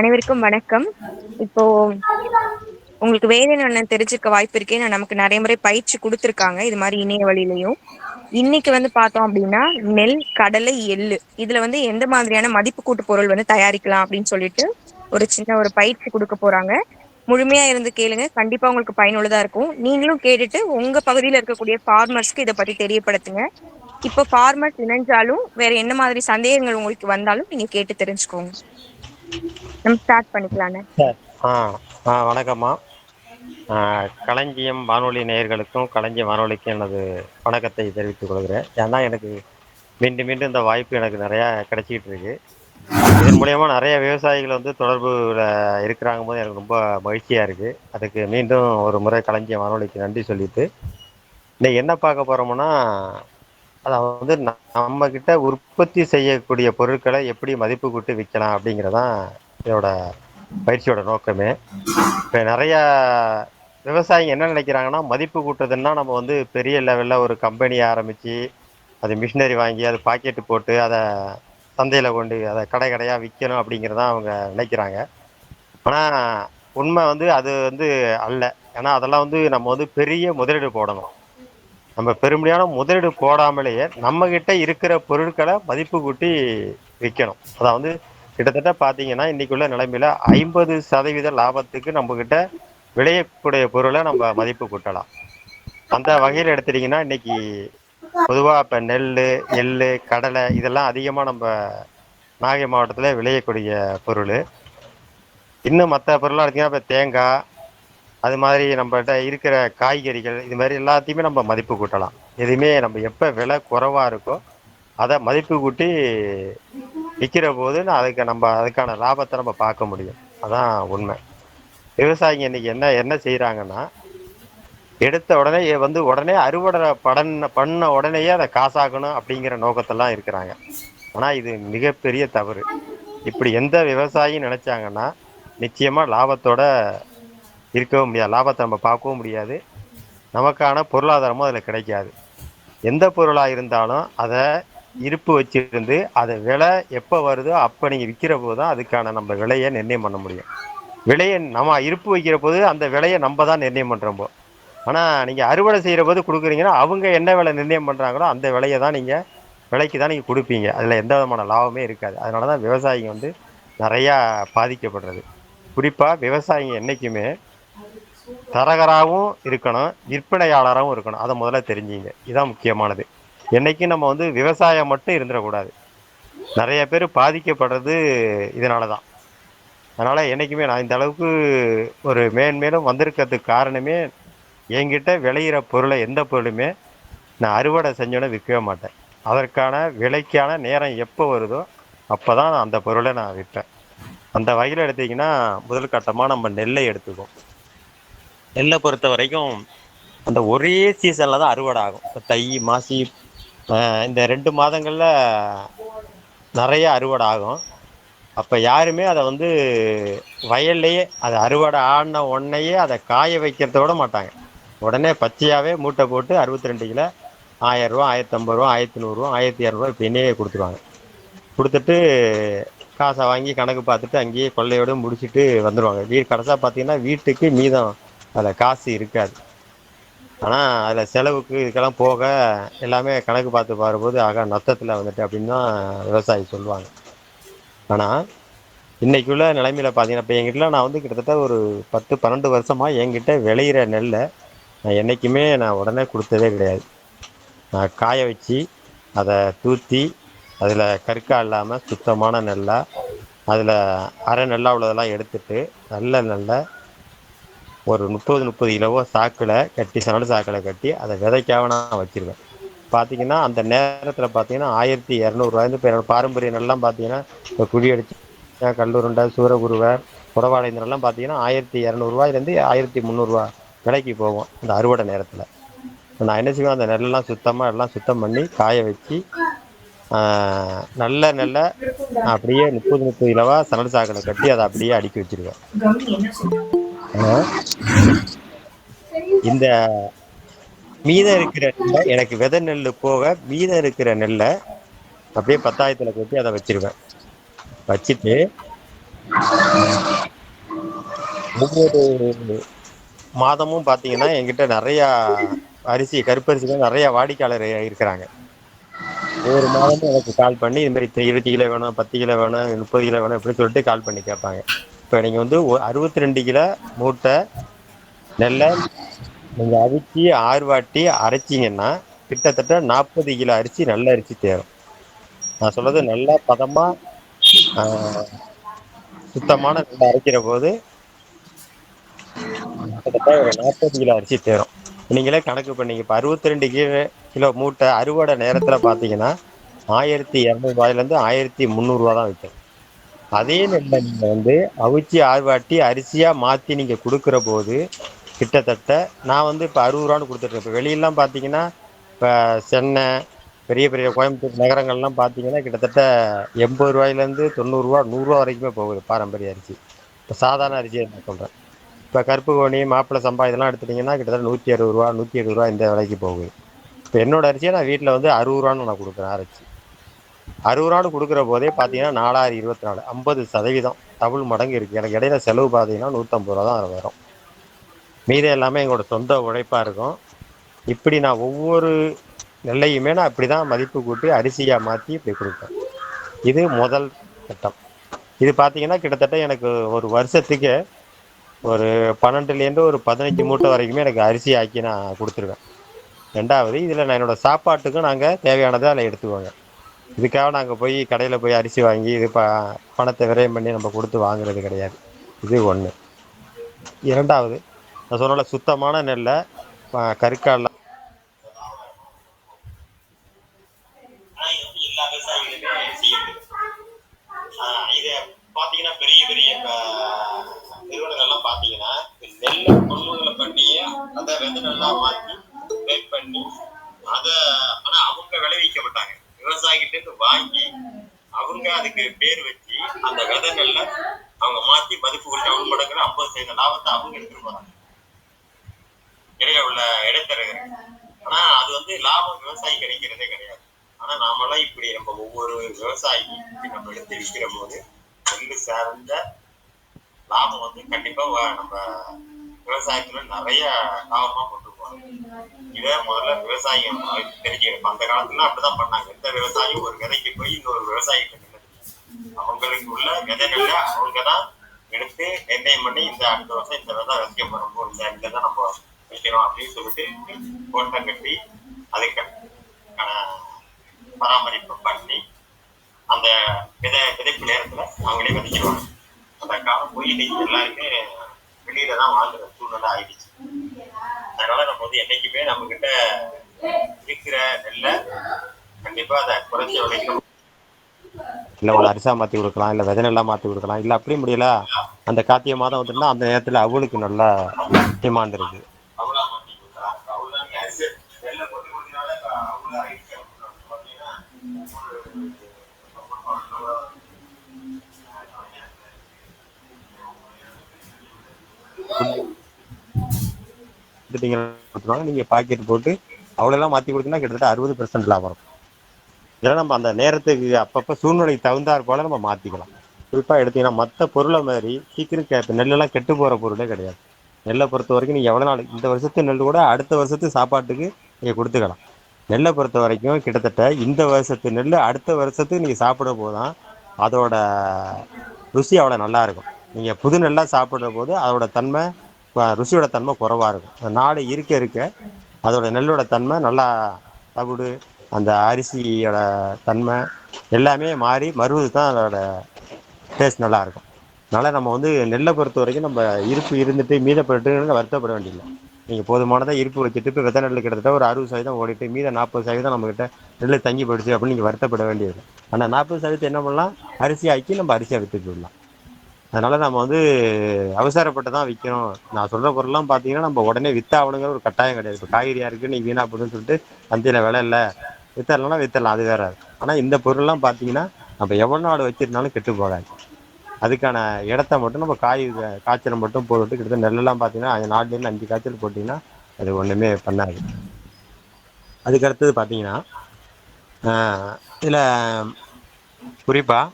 அனைவருக்கும் வணக்கம். இப்போ உங்களுக்கு வேலைன்னு ஒண்ணு தெரிஞ்சுக்க வாய்ப்பு இருக்கே. நமக்கு நிறைய முறை பயிற்சி குடுத்துருக்காங்க. இது மாரி இணைய வழியிலயும். இன்னைக்கு பார்த்தோம் அப்படின்னா, நெல், கடலை, எள்ளு இதுல எந்த மாதிரியான மதிப்பு கூட்டு பொருள் தயாரிக்கலாம் அப்படின்னு சொல்லிட்டு ஒரு சின்ன ஒரு பயிற்சி குடுக்க போறாங்க. முழுமையா இருந்து கேளுங்க. கண்டிப்பா உங்களுக்கு பயனுள்ளதா இருக்கும். நீங்களும் கேட்டுட்டு உங்க பகுதியில இருக்கக்கூடிய ஃபார்மர்ஸ்க்கு இத பத்தி தெரியப்படுத்துங்க. இப்போ ஃபார்மர்ஸ் இணைஞ்சாலும் வேற என்ன மாதிரி சந்தேகங்கள் உங்களுக்கு வந்தாலும் நீங்க கேட்டு தெரிஞ்சுக்கோங்க. நம்ம ஸ்டார்ட் பண்ணிக்கலாம்ல. சார் ஆ வணக்கம்மா. களஞ்சியம் வானொலி நேயர்களுக்கும் களஞ்சியம் வானொலிக்கும் எனது வணக்கத்தை தெரிவித்துக் கொள்கிறேன். ஏன்னா எனக்கு மீண்டும் மீண்டும் இந்த வாய்ப்பு எனக்கு நிறையா கிடைச்சிக்கிட்டு இருக்கு. இதன் மூலயமா நிறைய விவசாயிகள் தொடர்புல இருக்கிறாங்க போது எனக்கு ரொம்ப மகிழ்ச்சியாக இருக்குது. அதுக்கு மீண்டும் ஒரு முறை களஞ்சியம் வானொலிக்கு நன்றி சொல்லிட்டு இன்னைக்கு என்ன பார்க்க போகிறோம்னா, அதாவது நம்ம கிட்ட உற்பத்தி செய்யக்கூடிய பொருட்களை எப்படி மதிப்பு கூட்டி விற்கலாம் அப்படிங்கிறதான் இதோட பயிற்சியோட நோக்கமே. இப்போ நிறையா விவசாயிங்க என்ன நினைக்கிறாங்கன்னா, மதிப்பு கூட்டுறதுன்னா நம்ம பெரிய லெவலில் ஒரு கம்பெனி ஆரம்பித்து அது மிஷினரி வாங்கி அது பாக்கெட்டு போட்டு அதை சந்தையில் கொண்டு அதை கடை கடையாக விற்கணும் அப்படிங்கிறதான் அவங்க நினைக்கிறாங்க. ஆனால் உண்மை அது அல்ல. ஏன்னா அதெல்லாம் நம்ம பெரிய முதலீடு போடணும். நம்ம பெருமடியான முதலீடு போடாமலேயே நம்ம கிட்ட இருக்கிற பொருட்களை மதிப்பு கூட்டி விற்கணும். அதான் கிட்டத்தட்ட பார்த்தீங்கன்னா இன்னைக்குள்ள நிலைமையில 50% லாபத்துக்கு நம்ம கிட்ட விளையக்கூடிய பொருளை நம்ம மதிப்பு கூட்டலாம். அந்த வகையில் எடுத்துட்டீங்கன்னா இன்னைக்கு பொதுவாக இப்போ நெல், எள்ளு, கடலை இதெல்லாம் அதிகமாக நம்ம நாகை மாவட்டத்தில் விளையக்கூடிய பொருள். இன்னும் மற்ற பொருளாக எடுத்தீங்கன்னா இப்போ தேங்காய், அது மாதிரி நம்மகிட்ட இருக்கிற காய்கறிகள் இது மாதிரி எல்லாத்தையுமே நம்ம மதிப்பு கூட்டலாம். எதுவுமே நம்ம எப்போ விலை குறைவா இருக்கோ அதை மதிப்பு கூட்டி விற்கிற போது அதுக்கான லாபத்தை நம்ம பார்க்க முடியும். அதான் உண்மை. விவசாயிங்க இன்னைக்கு என்ன என்ன செய்யறாங்கன்னா, எடுத்த உடனே உடனே அறுவடை பண்ண உடனேயே அதை காசாக்கணும் அப்படிங்கிற நோக்கத்தெல்லாம் இருக்கிறாங்க. ஆனா இது மிகப்பெரிய தவறு. இப்படி எந்த விவசாயியும் நினைச்சாங்கன்னா நிச்சயமா லாபத்தோட இருக்கவும் முடியாது. லாபத்தை நம்ம பார்க்கவும் முடியாது. நமக்கான பொருளாதாரமும் அதில் கிடைக்காது. எந்த பொருளாக இருந்தாலும் அதை இருப்பு வச்சிருந்து அதை விலை எப்போ வருதோ அப்போ நீங்கள் விற்கிற போது தான் அதுக்கான நம்ம விலையை நிர்ணயம் பண்ண முடியும். விலையை நம்ம இருப்பு வைக்கிற போது அந்த விலையை நம்ம தான் நிர்ணயம் பண்ணுறோம்போ. ஆனால் நீங்கள் அறுவடை செய்கிற போது கொடுக்குறீங்கன்னா அவங்க என்ன விலை நிர்ணயம் பண்ணுறாங்களோ அந்த விலையை தான் விலைக்கு தான் நீங்கள் கொடுப்பீங்க. அதில் எந்த விதமான லாபமே இருக்காது. அதனால தான் விவசாயிங்க நிறையா பாதிக்கப்படுறது. குறிப்பாக விவசாயிங்க என்றைக்குமே தரகராகவும் இருக்கணும், விற்பனையாளராகவும் இருக்கணும். அதை முதல்ல தெரிஞ்சுங்க. இதுதான் முக்கியமானது. என்னைக்கும் நம்ம விவசாயம் மட்டும் இருந்துடக்கூடாது. நிறைய பேர் பாதிக்கப்படுறது இதனால தான். அதனால் என்றைக்குமே நான் இந்த அளவுக்கு ஒரு மேன்மேலும் வந்திருக்கிறதுக்கு காரணமே என்கிட்ட விளையிற பொருளை எந்த பொருளுமே நான் அறுவடை செஞ்சோன்னே விற்கவே மாட்டேன். அதற்கான விலைக்கான நேரம் எப்போ வருதோ அப்போ தான் அந்த பொருளை நான் விற்பேன். அந்த வகையில் எடுத்திங்கன்னா முதல் கட்டமாக நம்ம நெல்லை எடுத்துக்குவோம். நெல்லை பொறுத்த வரைக்கும் அந்த ஒரே சீசனில் தான் அறுவடை ஆகும். இப்போ தை, மாசி இந்த 2 மாதங்களில் நிறைய அறுவடை ஆகும். அப்போ யாருமே அதை வயல்லையே அதை அறுவடை ஆன உடனேயே அதை காய வைக்கிறத விட மாட்டாங்க. உடனே பச்சையாகவே மூட்டை போட்டு 62 கிலோ 1000 ரூபா, 1050 ரூபா, 1100 ரூபா, 1200 இப்போ என்னையே கொடுத்துருவாங்க. கொடுத்துட்டு காசை வாங்கி கணக்கு பார்த்துட்டு அங்கேயே கொள்ளையோடு முடிச்சுட்டு வந்துடுவாங்க. கடைசியாக பார்த்தீங்கன்னா வீட்டுக்கு மீதம் அதில் காசு இருக்காது. ஆனால் அதில் செலவுக்கு இதுக்கெல்லாம் போக எல்லாமே கணக்கு பார்த்து பாரும்போது ஆக நஷ்டத்தில் வந்துட்டு அப்படின்னு தான் விவசாயி சொல்லுவாங்க. ஆனால் இன்றைக்குள்ள நிலைமையில் பார்த்தீங்கன்னா இப்போ என்கிட்ட நான் கிட்டத்தட்ட ஒரு 10-12 வருஷமாக என்கிட்ட விளையிற நெல்லை நான் என்றைக்குமே நான் உடனே கொடுத்ததே கிடையாது. நான் காய வச்சு அதை தூற்றி அதில் கற்கா இல்லாமல் சுத்தமான நெல்லாக அதில் அரை நெல்லாக உள்ளதெல்லாம் எடுத்துட்டு நல்ல ஒரு 30 கிலோவோ சாக்கில் கட்டி சணல் சாக்கில் கட்டி அதை விதைக்காக நான் வச்சுருவேன். பார்த்தீங்கன்னா அந்த நேரத்தில் பார்த்தீங்கன்னா 1200 இப்போ என்னோடய பாரம்பரிய நெல்லாம் பார்த்தீங்கன்னா இப்போ குழி அடிச்சு கல்லுருண்டை, சூரகுருவை, புடவாடை இந்த நெல்லாம் பார்த்தீங்கன்னா 1200 1300 விலைக்கு போகும் இந்த அறுவடை நேரத்தில். நான் என்ன செய்வேன், அந்த நெல்லெல்லாம் சுத்தமாக எல்லாம் சுத்தம் பண்ணி காய வச்சு நல்ல நெல்லை அப்படியே 30 கிலோவா சணல் சாக்கில் கட்டி அதை அப்படியே அடுக்கி வச்சிருவேன். இந்த மீதம் இருக்கிற நெல்லை எனக்கு விதை நெல் போக மீதம் இருக்கிற நெல்லை அப்படியே பத்தாயத்தில் கொட்டி அதை வச்சிருவேன். வச்சுட்டு ஒவ்வொரு மாதமும் பார்த்தீங்கன்னா, என்கிட்ட நெறையா கருப்பரிசிலாம் நெறைய வாடிக்கையாளர் இருக்கிறாங்க. ஒவ்வொரு மாதமும் எனக்கு கால் பண்ணி, இது மாரி 20 கிலோ வேணும், 10 கிலோ வேணும், 30 கிலோ வேணும் அப்படின்னு சொல்லிட்டு கால் பண்ணி கேட்பாங்க. இப்ப நீங்க வந்து 62 கிலோ மூட்டை நெல்ல நீங்க அவிச்சு, ஆர்வாட்டி அரைச்சீங்கன்னா, கிட்டத்தட்ட 40 கிலோ அரிசி நல்ல அரிசி தேரும். நான் சொல்றது நல்லா பதமா, ஆ சுத்தமான நெல்ல அரைக்கிற போது, கிட்டத்தட்ட ஒரு 40 கிலோ அரிசி தேரும். நீங்களே கணக்கு பண்ணீங்க. இப்ப 62 கிலோ மூட்டை அறுவடை நேரத்துல பார்த்தீங்கன்னா, ரூ. 1200லேருந்து ரூ. 1300 தான் விக்கும். அதே நெல்ல நீங்க வந்து அவிச்சு, ஆர்வாட்டி அரிசியா மாத்தி நீங்க குடுக்குற போது, கிட்டத்தட்ட நான் வந்து இப்ப ரூ. 60ன்னு குடுத்துட்டுருக்கேன். இப்ப வெளியிலலாம் பார்த்தீங்கன்னா, இப்ப சென்னை, பெரிய பெரிய கோயம்புத்தூர் நகரங்கள்லாம் பார்த்தீங்கன்னா, கிட்டத்தட்ட ரூ. 80லேருந்து ரூ. 90 ரூ. 100 வரைக்குமே போகுது பாரம்பரிய அரிசி. இப்ப சாதாரண அரிசிய நான் சொல்றேன். இப்ப கருப்புகோணி, மாப்பிள சம்பா இதெல்லாம் எடுத்துட்டீங்கன்னா, கிட்டத்தட்ட ரூ. 160 ரூ. 170 இந்த விலைக்கு போகுது. இப்ப என்னோட அரிசிய நான் வீட்ல வந்து ரூ. 60ன்னு நான் குடுக்குறேன் அரைச்சு. ரூ. 60ன்னு குடுக்குற போதே பார்த்தீங்கன்னா, 4024 50% டபுள் மடங்கு இருக்கு. எனக்கு இடையில செலவு பார்த்தீங்கன்னா, ரூ. 150 தான் அதுல வரும். மீதம் எல்லாமே எங்களோட சொந்த உழைப்பா இருக்கும். இப்படி நான் ஒவ்வொரு நெல்லையுமே நான் இப்படிதான் மதிப்பு கூட்டி அரிசியா மாத்தி இப்படி குடுப்பேன். இது முதல் கட்டம். இது பார்த்தீங்கன்னா, கிட்டத்தட்ட எனக்கு ஒரு வருஷத்துக்கு ஒரு 12லேருந்து ஒரு 15 மூட்டை வரைக்குமே எனக்கு அரிசி ஆக்கி நான் குடுத்துருவேன். 2வது இதுல நான் என்னோட சாப்பாட்டுக்கும் நாங்க தேவையானத அதுல எடுத்துக்குவோங்க. இதுக்காக நாங்க போய் கடையில போய் அரிசி வாங்கி இது பணத்தை விரயம் பண்ணி நம்ம குடுத்து வாங்குறது கிடையாது. இது 1. 2வது நான் சொன்னேன்ல சுத்தமான நெல்ல கருக்கால எல்லா விவசாயிகளுமே செய்யுது. இத பாத்தீங்கன்னா பெரிய பெரிய நிறுவனங்கள்லாம் பாத்தீங்கன்னா நெல்லை கொள்முதல் பண்ணி அதை விதை நல்லா மாத்தி பேக் பண்ணி அதை ஆனா அவங்க விளைவிக்க மாட்டாங்க. விவசாயிகிட்ட இருந்து வாங்கி அவங்க அதுக்கு பேர் வச்சு அந்த விதை நெல்லை அவங்க மாத்தி மதிப்பு கொடுத்து அவங்க மடங்குற 50% லாபத்தை அவங்க எடுத்துட்டு போறாங்க. இடையில உள்ள இடைத்தரகர். ஆனா அது வந்து லாபம் விவசாயி கிடைக்கிறதே கிடையாது. ஆனா நாமெல்லாம் இப்படி நம்ம ஒவ்வொரு விவசாயி நம்ம எடுத்து விற்கிற போது நெல் சார்ந்த லாபம் வந்து கண்டிப்பா நம்ம விவசாயத்துல நிறைய லாபமா கொண்டு போறோம். இதை முதல்ல விவசாயிகள் தெரிஞ்சுக்கணும். அந்த காலத்துல அப்படிதான் பண்ணாங்க. எந்த விவசாயியும் ஒரு விதைக்கு போய் இன்னொரு விவசாயிகிட்ட நின்று அவங்களுக்கு உள்ள விதை நெல்லை அவங்கதான் எடுத்து நிர்ணயம் பண்ணி இந்த அடுத்த வருஷம் இந்த விதை விதைக்க போறோம், இந்த இதான் நம்ம வைக்கணும் அப்படின்னு சொல்லிட்டு கோட்டம் கட்டி அதுக்கான பராமரிப்பு பண்ணி அந்த விதைப்பு நேரத்துல அவங்களே விதைச்சிருவாங்க. அந்த காலம் போய் இன்னைக்கு எல்லாருமே வெளியில தான் வாழ்ந்துற சூழ்நிலை ஆயிடுச்சு. அதனால நம்ம வந்து என்னைக்குமே நம்ம கிட்ட இருக்கிற நெல்லை கண்டிப்பா அதை குறைஞ்ச விலைக்கு இல்ல ஒரு அரிசா மாத்தி கொடுக்கலாம், இல்ல விதை நெல்லா மாத்தி கொடுக்கலாம். இல்ல அப்படி முடியல அந்த கார்த்திகை மாதம் வந்துட்டுனா அந்த நேரத்துல அவளுக்கு நல்லா டிமாண்ட் இருக்கு. நீங்க பாக்கெட் போட்டு அவ்வளவு மாத்தி கொடுத்தீங்கன்னா கிட்டத்தட்ட 60% லாபம் இருக்கும். இதெல்லாம் நம்ம அந்த நேரத்துக்கு அப்பப்ப சூழ்நிலைக்கு தகுந்தாற் போல நம்ம மாத்திக்கலாம். குறிப்பா எடுத்தீங்கன்னா மற்ற பொருளை மாதிரி சீக்கிரம் நெல்லெல்லாம் கெட்டு போற பொருளே கிடையாது. நெல்லை பொறுத்த வரைக்கும் நீங்க எவ்வளவு நாள் இந்த வருஷத்து நெல் கூட அடுத்த வருஷத்து சாப்பாட்டுக்கு நீங்க கொடுத்துக்கலாம். நெல்லை பொறுத்த வரைக்கும் கிட்டத்தட்ட இந்த வருஷத்து நெல் அடுத்த வருஷத்துக்கு நீங்க சாப்பிட போதுதான் அதோட ருசி அவ்வளவு நல்லா இருக்கும். நீங்க புது நெல்லா சாப்பிடுற போது அதோட தன்மை ருசியோட தன்மை குறைவா இருக்கும். அந்த நாடு இருக்க இருக்க அதோட நெல்லோட தன்மை நல்லா தவிடு அந்த அரிசியோட தன்மை எல்லாமே மாறி மறுபது தான் அதோட டேஸ்ட் நல்லா இருக்கும். அதனால நம்ம வந்து நெல்லை பொறுத்த வரைக்கும் நம்ம இருப்பு இருந்துட்டு மீதப்பட்டு வருத்தப்பட வேண்டியதில்லை. நீங்க போதுமானதை இருப்பு வச்சுட்டு இப்போ விதை நெல் கிட்டத்தட்ட ஒரு 60% ஓடிட்டு மீத 40% நம்ம கிட்ட நெல் தங்கி போயிடுச்சு அப்படின்னு நீங்க வருத்தப்பட வேண்டியது. ஆனா 40% என்ன பண்ணலாம், அரிசி ஆக்கி நம்ம அரிசியா வித்துட்டு விடலாம். அதனால நம்ம வந்து அவசரப்பட்டு தான் விற்கணும். நான் சொல்ற பொருள்லாம் பார்த்தீங்கன்னா நம்ம உடனே வித்தாகணுங்கிற ஒரு கட்டாயம் கிடையாது. இப்போ காய்கறியா இருக்கு நீங்க வீணா போடுன்னு சொல்லிட்டு சந்தையில விலை இல்லை வித்தரலன்னா வித்தரலாம், அது வேற. ஆனா இந்த பொருள்லாம் பார்த்தீங்கன்னா நம்ம எவ்வளவு நாள் வச்சிருந்தாலும் கெட்டு போகாது. அதுக்கான இடத்த மட்டும் நம்ம காய்ச்சலை மட்டும் போட்டுட்டு கிட்டத்தட்ட நெல்லெல்லாம் பார்த்தீங்கன்னா 4லேருந்து 5 காய்ச்சல் போட்டிங்கன்னா அது ஒன்றுமே பண்ணாது. அதுக்கு அடுத்தது பார்த்தீங்கன்னா இதில் குறிப்பாக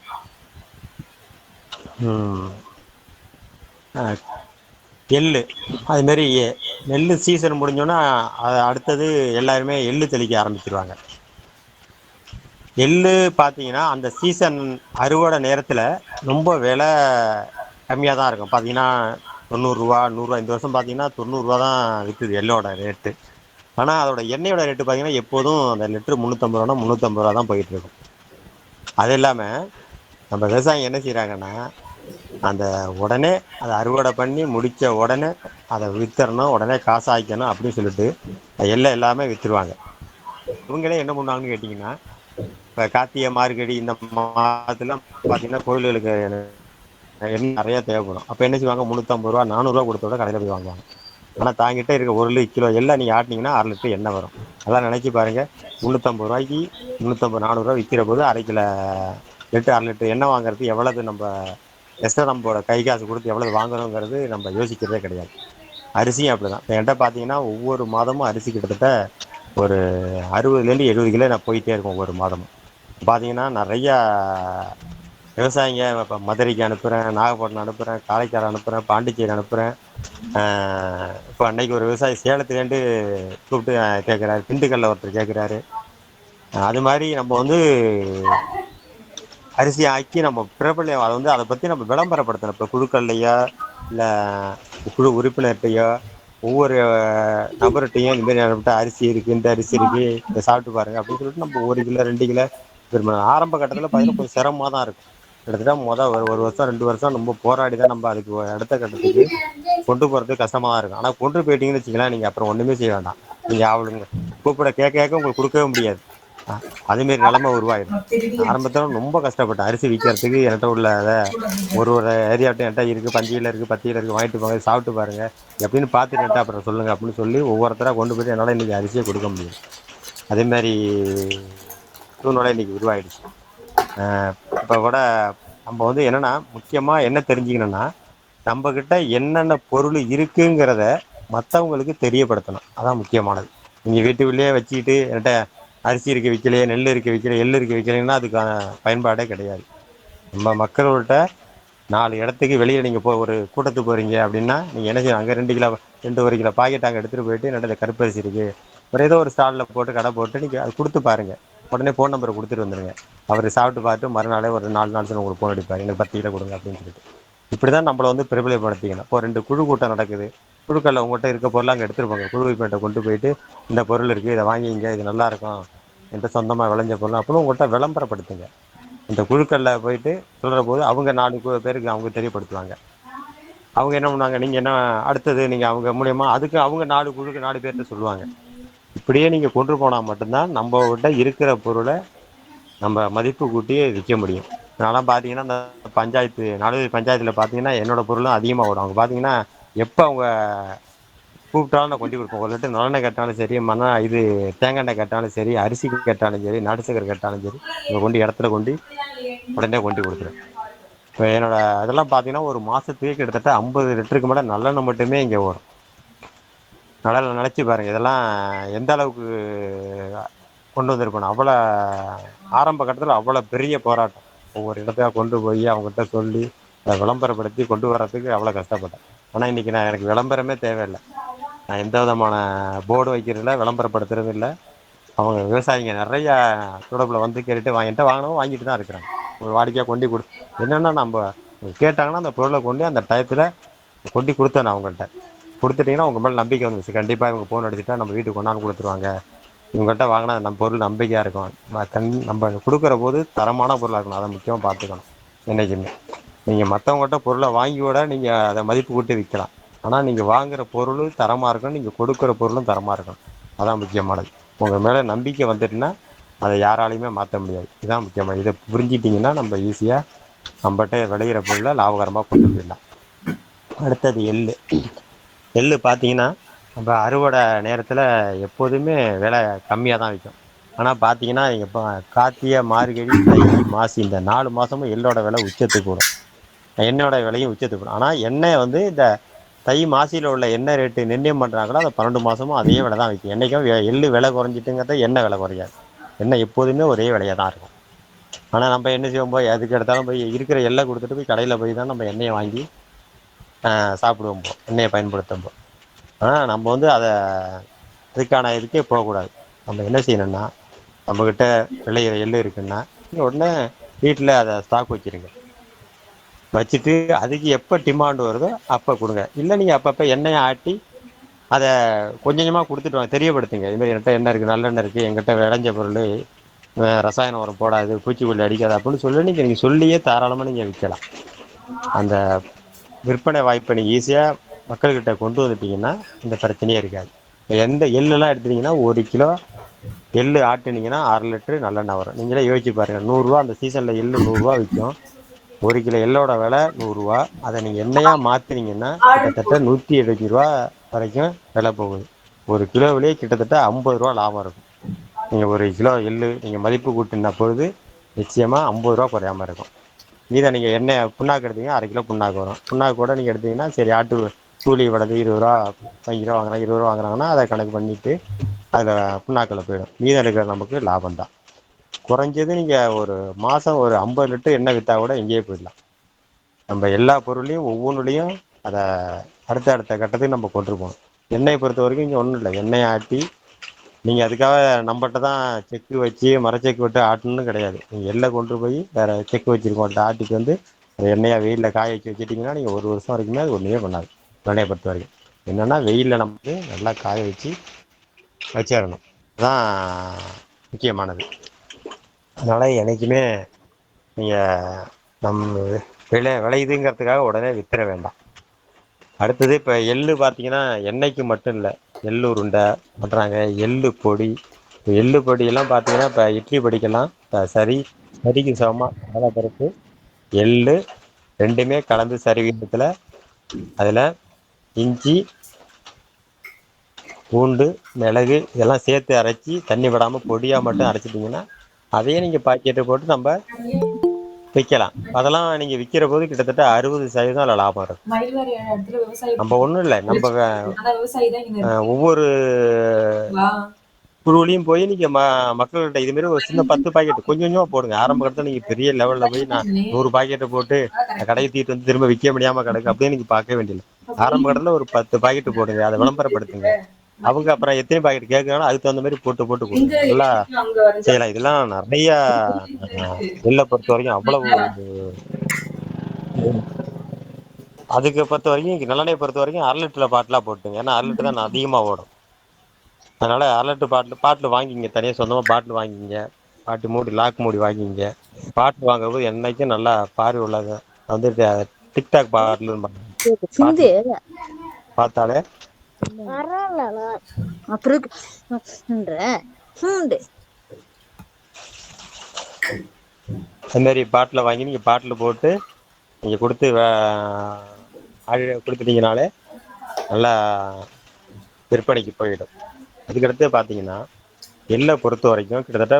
எள்ளு அதுமாரி நெல் சீசன் முடிஞ்சோன்னா அடுத்தது எல்லாருமே எள்ளு தெளிக்க ஆரம்பிச்சிருவாங்க. எள்ளு பார்த்தீங்கன்னா அந்த சீசன் அறுவடை நேரத்தில் ரொம்ப விலை கம்மியாக தான் இருக்கும். பார்த்தீங்கன்னா தொண்ணூறுரூவா நூறுரூவா இந்த வருஷம் பார்த்தீங்கன்னா தொண்ணூறுரூவா தான் விற்குது எள்ளோட ரேட்டு. ஆனால் அதோட எண்ணெயோட ரேட்டு பார்த்தீங்கன்னா எப்போதும் அந்த லிட்டரு முந்நூற்றம்பது ரூபானா முந்நூற்றம்பது ரூபா தான் போயிட்டு இருக்கும். அது இல்லாமல் நம்ம விவசாயம் என்ன செய்கிறாங்கன்னா அந்த உடனே அதை அறுவடை பண்ணி முடித்த உடனே அதை விற்றுறணும், உடனே காசு ஆய்க்கணும் அப்படின்னு சொல்லிட்டு எல்லாம் எல்லாமே விற்றுருவாங்க. இவங்களே என்ன பண்ணுவாங்கன்னு கேட்டிங்கன்னா இப்போ கார்த்திகை மார்கழி இந்த மாதத்துலாம் பார்த்தீங்கன்னா கோயில்களுக்கு எண்ணெய் நிறையா தேவைப்படும். அப்போ என்ன செய்வாங்க 350 ரூபா 400 ரூபா கொடுத்த விட கடையில் போய் வாங்குவாங்க. ஆனால் தாங்கிட்ட இருக்க 1 கிலோ எல்லாம் நீங்கள் ஆட்டினீங்கன்னா 1/2 லிட்டர் எண்ணெய் வரும். அதெல்லாம் நினச்சி பாருங்கள். 350 ரூபாய்க்கு 350 400 ரூபா விற்கிற போது 1/2 கிலோ லிட்டர் 1/2 லிட்டர் எண்ணெய் வாங்குறதுக்கு எவ்வளவு நம்ம எக்ஸ்ட்ரா நம்மளோட கை காசு கொடுத்து எவ்வளவு வாங்கணுங்கிறது நம்ம யோசிக்கிறதே கிடையாது. அரிசியும் அப்படிதான். இப்போ என்கிட்ட பார்த்தீங்கன்னா ஒவ்வொரு மாதமும் அரிசி கிட்டத்தட்ட ஒரு 60லேருந்து 70 கிலோ நான் போயிட்டே இருக்கும் ஒவ்வொரு மாதமும். பார்த்தீங்கன்னா நிறையா விவசாயிங்க இப்போ மதுரைக்கு அனுப்புகிறேன், நாகப்பட்டினம் அனுப்புகிறேன், காரைக்கால் அனுப்புகிறேன், பாண்டிச்சேரி அனுப்புகிறேன். இப்போ அன்னைக்கு ஒரு விவசாயி சேலத்துலேருந்து கூப்பிட்டு கேட்குறாரு, திண்டுக்கல்ல ஒருத்தர் கேட்குறாரு. அது மாதிரி நம்ம வந்து அரிசி ஆக்கி நம்ம பிரபலம் அதை அதை பற்றி நம்ம விளம்பரப்படுத்தணும். இப்போ குழுக்கள்லையோ இல்லை குழு உறுப்பினர்கிட்டையோ ஒவ்வொரு நபர்கிட்டையும் இந்தமாரி நம்மகிட்ட அரிசி இருக்குது, இந்த அரிசி இருக்குது, இதை சாப்பிட்டு பாருங்கள் அப்படின்னு சொல்லிட்டு நம்ம 1 கிலோ 2 கிலோ விரும்பணும். ஆரம்ப கட்டத்தில் பார்த்தீங்கன்னா கொஞ்சம் சிரமமாக தான் இருக்கும். கிட்டத்தட்ட ஒரு வருஷம் 2 வருஷம் ரொம்ப போராடி தான் நம்ம அதுக்கு அடுத்த கட்டத்துக்கு கொண்டு போகிறது கஷ்டமாக தான் இருக்கும். ஆனால் கொண்டு போயிட்டீங்கன்னு வச்சுக்கலாம், நீங்கள் அப்புறம் ஒன்றுமே செய்ய வேண்டாம். நீங்கள் அவளுங்க கூப்பிட கேட்க உங்களுக்கு கொடுக்கவே முடியாது. அதுமாரி நிலைமை உருவாயிடும். ஆரம்பத்தில் ரொம்ப கஷ்டப்பட்டேன் அரிசி விற்கிறதுக்கு. என்கிட்ட உள்ள அதை ஒரு ஏரியாவிட்ட என்கிட்ட இருக்குது, 5 கிலோ இருக்குது, 10 கிலோ இருக்குது, வாங்கிட்டு போங்க, சாப்பிட்டு பாருங்கள் எப்படின்னு பார்த்துட்டு என்கிட்ட அப்புறம் சொல்லுங்கள் அப்படின்னு சொல்லி ஒவ்வொருத்தராக கொண்டு போய்ட்டு என்னால் இன்றைக்கி அரிசியை கொடுக்க முடியும். அதேமாதிரி சூழ்நிலை இன்றைக்கி உருவாயிடுச்சு. இப்போ கூட நம்ம வந்து என்னென்னா முக்கியமாக என்ன தெரிஞ்சுக்கணுன்னா நம்மக்கிட்ட என்னென்ன பொருள் இருக்குங்கிறத மற்றவங்களுக்கு தெரியப்படுத்தணும். அதான் முக்கியமானது. நீங்கள் வீட்டுக்குள்ளேயே வச்சுக்கிட்டு என்கிட்ட அரிசி இருக்க விற்கலையே, நெல் இருக்க விற்கல, எள் இருக்க விற்கலைன்னா அதுக்கான பயன்பாடே கிடையாது. நம்ம மக்கள்கிட்ட 4 இடத்துக்கு வெளியில் நீங்கள் ஒரு கூட்டத்துக்கு போகிறீங்க அப்படின்னா நீங்கள் என்ன செய்யணும், அங்கே 1 கிலோ பாக்கெட் அங்கே எடுத்துகிட்டு போயிட்டு என்னோட கருப்பரிசி இருக்குது ஏதோ ஒரு ஸ்டாலில் போட்டு கடை போட்டு நீங்கள் அது கொடுத்து பாருங்கள். உடனே ஃபோன் நம்பரை கொடுத்துட்டு வந்துடுங்க. அவர் சாப்பிட்டு பார்த்து மறுநாளே ஒரு 4 நாள் உங்களுக்கு ஃபோன் அடிப்பார், எனக்கு 10 கிலோ கொடுங்க அப்படின்னு சொல்லிட்டு. இப்படி தான் நம்மளை வந்து பிரபலப்படுத்திக்கணும். இப்போ 2 குழு கூட்டம் நடக்குது, குழுக்களில் உங்கள்கிட்ட இருக்க பொருளை அங்கே எடுத்துகிட்டு போங்க. குழு உறுப்பினர்கிட்ட கொண்டு போயிட்டு இந்த பொருள் இருக்குது, இதை வாங்கிங்க, இது நல்லாயிருக்கும், என்கிட்ட சொந்தமாக விளைஞ்ச பொருள் அப்படின்னு உங்கள்கிட்ட விளம்பரப்படுத்துங்க. இந்த குழுக்களில் போயிட்டு சொல்கிற போது அவங்க 4 பேருக்கு அவங்க தெரியப்படுத்துவாங்க. அவங்க என்ன பண்ணுவாங்க, நீங்கள் என்ன அடுத்தது நீங்கள் அவங்க மூலயமா அதுக்கு அவங்க 4 குழுக்கு 4 பேர்கிட்ட சொல்லுவாங்க. இப்படியே நீங்கள் கொண்டு போனால் மட்டும்தான் நம்மகிட்ட இருக்கிற பொருளை நம்ம மதிப்பு கூட்டி விற்க முடியும். அதனாலாம் பார்த்தீங்கன்னா இந்த பஞ்சாயத்தில் பார்த்தீங்கன்னா என்னோட பொருளும் அதிகமாக வரும். அவங்க பார்த்தீங்கன்னா எப்போ அவங்க கூப்பிட்டாலும் நான் கொண்டு கொடுப்பேன். ஒரு லிட்டர் நல்லெண்ணெய் கேட்டாலும் சரி, இது தேங்காய் எண்ணெய் கேட்டாலும் சரி, அரிசி கேட்டாலும் சரி, நாட்டு சக்கரை கேட்டாலும் சரி, இங்கே கொண்டு இடத்துல கொண்டு உடனே கொண்டு கொடுத்துருவேன். இப்போ என்னோட இதெல்லாம் பார்த்தீங்கன்னா ஒரு மாதத்துக்கு கிட்டத்தட்ட 50 லிட்டருக்கு மேலே நல்லெண்ணெய் மட்டுமே இங்கே வரும். நினச்சி பாருங்கள் இதெல்லாம் எந்த அளவுக்கு கொண்டு வந்திருக்கணும். அவ்வளோ ஆரம்ப கட்டத்தில் அவ்வளோ பெரிய போராட்டம். ஒவ்வொரு இடத்தையாக கொண்டு போய் அவங்ககிட்ட சொல்லி அதை விளம்பரப்படுத்தி கொண்டு வர்றதுக்கு அவ்வளோ கஷ்டப்பட்டேன். ஆனால் இன்றைக்கி எனக்கு விளம்பரமே தேவையில்லை. நான் எந்த விதமான போர்டு வைக்கிறதில்ல, விளம்பரப்படுத்துறது இல்லை. அவங்க விவசாயிங்க நிறையா தொடர்பில் வந்து கேட்டுட்டு என்கிட்ட வாங்கினவங்க வாங்கிட்டு தான் இருக்கிறாங்க. ஒரு வாடிக்கையாக கொண்டு என்னென்னா நம்ம கேட்டாங்கன்னா அந்த பொருளை கொண்டு அந்த டயத்தில் கொண்டு கொடுத்தேன். நான் அவங்கள்ட்ட கொடுத்துட்டிங்கன்னா உங்கள் மேலே நம்பிக்கை வந்துச்சு. கண்டிப்பாக இவங்க ஃபோன் அடிச்சுட்டா நம்ம வீட்டுக்கு கொண்டாந்து கொடுத்துருவாங்க, இவங்ககிட்ட வாங்கினா நம்ம பொருள் நம்பிக்கையாக இருக்கும். நம்ம கொடுக்குற போது தரமான பொருளாக இருக்கணும். அதை முக்கியமாக பார்த்துக்கணும். என்றைக்குமே நீங்கள் மற்றவங்ககிட்ட பொருளை வாங்கி விட நீங்கள் அதை மதிப்பு கூட்டி விற்கலாம். ஆனால் நீங்கள் வாங்குகிற பொருள் தரமாக இருக்கணும், நீங்கள் கொடுக்குற பொருளும் தரமாக இருக்கணும். அதான் முக்கியமானது. உங்கள் மேலே நம்பிக்கை வந்துட்டுன்னா அதை யாராலையுமே மாற்ற முடியாது. இதுதான் முக்கியமாக. இதை புரிஞ்சிட்டிங்கன்னா நம்ம ஈஸியாக நம்மகிட்ட விளையிற பொருளை லாபகரமாக கொண்டு போயிடலாம். அடுத்தது எள் பார்த்தீங்கன்னா நம்ம அறுவடை நேரத்தில் எப்போதுமே விலை கம்மியாக தான் விற்கும். ஆனால் பார்த்தீங்கன்னா இப்போ கார்த்திகை மார்கழி தை மாசி இந்த 4 மாதமும் எள்ளோட விலை உச்சத்துக்கு போடும், எண்ணெயோட விலையும் உச்சத்துக்கு போடும். ஆனால் எண்ணெய் வந்து இந்த தை மாசியில் உள்ள எண்ணெய் ரேட்டு நிர்ணயம் பண்ணுறாங்களோ அந்த 12 மாதமும் அதே விலை தான் விற்கும். என்றைக்கும் எள்ளு விலை குறைஞ்சிட்டுங்கிறத எண்ணெய் விலை குறையாது. எண்ணெய் எப்போதுமே ஒரே விலையாக தான் இருக்கும். ஆனால் நம்ம என்ன செய்வோம், போய் அதுக்கு எடுத்தாலும் போய் இருக்கிற எண்ணெய் கொடுத்துட்டு போய் கடையில் போய் தான் நம்ம எண்ணெயை வாங்கி சாப்பிடுவோம் எண்ணெயை பயன்படுத்தும்போது. ஆனால் நம்ம வந்து அதை அதுக்கான இதுக்கே போகக்கூடாது. நம்ம என்ன செய்யணும்னா, நம்மக்கிட்ட விளையிற எள்ளு இருக்குன்னா உடனே வீட்டில் அதை ஸ்டாக் வச்சுருங்க. வச்சுட்டு அதுக்கு எப்போ டிமாண்ட் வருதோ அப்போ கொடுங்க. இல்லை நீங்கள் அப்பப்போ எண்ணெயை ஆட்டி அதை கொஞ்சம் கொஞ்சமாக கொடுத்துட்டு வாங்க, தெரியப்படுத்துங்க. இதுமாதிரி என்கிட்ட எண்ணெய் இருக்குது, நல்லெண்ணெய் இருக்குது, எங்கிட்ட விளைஞ்ச பொருள், ரசாயன உரம் போடாது, பூச்சிக்கொல்லி அடிக்காது அப்படின்னு சொல்லி நீங்கள் சொல்லியே தாராளமாக நீங்கள் விற்கலாம். அந்த விற்பனை வாய்ப்பை நீங்கள் ஈஸியாக மக்கள்கிட்ட கொண்டு வந்துட்டீங்கன்னா இந்த பிரச்சனையே இருக்காது. எந்த எள்ளுலாம் எடுத்துட்டிங்கன்னா 1 கிலோ எள்ளு ஆட்டுனீங்கன்னா 1/2 லிட்டரு நல்லெண்ணெய் வரும். நீங்களே யோசிச்சு பாருங்கள். 100 ரூபா அந்த சீசனில் எள்ளு 100 ரூபா விற்கும். 1 கிலோ எள்ளோட விலை 100 ரூபா. அதை நீங்கள் எண்ணெயாக மாற்றினீங்கன்னா கிட்டத்தட்ட 170 ரூபா வரைக்கும் விலை போகுது. 1 கிலோவிலேயே கிட்டத்தட்ட 50 ரூபா லாபம் இருக்கும். நீங்கள் 1 கிலோ எள்ளு நீங்கள் மதிப்பு கூட்டின பொழுது நிச்சயமாக 50 ரூபா குறையாமல் இருக்கும். மீதை நீங்கள் எண்ணெய் புண்ணாக்கு எடுத்தீங்கன்னா 1/2 கிலோ புண்ணாக்கு வரும். புண்ணாக்கு கூட நீங்கள் எடுத்தீங்கன்னா சரி ஆட்டு கூலி வடது 20 ரூபா 5 ரூபா வாங்குறாங்க, 20 ரூபா வாங்குறாங்கன்னா அதை கணக்கு பண்ணிவிட்டு அதில் புண்ணாக்கில் போயிடும். மீதம் இருக்கிற நமக்கு லாபம் தான். குறைஞ்சது நீங்கள் ஒரு மாதம் ஒரு 50 லிட்டர் எண்ணெய் விற்றா கூட எங்கேயே போயிடலாம். நம்ம எல்லா பொருளையும் ஒவ்வொன்றுலையும் அதை அடுத்த கட்டத்துக்கு நம்ம கொண்டு போகணும். எண்ணெயை பொறுத்த வரைக்கும் இங்கே ஒன்றும் இல்லை, எண்ணெயை ஆட்டி நீங்கள் அதுக்காக நம்மகிட்ட தான் செக்கு வச்சு மரச்செக்கு விட்டு ஆட்டணும்னு கிடையாது. நீங்கள் எள்ளை கொண்டு போய் வேறு செக்கு வச்சுருக்கோம் ஆட்டிட்டு வந்து எண்ணெயாக வெயிலில் காய வச்சு வச்சுட்டிங்கன்னா நீங்கள் 1 வருஷம் வரைக்குமே அது ஒன்றுமே பண்ணாது. எண்ணெயை பொறுத்த வரைக்கும் என்னென்னா வெயிலில் நமக்கு நல்லா காய வச்சு வச்சிடணும். அதுதான் முக்கியமானது. அதனால் என்றைக்குமே நீங்கள் விளையுதுங்கிறதுக்காக உடனே வித்துற வேண்டாம். அடுத்தது இப்போ எள்ளு பார்த்தீங்கன்னா எண்ணெய்க்கு மட்டும் இல்லை, எள்ளு உருண்டை பண்ணுறாங்க, எள்ளு பொடி. இப்போ எள்ளு பொடியெல்லாம் பார்த்தீங்கன்னா இப்போ இட்லி பொடிக்கெல்லாம் இப்போ சரிக்கு சமமாக கடலைப்பருப்பு எள்ளு ரெண்டுமே கலந்து சரி விகிதத்தில் அதில் இஞ்சி பூண்டு மிளகு இதெல்லாம் சேர்த்து அரைச்சி தண்ணி விடாமல் பொடியாக மட்டும் அரைச்சிட்டிங்கன்னா அதையே நீங்கள் பாக்கெட்டு போட்டு நம்ம விற்கலாம். அதெல்லாம் நீங்கள் விற்கிற போது கிட்டத்தட்ட 60% அதில் லாபம் இருக்கும். நம்ம ஒன்றும் இல்லை, நம்ம ஒவ்வொரு குழுவிலையும் போய் நீங்கள் மக்கள்கிட்ட இதுமாரி ஒரு சின்ன 10 பாக்கெட் கொஞ்சம் கொஞ்சமாக போடுங்க. ஆரம்ப கட்டத்தில் நீங்கள் பெரிய லெவலில் போய் நான் 100 பாக்கெட்டை போட்டு கடையை தீட்டு வந்து திரும்ப விற்க முடியாமல் கிடக்கு அப்படின்னு நீங்கள் பார்க்க வேண்டியது. ஆரம்ப கட்டத்தில் ஒரு 10 பாக்கெட்டு போடுங்க, அதை விளம்பரப்படுத்துங்க. அவங்க அப்புறம் எத்தனை பாக்கெட் கேட்குறாங்களோ அதுக்கு தகுந்த மாதிரி போட்டு கொடுங்க. நல்லா செய்யலாம். இதெல்லாம் நிறையா எள்ளை பொறுத்த வரைக்கும் அவ்வளவு. அதுக்கு பொறுத்த வரைக்கும் நல்லெண்ணெயை பொறுத்த வரைக்கும் 1/2 லிட்டரில் பாட்டிலாக போட்டுங்க. ஏன்னா 1/2 லிட்டர் தான் அதிகமாக ஓடும். அதனால் 1/2 லிட்டர் பாட்டில் வாங்கிங்க, தனியாக சொந்தமாக பாட்டில் வாங்கிங்க, பாட்டு மூடி லாக் மூடி வாங்கிங்க. பாட்டில் வாங்கும்போது என்னைக்கும் நல்லா பாரி உள்ளது வந்து டிக்டாக் பாட்டில் பார்த்தாலே அதுமாரி பாட்டில் வாங்கி நீங்கள் பாட்டில் போட்டு நீங்கள் கொடுத்துட்டீங்கனாலே நல்லா விற்பனைக்கு போயிடும். அதுக்கடுத்து பார்த்தீங்கன்னா எள்ளை பொறுத்த வரைக்கும் கிட்டத்தட்ட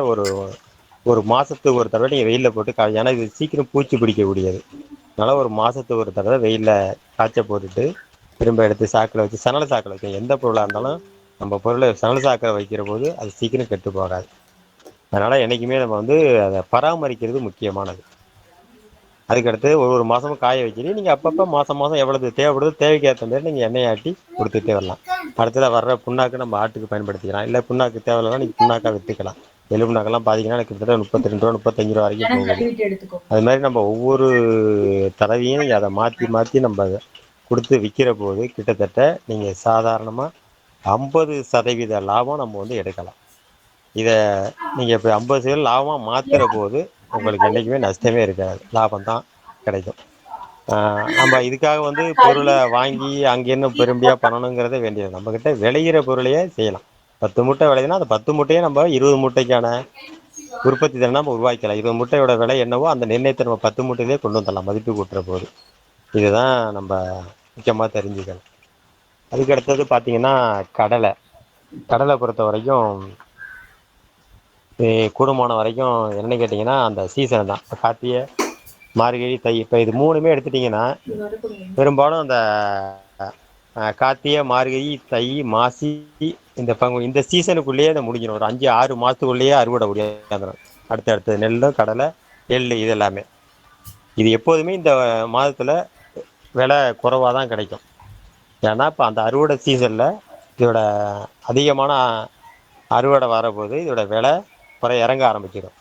ஒரு மாதத்துக்கு ஒரு தடவை நீங்கள் வெயிலில் போட்டு ஏன்னா இது சீக்கிரம் பூச்சி பிடிக்கக்கூடியது. அதனால் ஒரு மாதத்துக்கு ஒரு தடவை வெயிலில் காய்ச்ச போட்டுட்டு திரும்ப எடுத்து சாக்கில் வச்சு சணல் சாக்கில் வைக்கணும். எந்த பொருளாக இருந்தாலும் நம்ம பொருளை சணல் சாக்கில் வைக்கிற போது அது சீக்கிரம் கெட்டு போகாது. அதனால் என்றைக்குமே நம்ம வந்து அதை பராமரிக்கிறது முக்கியமானது. அதுக்கடுத்து ஒரு மாதமும் காய வச்சுட்டு நீங்கள் அப்பப்போ மாதம் எவ்வளவு தேவைப்படுதோ தேவைக்கு ஏற்ற மாதிரி நீங்கள் எண்ணெயை ஆட்டி கொடுத்துட்டே வரலாம். அடுத்ததாக வர்ற புண்ணாக்கு நம்ம ஆட்டுக்கு பயன்படுத்திக்கலாம். இல்லை புண்ணாக்கு தேவையில்லைனா நீங்கள் புண்ணாக்காக விற்றுக்கலாம். எள்ளு புண்ணாக்கெல்லாம் பார்த்தீங்கன்னா கிட்டத்தட்ட 32 ரூபா 35 ரூபா வரைக்கும் போகுது. அது மாதிரி நம்ம ஒவ்வொரு தடவையும் நீங்கள் அதை மாற்றி நம்ம கொடுத்து விற்கிற போது கிட்டத்தட்ட நீங்கள் சாதாரணமாக 50% லாபம் நம்ம வந்து எடுக்கலாம். இதை நீங்கள் இப்போ 50% லாபமாக மாற்றுற போது உங்களுக்கு என்றைக்குமே நஷ்டமே இருக்காது, லாபம் தான் கிடைக்கும். நம்ம இதுக்காக வந்து பொருளை வாங்கி அங்கேருந்து பெரும்படியாக பண்ணணுங்கிறதே வேண்டியது. நம்மக்கிட்ட விளையிற பொருளையே செய்யலாம். 10 மூட்டை விளையுதுன்னா அந்த 10 மூட்டையே நம்ம 20 மூட்டைக்கான உற்பத்தி திறனை நம்ம உருவாக்கலாம். 20 மூட்டையோட விலை என்னவோ அந்த நிர்ணயத்தை நம்ம 10 மூட்டையிலே கொண்டு வந்துடலாம் மதிப்பு கூட்டுற போது. இதுதான் நம்ம முக்கியமாக தெரிஞ்சுக்கணும். அதுக்கு அடுத்தது பார்த்தீங்கன்னா கடலை பொறுத்த வரைக்கும் கூடுமான வரைக்கும் என்னென்னு கேட்டிங்கன்னா அந்த சீசன் தான். இப்போ கார்த்திகை மார்கழி தை இப்போ இது 3மே எடுத்துட்டிங்கன்னா பெரும்பாலும் அந்த கார்த்திகை மார்கழி தை மாசி இந்த சீசனுக்குள்ளேயே அதை முடிஞ்சிடும். ஒரு 5-6 மாதத்துக்குள்ளேயே அறுவடை முடியாதுடும். அடுத்தடுத்து நெல்லும் கடலை எள் இது எல்லாமே இது எப்போதுமே இந்த மாதத்தில் விலை குறைவா தான் கிடைக்கும். ஏன்னா இப்போ அந்த அறுவடை சீசன்ல இதோட அதிகமான அறுவடை வரபோது இதோட விலை இறங்க ஆரம்பிச்சிடும்.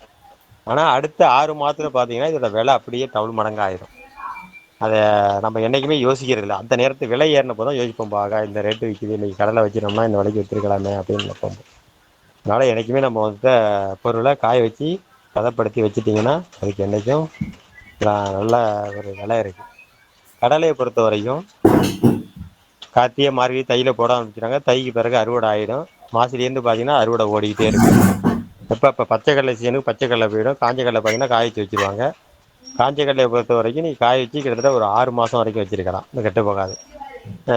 ஆனால் அடுத்த 6 மாதத்துல பார்த்தீங்கன்னா இதோட விலை அப்படியே டபுள் மடங்கு ஆயிடும். அதை நம்ம என்றைக்குமே யோசிக்கிறது இல்லை. அந்த நேரத்து விலை ஏறினப்போ தான் யோசிப்போம், ஆகா இந்த ரேட்டு விற்கிது, இன்றைக்கி கடலை வச்சிருந்தோம்னா இந்த விலைக்கு விற்றுருக்கலாமே அப்படின்னு நினைப்போம். அதனால் என்றைக்குமே நம்ம வந்து பொருளை காய வச்சு பதப்படுத்தி வச்சுட்டிங்கன்னா அதுக்கு என்றைக்கும் நல்ல ஒரு விலை இருக்குது. கடலையை பொறுத்த வரைக்கும் கார்த்திகை மார்கழி தையில போட ஆரம்பிச்சிட்டாங்க. தைக்கு பிறகு அறுவடை ஆகிடும். மாசிலேருந்து பார்த்தீங்கன்னா அறுவடை ஓடிக்கிட்டே இருக்கும். இப்போ பச்சை கடலை சீனுக்கு பச்சை கடலை போயிடும். காஞ்ச கடலை பார்த்தீங்கன்னா காய வச்சு வச்சுருவாங்க. காஞ்ச கடலையை பொறுத்த வரைக்கும் நீங்கள் காய வச்சு கிட்டத்தட்ட ஒரு 6 மாதம் வரைக்கும் வச்சுருக்கலாம், இந்த கெட்டு போகாது.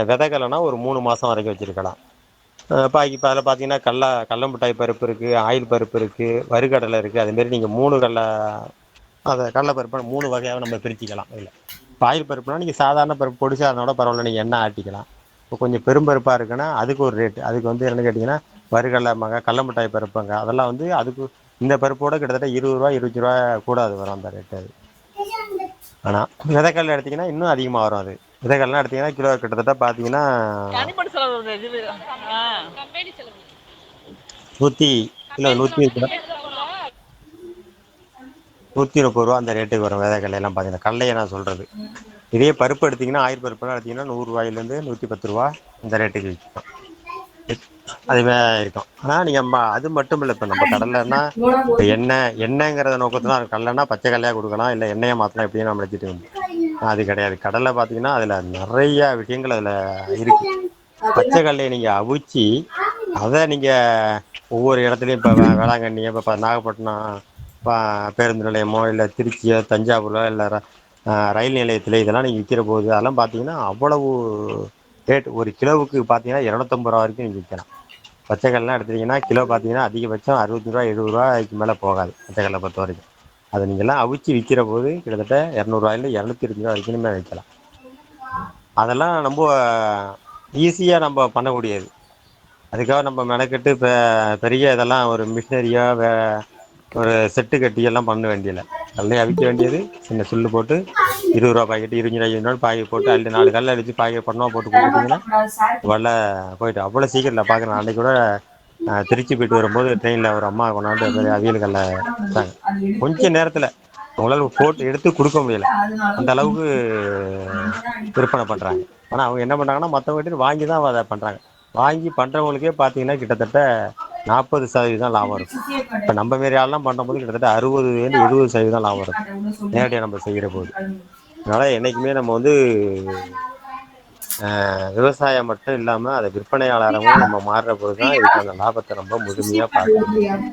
விதைக்கலைன்னா ஒரு 3 மாதம் வரைக்கும் வச்சுருக்கலாம். பாக்கி இப்போ அதில் பார்த்தீங்கன்னா கடல மிட்டாய் பருப்பு இருக்குது, ஆயில் பருப்பு இருக்குது, வறுகடலை இருக்குது. அதுமாரி நீங்கள் 3 கடலை அதை கடலை பருப்பை 3 வகையாக நம்ம பிரிச்சிக்கலாம். இல்லை இப்போ ஆயில் பருப்புனா நீங்கள் சாதாரண பருப்பு பொடிசாக இருந்தால் கூட பரவாயில்ல, நீங்கள் எண்ணெய் ஆட்டிக்கலாம். இப்போ கொஞ்சம் பெரும்பருப்பாக இருக்குன்னா அதுக்கு ஒரு ரேட்டு. அதுக்கு வந்து என்னென்னு கேட்டிங்கன்னா வறுகடலைம்பாங்க, கடல மிட்டாய் பருப்புங்க. அதெல்லாம் வந்து அதுக்கு இந்த பருப்போட கிட்டத்தட்ட 20 ரூபா 25 ரூபா கூட அது வரும் அந்த ரேட்டு. அது ஆனால் விதைக்கடலை எடுத்திங்கன்னா இன்னும் அதிகமாக வரும். அது விதைக்கடலாம் எடுத்திங்கன்னா கிலோ கிட்டத்தட்ட பார்த்தீங்கன்னா 100 கிலோ 130 ரூபா அந்த ரேட்டுக்கு வரும். விதைக்கடலையெல்லாம் பார்த்தீங்கன்னா கடலையை நான் சொல்கிறது. இதே பருப்பு எடுத்திங்கன்னா ஆயில் பருப்புலாம் எடுத்திங்கன்னா 100 ரூபாயிலேருந்து 110 ரூபா இந்த ரேட்டுக்கு விற்கும். அதுமாதிரி இருக்கும். ஆனால் நீங்கள் அது மட்டும் இல்லை, இப்போ நம்ம கடலைன்னா இப்போ எண்ணெய்ங்கிறத நோக்கத்தில் தான் கடலைன்னா பச்சை கடலையாக கொடுக்கலாம், இல்லை எண்ணெயை மாற்றலாம், எப்படியும் நம்ம எடுத்துகிட்டு வந்து அது கிடையாது. கடலை பார்த்தீங்கன்னா அதில் நிறையா விஷயங்கள் அதில் இருக்குது. பச்சை கடலையை நீங்கள் அவிச்சு அதை நீங்கள் ஒவ்வொரு இடத்துலையும் இப்போ வேளாங்கண்ணி, இப்போ நாகப்பட்டினம் பேருந்து நிலையமோ, இல்லை திருச்சியோ, தஞ்சாவூரோ, இல்லை ரயில் நிலையத்தில் இதெல்லாம் நீங்கள் விற்கிற போது அதெல்லாம் பார்த்தீங்கன்னா அவ்வளவு ரேட். ஒரு கிலோவுக்கு பார்த்தீங்கன்னா 250 ரூபா வரைக்கும் நீங்கள் விற்கலாம். பச்சைக்கடலாம் எடுத்துட்டிங்கன்னா கிலோ பார்த்தீங்கன்னா அதிகபட்சம் 60 ரூபா 70 ரூபாய்க்கு மேலே போகாது பச்சைக்கடலை பொறுத்த வரைக்கும். அதை நீங்கள்லாம் அவிச்சு விற்கிற போது கிட்டத்தட்ட 200 ரூபாயிலேருந்து 220 ரூபா வரைக்குமே விற்கலாம். அதெல்லாம் ரொம்ப ஈஸியாக நம்ம பண்ணக்கூடியது. அதுக்காக நம்ம மெனக்கெட்டு இப்போ பெரிய இதெல்லாம் ஒரு மிஷினரியோ ஒரு செட்டு கட்டியெல்லாம் பண்ண வேண்டியதில்லை. கடலையை அவிக்க வேண்டியது, சின்ன சுள்ளு போட்டு 20 ரூபா பாக்கெட்டு 25 ரூபா பாக்கெட் போட்டு அள்ளி 4 கல்லை அடித்து பாக்கெட் பண்ணோம் போட்டு கொடுத்துட்டிங்கன்னா வெள்ளை போயிட்டு அவ்வளோ சீக்கிரம் பார்க்குறேன். அன்றைக்கி கூட திருச்சி போயிட்டு வரும்போது ட்ரெயினில் ஒரு அம்மா கொண்டாந்து அவியல் கடலை வச்சாங்க. கொஞ்சம் நேரத்தில் உங்களால் போட்டு எடுத்து கொடுக்க முடியலை, அந்த அளவுக்கு விற்பனை பண்ணுறாங்க. ஆனால் அவங்க என்ன பண்ணுறாங்கன்னா மற்றவங்ககிட்ட வாங்கி தான் அதை பண்ணுறாங்க. வாங்கி பண்ணுறவங்களுக்கே பார்த்தீங்கன்னா கிட்டத்தட்ட 40% லாபம் இருக்கும். இப்போ நம்ம மாரி ஆள்லாம் பண்ணும்போது கிட்டத்தட்ட 60 70% லாபம் இருக்கும் நேரடியாக நம்ம செய்கிற போது. அதனால் என்றைக்குமே நம்ம வந்து விவசாயம் மட்டும் இல்லாமல் அதை விற்பனையாளராகவும் நம்ம மாறுற போது தான் இதுக்கான லாபத்தை ரொம்ப முழுமையாக பார்க்க முடியும்.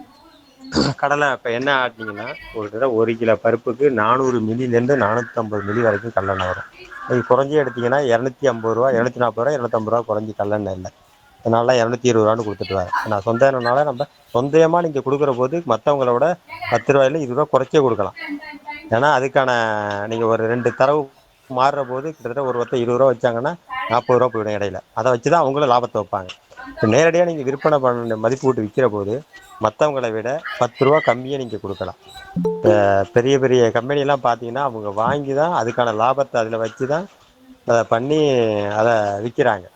கடலை இப்போ என்ன ஆட்டினீங்கன்னா ஒரு 1 கிலோ பருப்புக்கு 400 மில்லிலேருந்து 450 மில்லி வரைக்கும் கடலெண்ணெய் வரும். நீங்கள் குறைஞ்சி எடுத்திங்கன்னா 250 ரூபா 240 ரூபா 250 ரூபா குறைஞ்சி கடலெண்ணெய் இல்லை. அதனால 220 ரூபான்னு கொடுத்துட்டு வரேன். நான் சொந்த எண்ணெய்னால நம்ம சொந்தமாக நீங்கள் கொடுக்குற போது மற்றவங்களோட 10 ரூபாயில 20 ரூபா குறைச்சே கொடுக்கலாம். ஏன்னா அதுக்கான நீங்கள் ஒரு 2 தரவு மாறுற போது கிட்டத்தட்ட ஒரு ஒருத்தர் 20 ரூபா வச்சாங்கன்னா 40 ரூபா போயிடும் இடையில. அதை வச்சு தான் அவங்களும் லாபத்தை வைப்பாங்க. இப்போ நேரடியாக நீங்கள் விற்பனை பண்ண மதிப்பு போட்டு விற்கிற போது மற்றவங்களை விட 10 ரூபா கம்மியாக நீங்கள் கொடுக்கலாம். இப்போ பெரிய பெரிய கம்பெனிலாம் பார்த்தீங்கன்னா அவங்க வாங்கி தான் அதுக்கான லாபத்தை அதில் வச்சு தான் அதை பண்ணி அதை விற்கிறாங்க.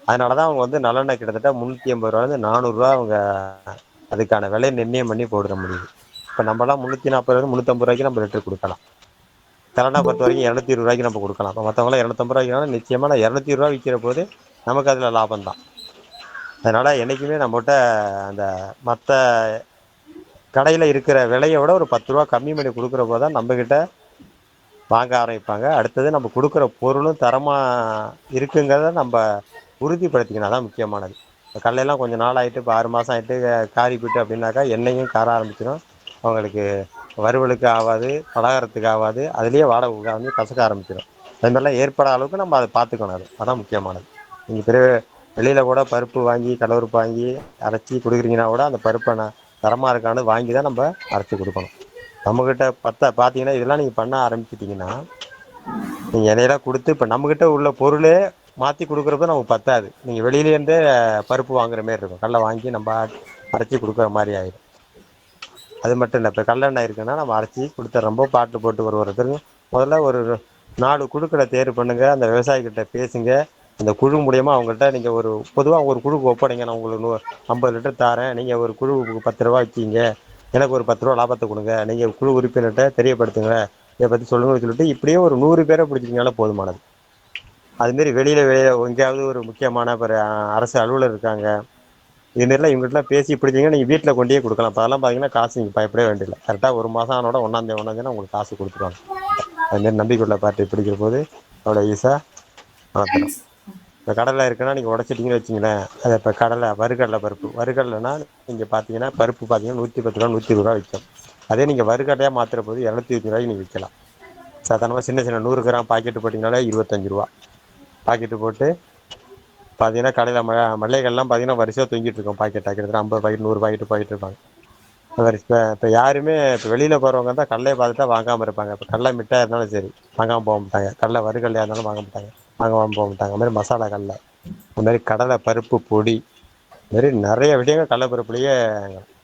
அதனால தான் அவங்க வந்து நல்லெண்ணெய் கிட்டத்தட்ட 350 ரூபாலேருந்து 400 ரூபா அவங்க அதுக்கான விலை நிர்ணயம் பண்ணி போட முடியுது. இப்போ நம்மளாம் 340 350 ரூபாய்க்கு நம்ம லிட்டர் கொடுக்கலாம். கடலெண்ணெய் பொறுத்த வரைக்கும் 220 ரூபாய்க்கு நம்ம கொடுக்கலாம். இப்போ மற்றவங்களாம் 250 ரூபாய்க்கு நிச்சயமாக நான் 220 ரூபா விற்கிற போது நமக்கு அதில் லாபம் தான். அதனால் என்றைக்குமே நம்மகிட்ட அந்த மற்ற கடையில் இருக்கிற விலையை விட ஒரு 10 ரூபா கம்மி பண்ணி கொடுக்குற போது தான் நம்மக்கிட்ட வாங்க ஆரம்பிப்பாங்க. அடுத்தது நம்ம கொடுக்குற பொருளும் தரமாக இருக்குங்கிறத நம்ம உறுதிப்படுத்திக்கணும். அதான் முக்கியமானது. இப்போ கடலையெல்லாம் கொஞ்சம் நாள் ஆகிட்டு இப்போ 6 மாதம் ஆகிட்டு காரி போய்ட்டு அப்படின்னாக்கா எண்ணெயும் கார ஆரம்பிச்சிடும். அவங்களுக்கு வறுவலுக்கு ஆகாது, பலகாரத்துக்கு ஆகாது, அதுலேயே வாடகை வந்து கசக்க ஆரம்பிச்சிடும். அது மாதிரிலாம் ஏற்படாத அளவுக்கு நம்ம அதை பார்த்துக்கணும். அதான் முக்கியமானது. நீங்கள் பிறகு வெளியில் கூட பருப்பு வாங்கி கடலப்பருப்பு வாங்கி அரைச்சி கொடுக்குறீங்கன்னா கூட அந்த பருப்பை தரமாக இருக்கான்னு வாங்கி தான் நம்ம அரைச்சி கொடுக்கணும். நம்மக்கிட்ட பார்த்தீங்கன்னா இதெல்லாம் நீங்கள் பண்ண ஆரம்பிச்சிட்டிங்கன்னா நீங்கள் இடையெல்லாம் கொடுத்து இப்போ நம்மக்கிட்ட உள்ள பொருளே மாற்றி கொடுக்குறப்ப நமக்கு பத்தாது. நீங்கள் வெளியிலேருந்தே பருப்பு வாங்குற மாரி இருக்கும். கடலை வாங்கி நம்ம அரைச்சி கொடுக்குற மாதிரி ஆகிடும். அது மட்டும் இல்லை, இப்போ கடலெண்ணெய் இருக்குன்னா நம்ம அரைச்சி கொடுத்துட்றோம்போ பாட்டு போட்டு ஒருத்தருக்கு முதல்ல ஒரு 4 குழுக்களை தேர்வு பண்ணுங்க. அந்த விவசாயிகிட்ட பேசுங்க. அந்த குழு மூலியமா அவங்கள்ட்ட நீங்க ஒரு பொதுவா ஒரு குழுக்கு ஒப்படைங்க. நான் உங்களுக்கு 50 லிட்டர் தாரேன். நீங்க ஒரு குழுவுக்கு ரூ. 10 வச்சீங்க. எனக்கு ஒரு ரூ. 10 லாபத்தை கொடுங்க. நீங்க குழு உறுப்பினர்கிட்ட தெரியப்படுத்துங்க. இதை பத்தி சொல்லுங்கன்னு சொல்லிட்டு இப்படியே ஒரு 100 பேரை பிடிச்சிங்கனால போதுமானது. அது மாதிரி வெளியில எங்கேயாவது ஒரு முக்கியமான அரசு அலுவலர் இருக்காங்க. இது மாதிரிலாம் இவங்ககிட்டலாம் பேசி பிடிச்சிங்கன்னா நீங்கள் வீட்டில் கொண்டே கொடுக்கலாம். இப்போ அதெல்லாம் பார்த்தீங்கன்னா காசு நீங்கள் பயப்படவே வேண்டியதில்லை. கரெக்டாக ஒரு மாதம் ஆனோட ஒன்றாந்தேதி உங்களுக்கு காசு கொடுத்துருவாங்க. அதுமாரி நம்பிக்கையுள்ள பார்ட்டி பிடிக்கிற போது அவ்வளோ ஈஸியாக வளர்த்துடும். இப்போ கடலை இருக்குன்னா நீங்கள் உடச்சிட்டிங்கன்னு வச்சிங்களேன். அது இப்போ கடலை வறுகடலை பருப்பு வறுகடலைன்னா நீங்கள் பார்த்தீங்கன்னா பருப்பு பார்த்தீங்கன்னா 110 ரூபா 120 ரூபா விற்கும். அதே நீங்கள் வறுகடையாக மாற்றுற போது 220 ரூபாய்க்கு நீங்கள் விற்கலாம். சாதாரணமாக சின்ன சின்ன 100 கிராம் பாக்கெட்டு போட்டிங்கனாலே 25 ரூபா பாக்கெட்டு போட்டு பார்த்தீங்கன்னா கடையில் மல்லிகைகள்லாம் பார்த்தீங்கன்னா வரிசையாக தொங்கிட்டு இருக்கும். பாக்கெட் கிட்டத்தட்ட 50 பாக்கெட் 100 பாக்கெட்டு போயிட்டு இருப்பாங்க. இப்போ யாருமே இப்போ வெளியில் போகிறவங்க தான் கடலையை பார்த்துட்டா வாங்காமல் இருப்பாங்க. இப்போ கடலை மிட்டாக இருந்தாலும் சரி வாங்காமல் போக மாட்டாங்க. கடலை வறுகல்லையாக இருந்தாலும் வாங்க மாட்டாங்க, வாங்காமல் போக மாட்டாங்க. அது மாதிரி மசாலா கடலை, அது மாதிரி கடலை பருப்பு பொடி, இது மாதிரி நிறைய விஷயங்கள் கடலை பருப்புலேயே.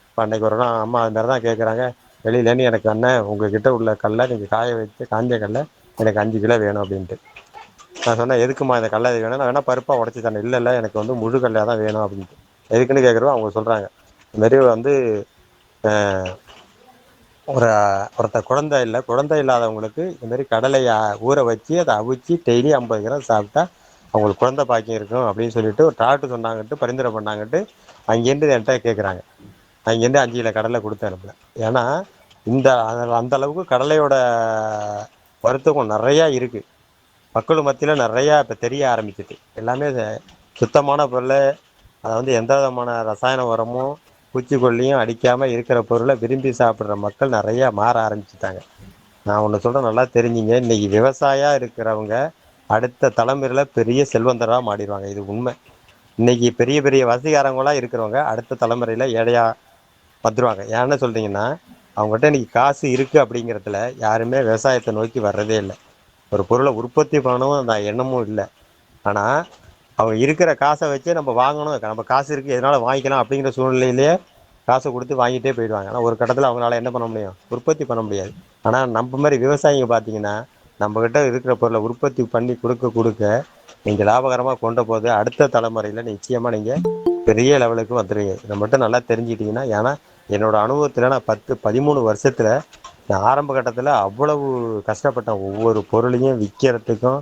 இப்போ அன்றைக்கி ஒரு நாள் அம்மா அது மாதிரி தான் கேட்குறாங்க. வெளியிலேருந்து எனக்கு அண்ணன் உங்ககிட்ட உள்ள கடலை நீங்கள் காய வச்சு காஞ்ச கடலை எனக்கு 5 கிலோ வேணும் அப்படின்ட்டு. நான் சொன்னேன் எதுக்குமா இந்த கடலை வேணும்? நான் வேணால் பருப்பாக உடச்சி தரேன். இல்லை எனக்கு வந்து முழு கடலையாக தான் வேணும் அப்படின்ட்டு. எதுக்குன்னு கேட்குறோம். அவங்க சொல்கிறாங்க இதுமாரி வந்து ஒருத்தர் குழந்தை இல்லாதவங்களுக்கு இதுமாரி கடலையை ஊற வச்சு அதை அவிச்சு டெய்லி 50 கிராம் சாப்பிட்டா அவங்களுக்கு குழந்தை பாக்கியம் இருக்கும் அப்படின்னு சொல்லிட்டு ஒரு டாக்டர் சொன்னாங்கட்டு பரிந்துரை பண்ணாங்கட்டு அங்கேருந்து என்கிட்ட கேட்குறாங்க. அங்கேருந்து 5 கிலோ கடலை கொடுத்து அனுப்புனேன். ஏன்னா அந்த அளவுக்கு கடலையோட வருத்தகம் நிறையா இருக்குது. மக்கள் மத்தியில் நிறையா இப்போ தெரிய ஆரம்பிச்சிட்டு எல்லாமே சுத்தமான பொருள், அதை வந்து எந்த விதமான ரசாயன உரமும் பூச்சிக்கொல்லியும் அடிக்காமல் இருக்கிற பொருளை விரும்பி சாப்பிட்ற மக்கள் நிறையா மாற ஆரம்பிச்சிட்டாங்க. நான் ஒன்று சொல்கிறேன் நல்லா தெரிஞ்சிங்க. இன்றைக்கி விவசாயியாக இருக்கிறவங்க அடுத்த தலைமுறையில் பெரிய செல்வந்தராக மாறிடுவாங்க. இது உண்மை. இன்றைக்கி பெரிய பெரிய வசதிகாரங்களாக இருக்கிறவங்க அடுத்த தலைமுறையில் ஏழையாக வந்துடுவாங்க. ஏன்னு சொல்கிறீங்கன்னா அவங்ககிட்ட இன்றைக்கி காசு இருக்குது அப்படிங்கிறதுல யாருமே விவசாயத்தை நோக்கி வர்றதே இல்லை. ஒரு பொருளை உற்பத்தி பண்ணணும் அந்த எண்ணமும் இல்லை. ஆனால் அவங்க இருக்கிற காசை வச்சு நம்ம வாங்கணும், நம்ம காசு இருக்குது எதனால் வாங்கிக்கலாம் அப்படிங்கிற சூழ்நிலையிலேயே காசை கொடுத்து வாங்கிட்டே போயிடுவாங்க. ஆனால் ஒரு கட்டத்தில் அவங்களால என்ன பண்ண முடியும்? உற்பத்தி பண்ண முடியாது. ஆனால் நம்ம மாதிரி விவசாயிங்க பார்த்தீங்கன்னா நம்மக்கிட்ட இருக்கிற பொருளை உற்பத்தி பண்ணி கொடுக்க நீங்கள் லாபகரமாக கொண்ட போது அடுத்த தலைமுறையில் நிச்சயமாக நீங்கள் பெரிய லெவலுக்கு வந்துடுவீங்க. இதை மட்டும் நல்லா தெரிஞ்சுக்கிட்டிங்கன்னா. ஏன்னா என்னோடய அனுபவத்தில் நான் 13 வருஷத்தில் நான் ஆரம்ப கட்டத்தில் அவ்வளவு கஷ்டப்பட்டேன். ஒவ்வொரு பொருளையும் விற்கிறதுக்கும்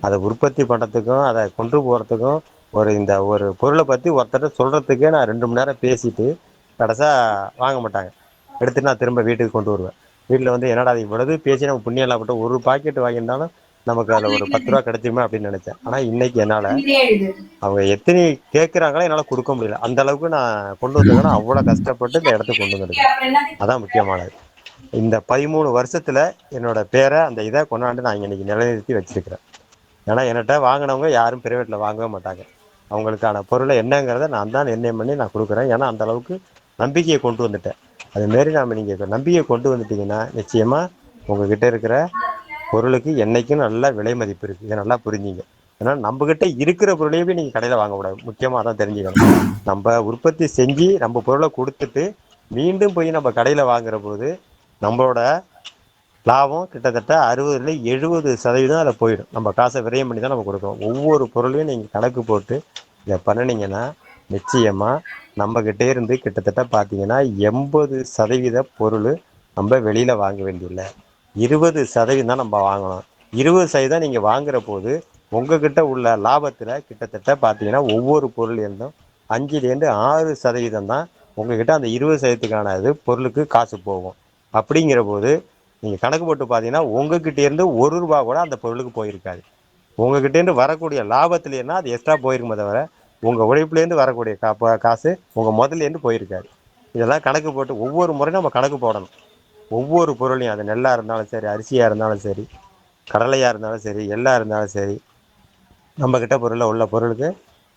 அதை உற்பத்தி பண்ணுறதுக்கும் அதை கொண்டு போகிறதுக்கும் ஒரு பொருளை பற்றி ஒருத்தர் சொல்கிறதுக்கே நான் 2 மணி நேரம் பேசிட்டு கடைசியாக வாங்க மாட்டாங்க. எடுத்துட்டு நான் திரும்ப வீட்டுக்கு கொண்டு வருவேன். வீட்டில் வந்து என்னடா அது இவ்வளவு பேசி நம்ம புண்ணியம் இல்லாமட்டோம், ஒரு பாக்கெட் வாங்கியிருந்தாலும் நமக்கு அதில் ஒரு 10 ரூபா கிடைச்சிருமே அப்படின்னு நினச்சேன். ஆனால் இன்னைக்கு என்னால் அவங்க எத்தனை கேட்குறாங்களோ என்னால் கொடுக்க முடியல. அந்த அளவுக்கு நான் கொண்டு வந்திருக்கேன்னா அவ்வளோ கஷ்டப்பட்டு இந்த இடத்துக்கு கொண்டு வந்துருக்கேன். அதான் முக்கியமானது. இந்த 13 வருஷத்தில் என்னோட பேரை அந்த இதை கொண்டாண்டு நான் இன்னைக்கு நிலைநிறுத்தி வச்சிருக்கிறேன். ஏன்னா என்கிட்ட வாங்கினவங்க யாரும் பிரைவேட்டில் வாங்கவே மாட்டாங்க. அவங்களுக்கான பொருளை என்னங்கிறத நான் தான் நிர்ணயம் பண்ணி நான் கொடுக்குறேன். ஏன்னா அந்த அளவுக்கு நம்பிக்கையை கொண்டு வந்துட்டேன். அதுமாரி நீங்கள் நம்பிக்கையை கொண்டு வந்துட்டீங்கன்னா நிச்சயமாக உங்ககிட்ட இருக்கிற பொருளுக்கு என்றைக்கும் நல்ல விலை மதிப்பு இருக்குது. இதை நல்லா புரிஞ்சிங்க. ஏன்னா நம்மக்கிட்ட இருக்கிற பொருளையே நீங்கள் கடையில் வாங்கக்கூடாது. முக்கியமாக அதான் தெரிஞ்சுக்கணும். நம்ம உற்பத்தி செஞ்சு நம்ம பொருளை கொடுத்துட்டு மீண்டும் போய் நம்ம கடையில் வாங்குற போது நம்மளோட லாபம் கிட்டத்தட்ட 60-70% அதில் போயிடும். நம்ம காசை விரயம் பண்ணி தான் நம்ம கொடுக்குறோம். ஒவ்வொரு பொருளையும் நீங்கள் கணக்கு போட்டு இதை பண்ணினீங்கன்னா நிச்சயமாக நம்மக்கிட்டே இருந்து கிட்டத்தட்ட பார்த்தீங்கன்னா 80% பொருள் நம்ம வெளியில் வாங்க வேண்டியதில்லை. 20% தான் நம்ம வாங்கணும். 20% நீங்கள் வாங்குற போது உங்ககிட்ட உள்ள லாபத்தில் கிட்டத்தட்ட பார்த்தீங்கன்னா ஒவ்வொரு பொருள் இருந்தும் 5-6% தான் உங்ககிட்ட அந்த 20%க்கான இது பொருளுக்கு காசு போகும். அப்படிங்கிற போது நீங்கள் கணக்கு போட்டு பார்த்தீங்கன்னா உங்ககிட்டேருந்து ₹1 கூட அந்த பொருளுக்கு போயிருக்காது. உங்ககிட்டேருந்து வரக்கூடிய லாபத்துலேருந்தா அது எக்ஸ்ட்ரா போயிருக்குமே தவிர உங்கள் உழைப்புலேருந்து வரக்கூடிய காசு உங்கள் முதல்லேருந்து போயிருக்காது. இதெல்லாம் கணக்கு போட்டு ஒவ்வொரு முறையும் நம்ம கணக்கு போடணும். ஒவ்வொரு பொருளையும் அது நெல்லாக இருந்தாலும் சரி, அரிசியாக இருந்தாலும் சரி, கடலையாக இருந்தாலும் சரி, எள்ளாக இருந்தாலும் சரி, நம்மக்கிட்ட உள்ள பொருளுக்கு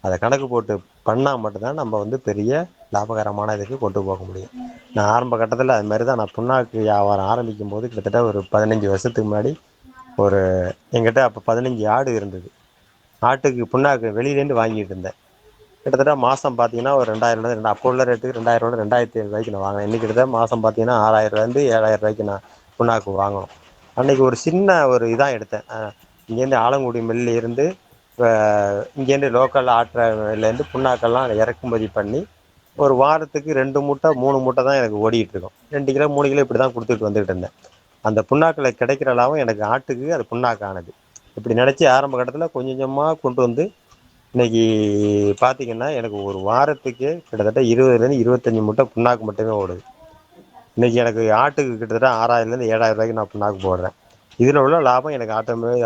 அதை கணக்கு போட்டு பண்ணால் மட்டும்தான் நம்ம வந்து பெரிய லாபகரமான இதுக்கு கொண்டு போக முடியும். நான் ஆரம்ப கட்டத்தில் அது மாதிரி தான் நான் புண்ணாக்கு வியாபாரம் ஆரம்பிக்கும் போது கிட்டத்தட்ட ஒரு 15 வருஷத்துக்கு முன்னாடி எங்கிட்ட அப்போ 15 ஆடு இருந்தது. ஆட்டுக்கு புண்ணாக்கு வெளியிலேருந்து வாங்கிட்டு இருந்தேன். கிட்டத்தட்ட மாதம் பார்த்தீங்கன்னா ஒரு 2000 அப்போ உள்ள ரேட்டுக்கு 2000 2700 ரூபாய்க்கு நான் வாங்கினேன். இன்னைக்கு கிட்டத்தட்ட மாதம் பார்த்தீங்கன்னா 6000 ரூபாயிலேருந்து 7000 ரூபாய்க்கு நான் புண்ணாக்கு வாங்கணும். அன்னைக்கு ஒரு சின்ன ஒரு இதான் எடுத்தேன். இங்கேருந்து ஆலங்குடி மில்ல இருந்து இப்போ இங்கேருந்து லோக்கல் ஆட்டுறலேருந்து புண்ணாக்கெல்லாம் இறக்குமதி பண்ணி ஒரு வாரத்துக்கு 2 மூட்டை 3 மூட்டை தான் எனக்கு ஓடிட்டு இருக்கும். 2 கிலோ 3 கிலோ இப்படி தான் கொடுத்துட்டு வந்துட்டு இருந்தேன். அந்த புண்ணாக்கில் கிடைக்கிற லாபம் எனக்கு ஆட்டுக்கு அது புண்ணாக்கு ஆனது. இப்படி நினச்சி ஆரம்ப கட்டத்தில் கொஞ்சம் கொஞ்சமாக கொண்டு வந்து இன்னைக்கு பார்த்தீங்கன்னா எனக்கு ஒரு வாரத்துக்கு கிட்டத்தட்ட 20லேருந்து 25 மூட்டை புண்ணாக்கு மட்டுமே ஓடுது. இன்னைக்கு எனக்கு ஆட்டுக்கு கிட்டத்தட்ட 6000லேருந்து 7000 ரூபாய்க்கு நான் புண்ணாக்கு போடுறேன். இதில் உள்ள லாபம் எனக்கு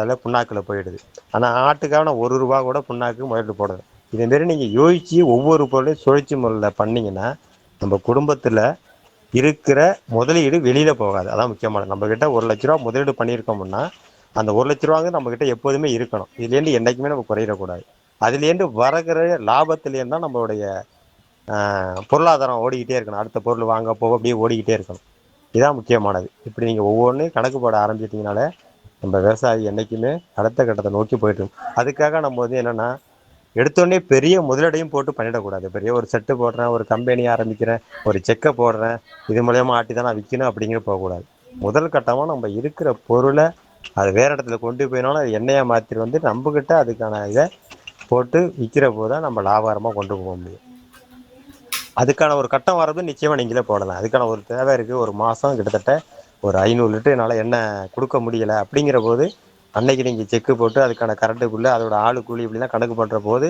அதில் புண்ணாக்கில் போயிடுது. ஆனால் ஆட்டுக்காக நான் ₹1 கூட புண்ணாக்கு முதலீடு போடுறேன். இதேமாரி நீங்கள் யோசித்து ஒவ்வொரு பொருளையும் சுழற்சி முறையில் பண்ணீங்கன்னா நம்ம குடும்பத்தில் இருக்கிற முதலீடு வெளியில் போகாது. அதான் முக்கியமானது. நம்மக்கிட்ட ₹1,00,000 முதலீடு பண்ணியிருக்கோம்னா அந்த ₹1,00,000 நம்மக்கிட்ட எப்போதுமே இருக்கணும். இதுலேருந்து என்றைக்குமே நம்ம குறையிடக்கூடாது. அதுலேருந்து வரகிற லாபத்துலேருந்து தான் நம்மளுடைய பொருளாதாரம் ஓடிக்கிட்டே இருக்கணும். அடுத்த பொருள் வாங்க போக அப்படியே ஓடிக்கிட்டே இருக்கணும். இதான் முக்கியமானது. இப்படி நீங்கள் ஒவ்வொன்றையும் கணக்கு போட ஆரம்பிச்சிட்டிங்கனாலே நம்ம விவசாயி என்றைக்குமே அடுத்த கட்டத்தை நோக்கி போயிட்டு இருக்கும். அதுக்காக நம்ம வந்து என்னென்னா எடுத்தோடனே பெரிய முதலீடையும் போட்டு பண்ணிடக்கூடாது. பெரிய ஒரு செட்டு போடுறேன், ஒரு கம்பெனி ஆரம்பிக்கிறேன், ஒரு செக்கை போடுறேன், இது மூலயமா ஆட்டி தான் நான் விற்கணும் அப்படிங்கிற போகக்கூடாது. முதல் கட்டமாக நம்ம இருக்கிற பொருளை அது வேறு இடத்துல கொண்டு போயினாலும் அது எண்ணெயாக மாற்றிட்டு வந்து நம்மக்கிட்ட அதுக்கான இதை போட்டு விற்கிற போது தான் நம்ம லாபகரமாக கொண்டு போக முடியும். அதுக்கான ஒரு கட்டம் வர்றது நிச்சயமாக நீங்களே போடலாம். அதுக்கான ஒரு தேவை இருக்குது. ஒரு மாதம் கிட்டத்தட்ட ஒரு 500 லிட்டர் என்னால் எண்ணெய் கொடுக்க முடியலை அப்படிங்கிற போது அன்னைக்கு நீங்கள் செக்கு போட்டு அதுக்கான கரண்ட்டுக்குள்ளே அதோட ஆளு கூலி இப்படிலாம் கணக்கு பண்ணுற போது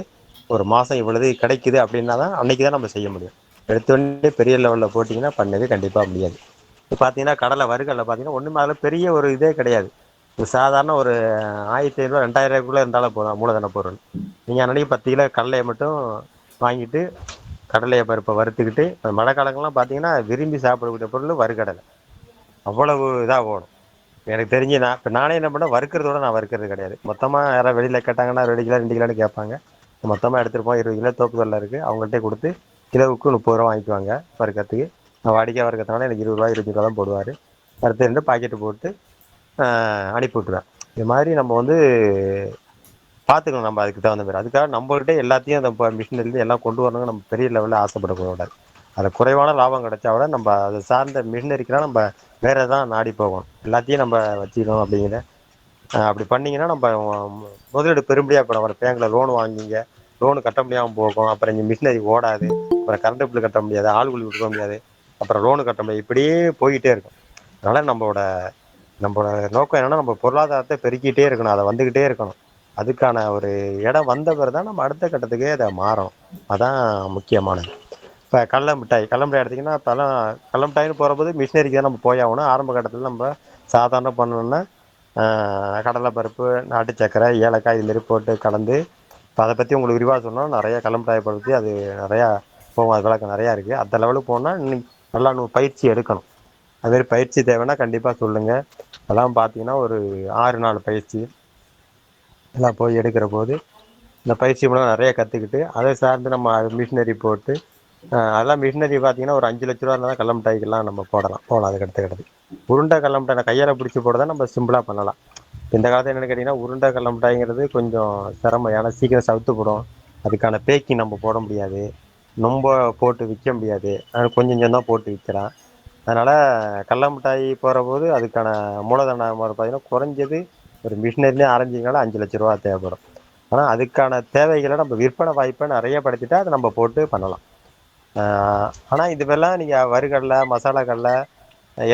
ஒரு மாதம் இவ்வளவு கிடைக்குது அப்படின்னா தான் அன்னைக்கு தான் நம்ம செய்ய முடியும். எடுத்தோடனே பெரிய லெவலில் போட்டிங்கன்னா பண்ணவே கண்டிப்பாக முடியாது. இப்போ பார்த்தீங்கன்னா கடலை வறுகல்ல பார்த்தீங்கன்னா ஒன்றுமே அதில் பெரிய ஒரு இதே கிடையாது. ஒரு சாதாரண ஒரு 1500 2000 இருந்தாலும் போதும் மூலதன பொருள். நீங்கள் அன்னைக்கு 10 கிலோ கடலையை மட்டும் வாங்கிட்டு கடலையை பருப்பை வறுத்துக்கிட்டு மழை காலங்கள்லாம் பார்த்தீங்கன்னா விரும்பி சாப்பிடக்கூடிய பொருள் வறுக்கடலை. அவ்வளவு இதாக ஓடும். எனக்கு தெரிஞ்சு இப்போ நானே என்ன பண்ணேன் வறுக்கிறதோட நான் வறுக்கிறது கிடையாது. மொத்தமாக யாராவது வெளியில் கேட்டாங்கன்னா 2 கிலோ 2 கிலோன்னு கேட்பாங்க. மொத்தமாக எடுத்துகிட்டு போய் 20 கிலோ தோப்புகளில் இருக்குது அவங்கள்ட்டே கொடுத்து கிலோவுக்கு ₹30 வாங்கிக்குவாங்க வறுக்கிறதுக்கு. நான் வாடிக்கையாக வறுக்கிறதுனால எனக்கு ₹20 ₹25 தான் போடுவார். வறுத்து 2 பாக்கெட்டு போட்டு அனுப்பி விட்டுருவேன். இது மாதிரி நம்ம வந்து பார்த்துக்கணும். நம்ம அதுக்கு தகுந்த மாதிரி அதுக்காக நம்மகிட்ட எல்லாத்தையும் அந்த மிஷினரிலேருந்து எல்லாம் கொண்டு வரணுங்க நம்ம பெரிய லெவலில் ஆசைப்படக்கூடாது. அதில் குறைவான லாபம் கிடைச்சா விட நம்ம அதை சார்ந்த மிஷினரிக்கெலாம் நம்ம வேறு தான் நாடி போகணும். எல்லாத்தையும் நம்ம வச்சுக்கணும் அப்படிங்கிற அப்படி பண்ணிங்கன்னா நம்ம முதலீடு பெரும்படியாக இப்போ நம்ம பேங்கில் லோன் வாங்கிங்க லோனு கட்ட முடியாமல் போகும். அப்புறம் இங்கே மிஷினரி ஓடாது. அப்புறம் கரண்ட் பில்லு கட்ட முடியாது, ஆள் கூலி கொடுக்க முடியாது, அப்புறம் லோனு கட்ட முடியாது. இப்படியே போய்கிட்டே இருக்கும். அதனால் நம்மளோட நோக்கம் என்னென்னா நம்ம பொருளாதாரத்தை பெருக்கிட்டே இருக்கணும். அதை வந்துக்கிட்டே இருக்கணும். அதுக்கான ஒரு இடம் வந்த பிறகு தான் நம்ம அடுத்த கட்டத்துக்கே அதை மாறணும். அதான் முக்கியமானது. இப்போ கடல மிட்டாய் எடுத்திங்கன்னா இப்போலாம் கடல மிட்டாய்னு போகிறபோது மிஷினரிக்கு தான் நம்ம போயாகணும். ஆரம்ப கட்டத்தில் நம்ம சாதாரண பண்ணணுன்னா கடலை பருப்பு, நாட்டு சர்க்கரை, ஏலக்காய் இதுமாரி போட்டு கலந்து இப்போ அதை பற்றி உங்களுக்கு விரிவாக சொன்னால் நிறையா கடல மிட்டாயை பற்றி அது நிறையா போகும். அது விளக்கம் நிறையா இருக்குது. அந்த லெவலுக்கு போனால் இன்னும் நல்லா பயிற்சி எடுக்கணும். அதுமாரி பயிற்சி தேவைன்னா கண்டிப்பாக சொல்லுங்கள். அதெல்லாம் பார்த்தீங்கன்னா ஒரு 6 நாள் பயிற்சி எல்லாம் போய் எடுக்கிற போது இந்த பயிற்சி மூலம் நிறைய கற்றுக்கிட்டு அதை சார்ந்து நம்ம மிஷினரி போட்டு அதெல்லாம் மிஷினரி பார்த்தீங்கன்னா ஒரு ₹5,00,000 இருந்தால் தான் கடல மிட்டாய்க்கெல்லாம் நம்ம போகலாம். அதுக்கு அடுத்த கட்டத்துக்கு உருண்டை கடல மிட்டாய் கையால் பிடிச்சி போட தான் நம்ம சிம்பிளாக பண்ணலாம். இந்த காலத்தில் என்னென்னு கேட்டிங்கன்னா உருண்டை கடல மிட்டாய்ங்கிறது கொஞ்சம் சிரமம். ஏன்னா சீக்கிரம் சவுத்து போடும். அதுக்கான பேக்கிங் நம்ம போட முடியாது, ரொம்ப போட்டு விற்க முடியாது. கொஞ்சம் கொஞ்சம் தான் போட்டு விற்கிறான். அதனால் கடல மிட்டாய் போகிற போது அதுக்கான மூலதனம் பார்த்தீங்கன்னா குறைஞ்சது ஒரு மிஷினரிலே ஆரம்பிச்சிங்கனால ₹5,00,000 தேவைப்படும். ஆனால் அதுக்கான தேவைகளை நம்ம விற்பனை வாய்ப்பை நிறைய படுத்திட்டா அதை நம்ம போட்டு பண்ணலாம். ஆனால் இதுவெல்லாம் நீங்கள் வறுகடலை, மசாலா கடலை,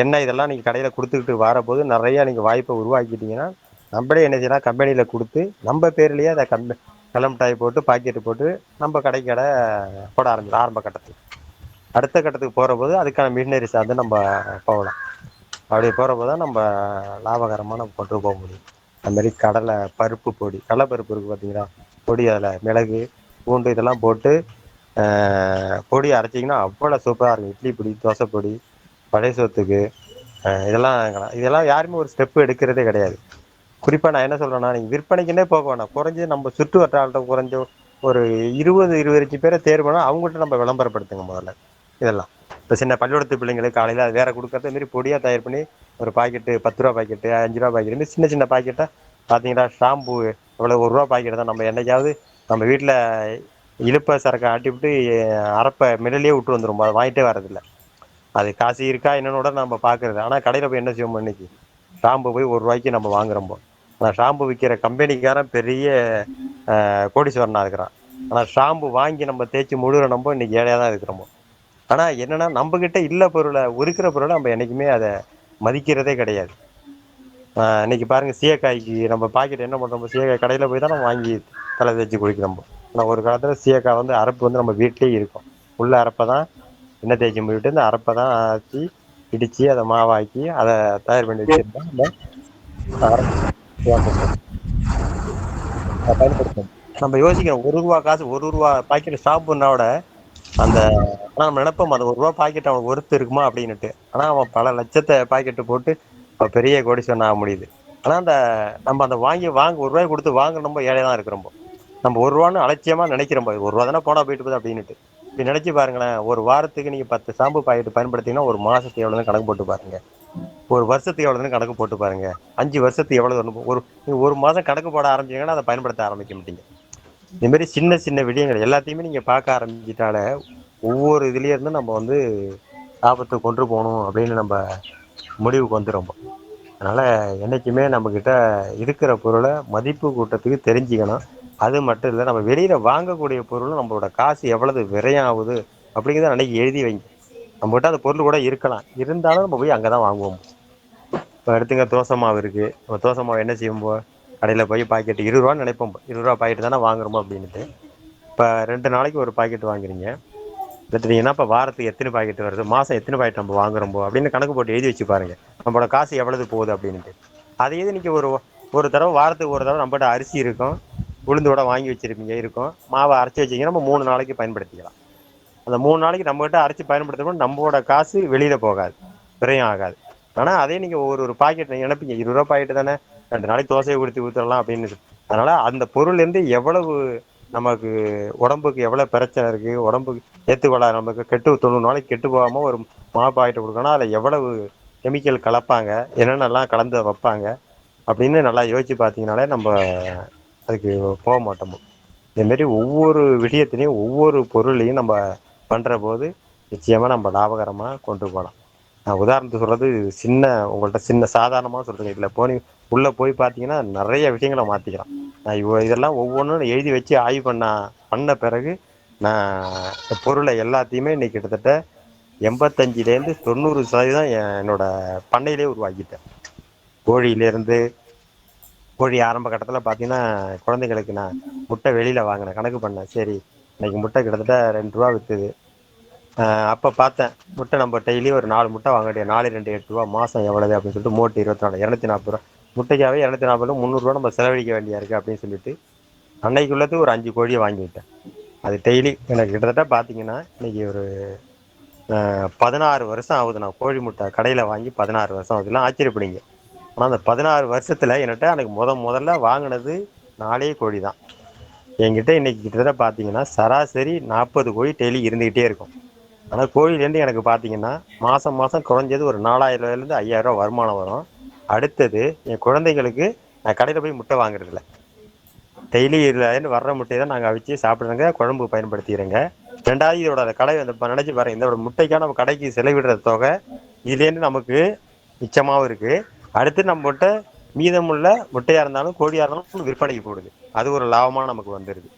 எண்ணெய் இதெல்லாம் நீங்கள் கடையில் கொடுத்துக்கிட்டு வரபோது நிறையா நீங்கள் வாய்ப்பை உருவாக்கிட்டீங்கன்னா நம்மளே என்ன செய்யலாம் கம்பெனியில் கொடுத்து நம்ம பேர்லேயே அதை கடல மிட்டாய் போட்டு பாக்கெட்டு போட்டு நம்ம கடை போட ஆரம்பிக்கலாம். ஆரம்ப கட்டத்துக்கு அடுத்த கட்டத்துக்கு போகிற போது அதுக்கான மிஷினரி சார்ந்து நம்ம போகலாம். அப்படி போகிறப்போ தான் நம்ம லாபகரமாக நம்ம கொண்டு போக முடியும். அதுமாரி கடலை பருப்பு பொடி, கடலை பருப்பு இருக்குது பார்த்தீங்களா பொடி, அதில் மிளகு பூண்டு இதெல்லாம் போட்டு பொடி அரைச்சிங்கன்னா அவ்வளோ சூப்பராக இருக்கும். இட்லி பொடி, தோசை பொடி, பழைய சோத்துக்கு இதெல்லாம் யாருமே ஒரு ஸ்டெப்பு எடுக்கிறதே கிடையாது. குறிப்பாக நான் என்ன சொல்கிறேன்னா நீங்கள் விற்பனைக்குன்னே போக வேணாம். குறைஞ்சி நம்ம சுற்று வட்டாரத்தை குறைஞ்ச ஒரு 20-25 பேரை தேர்வு பண்ணால் அவங்கள்ட்ட நம்ம விளம்பரப்படுத்துங்க முதல்ல. இதெல்லாம் இப்போ சின்ன பள்ளிக்கூடத்து பிள்ளைங்களுக்கு காலையில் அது வேறு கொடுக்கறது மாரி பொடியாக தயார் பண்ணி ஒரு பாக்கெட்டு ₹10 பாக்கெட்டு, ₹5 பாக்கெட்டு, சின்ன சின்ன பாக்கெட்டாக பார்த்தீங்கன்னா ஷாம்பு இவ்வளோ ₹1 பாக்கெட்டு தான். நம்ம என்னைக்காவது நம்ம வீட்டில் இழுப்ப சரக்கை ஆட்டிவிட்டு அரைப்பை மிடலே விட்டு வந்துடும். அதை வாங்கிட்டே வரதில்லை. அது காசு இருக்கா என்னன்னோட நம்ம பார்க்குறது. ஆனால் கடையில் போய் என்ன செய்வோம் இன்னைக்கு ஷாம்பு போய் ₹1 நம்ம வாங்குறோம்போ. ஆனா ஷாம்பு விக்கிற கம்பெனிக்காரன் பெரிய கோடீஸ்வரனா இருக்கிறான். ஆனா ஷாம்பு வாங்கி நம்ம தேய்ச்சு முழுகுற நம்ம இன்னைக்கு ஏழையா தான் இருக்கிறோமோ. ஆனா என்னன்னா நம்ம கிட்ட இல்ல பொருளை இருக்கிற பொருளை நம்ம என்னைக்குமே அதை மதிக்கிறதே கிடையாது. இன்னைக்கு பாருங்க சீயக்காய்க்கு நம்ம பாக்கெட் என்ன பண்றோம், சீயக்காய் கடையில போய் தான் நம்ம வாங்கி தலை தேய்ச்சி குளிக்கிறோம். ஆனா ஒரு காலத்துல சீயக்காய் வந்து அரப்பு வந்து நம்ம வீட்டிலேயே இருக்கும். உள்ள அரப்பை தான் எண்ணெய் தேய்ச்சி போயிட்டு இந்த அரப்பை தான் ஆச்சு இடிச்சு அதை மாவாக்கி அதை தயார் பண்ணி வச்சிருந்தோம். நம்ம பயன்படுத்தணும். நம்ம யோசிக்கிறோம் ₹1 காசு ₹1 பாக்கெட் ஷாம்புனாவோட அந்த, ஆனா நம்ம நினைப்போம் அந்த ₹1 பாக்கெட் அவனுக்கு ஒருத்து இருக்குமா அப்படின்னுட்டு. ஆனா அவன் பல லட்சத்தை பாக்கெட்டு போட்டு பெரிய கோடீஸ்வரன் ஆக முடியுது. ஆனா அந்த நம்ம அந்த வாங்க ₹1 கொடுத்து வாங்க நம்ம ஏழையா தான் இருக்கிறோம். நம்ம ₹1 அலட்சியமா நினைக்கிறோம். ₹1 தானே போனா போயிட்டு போகுது அப்படின்னுட்டு. இப்படி நினைச்சு பாருங்களேன், ஒரு வாரத்துக்கு நீங்க 10 ஷாம்பு பாக்கெட் பயன்படுத்தீங்கன்னா ஒரு மாசத்துக்கு எவ்வளவுன்னு கணக்கு போட்டு பாருங்க. ஒரு வருஷத்துக்கு எவ்வளவுன்னு கணக்கு போட்டு பாருங்க. 5 வருஷத்துக்கு எவ்வளவு ஒரு மாசம் கணக்கு போட ஆரம்பிச்சீங்கன்னா அதை பயன்படுத்த ஆரம்பிக்க மாட்டீங்க. இந்த மாதிரி சின்ன சின்ன விடயங்கள் எல்லாத்தையுமே நீங்க பார்க்க ஆரம்பிச்சிட்டால ஒவ்வொரு இதுலயே இருந்து நம்ம வந்து ஆபத்தை கொண்டு போகணும் அப்படின்னு நம்ம முடிவுக்கு வந்துடும். அதனால என்னைக்குமே நம்ம கிட்ட இருக்கிற பொருளை மதிப்பு கூட்டத்துக்கு தெரிஞ்சுக்கணும். அது மட்டும் இல்லை, நம்ம வெளியில வாங்கக்கூடிய பொருளும் நம்மளோட காசு எவ்வளவு விரயம் ஆகுது அப்படிங்கிறத அன்னைக்கு எழுதி வைங்க. நம்ம கிட்ட அந்த பொருள் கூட இருக்கலாம், இருந்தாலும் நம்ம போய் அங்கதான் வாங்குவோம். இப்போ எடுத்துங்க, தோசை மாவு இருக்கு. நம்ம தோசை மாவு என்ன செய்வோம், கடையில் போய் பாக்கெட் ₹20 நினைப்போம். ₹20 பாக்கெட் தானே வாங்குறோமோ அப்படின்ட்டு. இப்போ 2 நாளைக்கு ஒரு பாக்கெட் வாங்குறீங்க. எடுத்துட்டீங்கன்னா இப்போ வாரத்துக்கு எத்தனை பாக்கெட் வருது, மாதம் எத்தனை பாக்கெட் நம்ம வாங்குறோம்போ அப்படின்னு கணக்கு போட்டு எழுதி வச்சு பாருங்க. நம்மளோட காசு எவ்வளவு போகுது அப்படின்ட்டு. அதே இது இன்னைக்கு ஒரு தடவை வாரத்துக்கு ஒரு தடவை நம்மகிட்ட அரிசி இருக்கும், உளுந்தோட வாங்கி வச்சிருப்பீங்க இருக்கும், மாவை அரைச்சி வச்சிங்கன்னா நம்ம 3 நாளைக்கு பயன்படுத்திக்கலாம். அந்த 3 நாளைக்கு நம்மகிட்ட அரைச்சி பயன்படுத்தணும், நம்மளோட காசு வெளியில போகாது, விரயம் ஆகாது. ஆனா அதே நீங்க ஒரு பாக்கெட் நீங்க நினைப்பீங்க ₹20 பாக்கெட் தானே, 2 நாளைக்கு தோசையை கொடுத்து ஊற்றலாம் அப்படின்னு. அதனால அந்த பொருள் இருந்து எவ்வளவு நமக்கு உடம்புக்கு எவ்வளவு பிரச்சனை இருக்கு, உடம்புக்கு ஏற்றுக்கொள்ள நமக்கு கெட்டு 90 நாளைக்கு கெட்டு போகாம ஒரு மாவு பாக்கெட்டை கொடுக்கணும், அதில் எவ்வளவு கெமிக்கல் கலப்பாங்க, என்னென்னலாம் கலந்து வைப்பாங்க அப்படின்னு நல்லா யோசிச்சு பார்த்தீங்கனாலே நம்ம அதுக்கு போக மாட்டோம். இதேமாரி ஒவ்வொரு விஷயத்திலையும் ஒவ்வொரு பொருளையும் நம்ம பண்ற போது நிச்சயமா நம்ம லாபகரமா கொண்டு போகலாம். நான் உதாரணத்துக்கு சொல்றது சின்ன, உங்கள்கிட்ட சின்ன சாதாரணமா சொல்றேன். இதுல உள்ள போய் பார்த்தீங்கன்னா நிறைய விஷயங்களை மாத்திக்கலாம். நான் இதெல்லாம் ஒவ்வொன்றும் எழுதி வச்சு ஆய்வு பண்ண பிறகு நான் பொருளை எல்லாத்தையுமே இன்னைக்கு கிட்டத்தட்ட 85லேருந்து 90% என்னோட பண்ணையிலே உருவாக்கிட்டேன். கோழியிலேருந்து, கோழி ஆரம்ப கட்டத்தில் பார்த்தீங்கன்னா குழந்தைங்களுக்கு நான் முட்டை வெளியில் வாங்கினேன், கணக்கு பண்ணேன். சரி இன்னைக்கு முட்டை கிட்டத்தட்ட ₹2 விற்றுது. அப்போ பார்த்தேன் முட்டை நம்ம டெய்லி ஒரு 4 முட்டை வாங்க வேண்டிய, 4 2 8 மாதம் எவ்வளவு அப்படின்னு சொல்லிட்டு மோட்டு 24 ₹240 முட்டைக்காவே 240 ₹300 நம்ம செலவழிக்க வேண்டியா இருக்குது அப்படின்னு சொல்லிட்டு அன்னைக்குள்ளது ஒரு 5 கோழியை வாங்கி விட்டேன். அது டெய்லி எனக்கு கிட்டத்தட்ட பார்த்தீங்கன்னா இன்னைக்கு ஒரு 16 வருஷம் ஆகுது. நான் கோழி முட்டை கடையில் வாங்கி 16 வருஷம் ஆகுது. எல்லாம் ஆச்சரியப்படுங்க. ஆனால் அந்த 16 வருஷத்தில் என்கிட்ட எனக்கு முதல்ல வாங்கினது 4 கோழி தான். என்கிட்ட இன்னைக்கு கிட்டத்தட்ட பார்த்தீங்கன்னா சராசரி 40 கோழி டெய்லி இருந்துகிட்டே இருக்கும். ஆனால் கோழிலேருந்து எனக்கு பார்த்தீங்கன்னா மாதம் மாதம் குறைஞ்சது ஒரு ₹4000லேருந்து ₹5000 வருமானம் வரும். அடுத்தது என் குழந்தைங்களுக்கு நான் கடையில் போய் முட்டை வாங்குறதில்ல, டெய்லி இதுலேருந்து வர்ற முட்டையை தான் நாங்கள் அவிச்சு சாப்பிட்றோங்க, குழம்பு பயன்படுத்திக்கிறோங்க. ரெண்டாவது இதோட கடை நினைச்சு பாருங்க, இதோட முட்டைக்காக நம்ம கடைக்கு செலவிடுற தொகை இதுலேருந்து நமக்கு மிச்சமாகவும் இருக்கு. அடுத்து நம்மகிட்ட மீதமுள்ள முட்டையா இருந்தாலும் கோழியா இருந்தாலும் விற்பனைக்கு போடுது, அது ஒரு லாபமா நமக்கு வந்துருது.